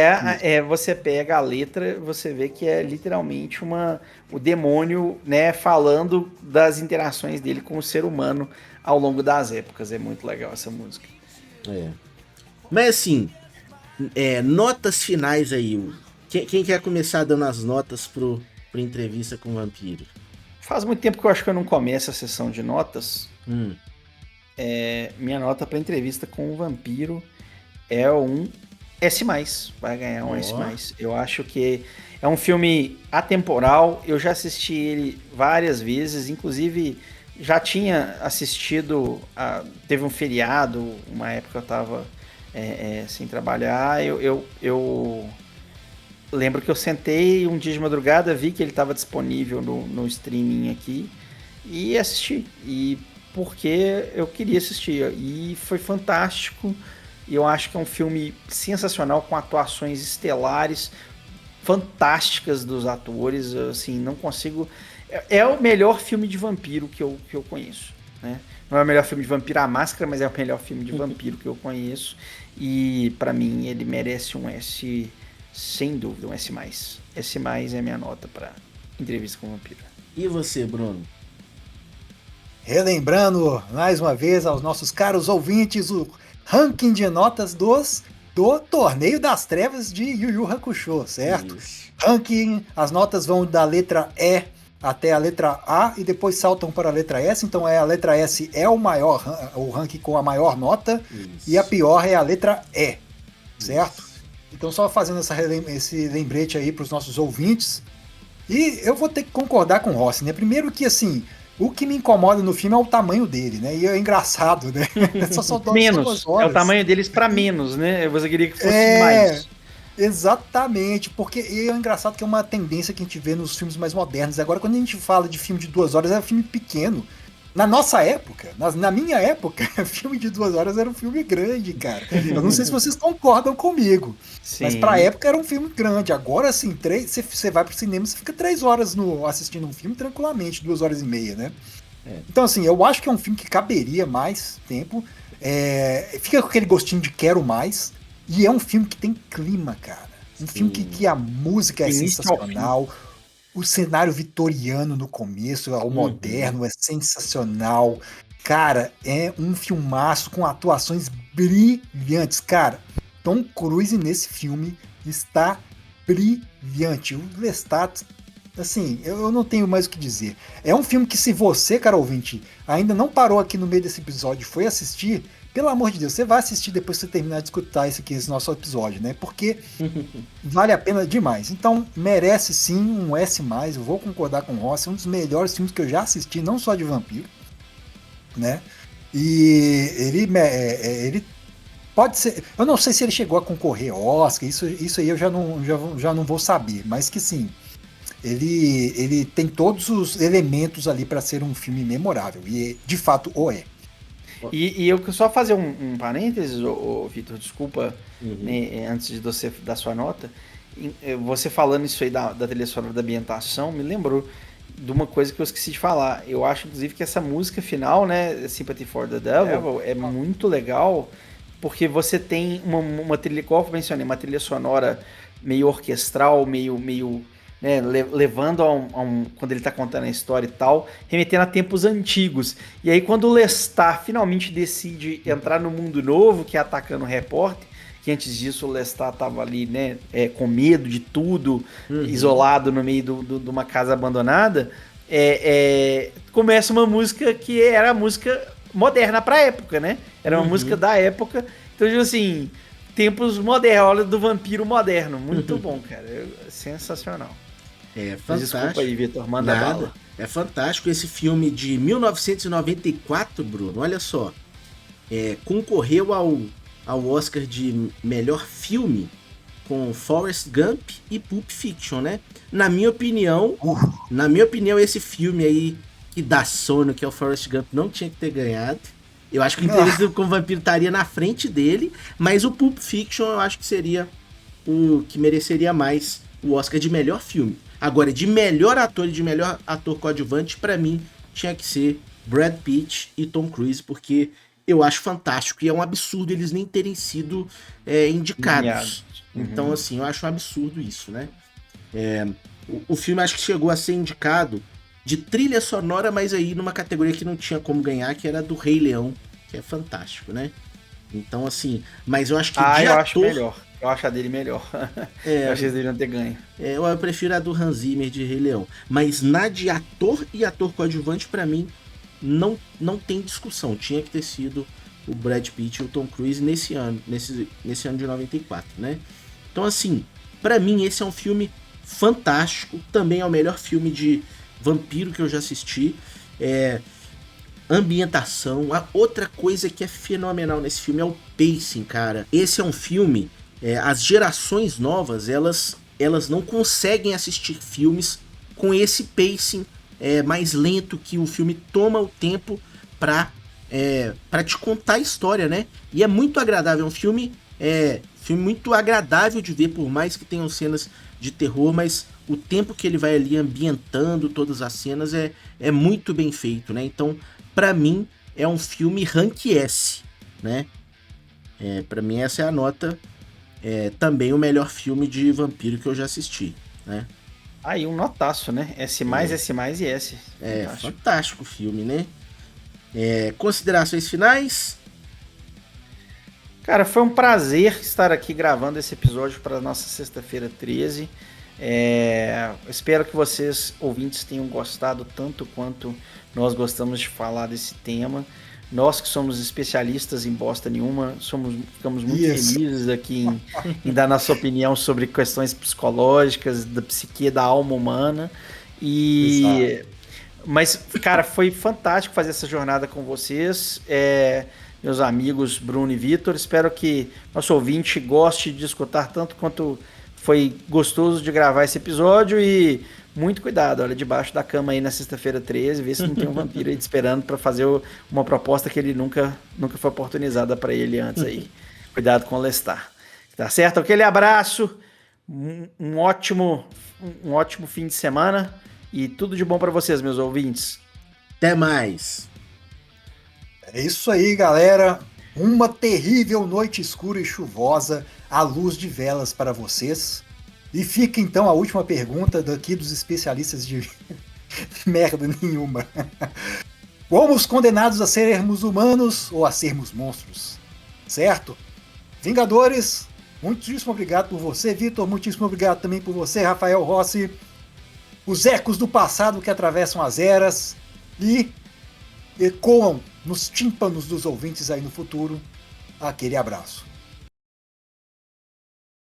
Speaker 4: você pega a letra, você vê que é literalmente o demônio, né, falando das interações dele com o ser humano ao longo das épocas. É muito legal essa música.
Speaker 2: Mas assim, notas finais aí. Quem quer começar dando as notas pro Entrevista com o Vampiro?
Speaker 4: Faz muito tempo que eu acho que eu não começo a sessão de notas. Minha nota para entrevista com o Vampiro é um S+. Vai ganhar um S+. Eu acho que é um filme atemporal. Eu já assisti ele várias vezes, inclusive já tinha assistido. Teve um feriado, uma época eu tava sem trabalhar. Eu lembro que eu sentei um dia de madrugada, vi que ele estava disponível no streaming aqui e assisti. E porque eu queria assistir. E foi fantástico. Eu acho que é um filme sensacional, com atuações estelares, fantásticas dos atores. Assim, não consigo... É o melhor filme de vampiro que eu conheço, né? Não é o melhor filme de vampiro à máscara, mas é o melhor filme de vampiro que eu conheço. E pra mim ele merece um S, sem dúvida, um S+. S+ é minha nota pra Entrevista com o Vampiro.
Speaker 2: E você, Bruno?
Speaker 3: Relembrando mais uma vez aos nossos caros ouvintes o ranking de notas do Torneio das Trevas de Yu Yu Hakusho, certo?
Speaker 2: Isso.
Speaker 3: Ranking, as notas vão da letra E até a letra A e depois saltam para a letra S, então a letra S é o ranking com a maior nota.
Speaker 2: Isso.
Speaker 3: E a pior é a letra E, certo? Então só fazendo esse lembrete aí para os nossos ouvintes. E eu vou ter que concordar com o Rossi, né? Primeiro que, assim, o que me incomoda no filme é o tamanho dele, né? E é engraçado, né? Só
Speaker 4: Menos,
Speaker 3: 2 horas.
Speaker 4: é o tamanho deles pra menos, né? Você queria que fosse
Speaker 3: É,
Speaker 4: mais.
Speaker 3: exatamente, porque e é engraçado que é uma tendência que a gente vê nos filmes mais modernos. Agora, quando a gente fala de filme de 2 horas, é um filme pequeno. Na nossa época, na minha época, filme de 2 horas era um filme grande, cara. Eu não sei se vocês concordam comigo,
Speaker 4: Sim.
Speaker 3: mas pra época era um filme grande. Agora, assim, você vai pro cinema, você fica 3 horas assistindo um filme tranquilamente, 2 horas e meia, né? Então, assim, eu acho que é um filme que caberia mais tempo. Fica com aquele gostinho de quero mais. E é um filme que tem clima, cara. Um filme que a música é
Speaker 4: Início ao
Speaker 3: sensacional. O cenário vitoriano no começo, ao moderno, é sensacional. Cara, é um filmaço com atuações brilhantes. Cara, Tom Cruise nesse filme está brilhante. O Lestat, assim, eu não tenho mais o que dizer. É um filme que, se você, cara ouvinte, ainda não parou aqui no meio desse episódio e foi assistir, pelo amor de Deus, você vai assistir depois que você terminar de escutar esse nosso episódio, né? Porque vale a pena demais. Então, merece sim um S+, eu vou concordar com o Rossi, é um dos melhores filmes que eu já assisti, não só de vampiro, né? E ele pode ser... Eu não sei se ele chegou a concorrer ao Oscar, isso aí eu já não vou saber, mas que sim, ele tem todos os elementos ali para ser um filme memorável, e de fato o é.
Speaker 4: E eu só fazer um parênteses, Vitor, desculpa, né, antes de você dar sua nota. Você falando isso aí da trilha sonora da ambientação, me lembrou de uma coisa que eu esqueci de falar. Eu acho, inclusive, que essa música final, né, Sympathy for the Devil, é muito legal, porque você tem uma trilha, igual eu mencionei, uma trilha sonora meio orquestral, meio né, levando quando ele tá contando a história e tal, remetendo a tempos antigos. E aí quando o Lestat finalmente decide entrar no mundo novo, que é atacando o repórter, que antes disso o Lestat tava ali, né, com medo de tudo, isolado no meio de uma casa abandonada, começa uma música que era a música moderna pra época, né? Era uma música da época. Então, tipo assim, tempos modernos, olha do vampiro moderno. Muito bom, cara. Sensacional.
Speaker 2: É
Speaker 4: Mas
Speaker 2: fantástico.
Speaker 4: desculpa aí, Vitor, manda bala.
Speaker 2: É fantástico esse filme de 1994, Bruno. Olha só. Concorreu ao Oscar de melhor filme com Forrest Gump e Pulp Fiction, né? Na minha opinião, esse filme aí que dá sono, que é o Forrest Gump, não tinha que ter ganhado. Eu acho que o Entrevista com o Vampiro estaria na frente dele, mas o Pulp Fiction eu acho que seria o que mereceria mais o Oscar de melhor filme. Agora, de melhor ator e de melhor ator coadjuvante, pra mim, tinha que ser Brad Pitt e Tom Cruise, porque eu acho fantástico e é um absurdo eles nem terem sido indicados. Então, assim, eu acho um absurdo isso, né? O filme acho que chegou a ser indicado de trilha sonora, mas aí numa categoria que não tinha como ganhar, que era do Rei Leão, que é fantástico, né? Então, assim, mas eu acho que
Speaker 4: acho melhor. Eu acho a dele melhor. Eu acho que eles deveriam ter ganho.
Speaker 2: Eu prefiro a do Hans Zimmer de Rei Leão. Mas na de ator e ator coadjuvante, pra mim, não tem discussão. Tinha que ter sido o Brad Pitt e o Tom Cruise nesse ano de 94, né? Então, assim, pra mim esse é um filme fantástico. Também é o melhor filme de vampiro que eu já assisti. Ambientação. A outra coisa que é fenomenal nesse filme é o pacing, cara. Esse é um filme... as gerações novas, elas não conseguem assistir filmes com esse pacing mais lento, que o filme toma o tempo pra te contar a história, né? E é muito agradável, é um filme muito agradável de ver, por mais que tenham cenas de terror, mas o tempo que ele vai ali ambientando todas as cenas é muito bem feito, né? Então, pra mim, é um filme rank S, né? Pra mim, essa é a nota... também o melhor filme de vampiro que eu já assisti, né?
Speaker 4: Aí um notaço, né? S+, S+, e S.
Speaker 2: Fantástico o filme, né? Considerações finais?
Speaker 4: Cara, foi um prazer estar aqui gravando esse episódio para nossa sexta-feira 13. Espero que vocês, ouvintes, tenham gostado tanto quanto nós gostamos de falar desse tema. Nós que somos especialistas em bosta nenhuma, ficamos muito felizes aqui em dar nossa opinião sobre questões psicológicas, da psique, da alma humana. Mas, cara, foi fantástico fazer essa jornada com vocês, meus amigos Bruno e Vitor. Espero que nosso ouvinte goste de escutar tanto quanto foi gostoso de gravar esse episódio. E muito cuidado, olha debaixo da cama aí na sexta-feira 13, vê se não tem um vampiro aí te esperando para fazer uma proposta que ele nunca foi oportunizada para ele antes aí. Cuidado com o Lestat. Tá certo? Aquele abraço, um ótimo fim de semana e tudo de bom para vocês, meus ouvintes.
Speaker 2: Até mais.
Speaker 3: É isso aí, galera. Uma terrível noite escura e chuvosa à luz de velas para vocês. E fica então a última pergunta daqui dos especialistas de merda nenhuma. Fomos condenados a sermos humanos ou a sermos monstros? Certo? Vingadores, muitíssimo obrigado por você, Vitor. Muitíssimo obrigado também por você, Rafael Rossi. Os ecos do passado que atravessam as eras e ecoam nos tímpanos dos ouvintes aí no futuro. Aquele abraço.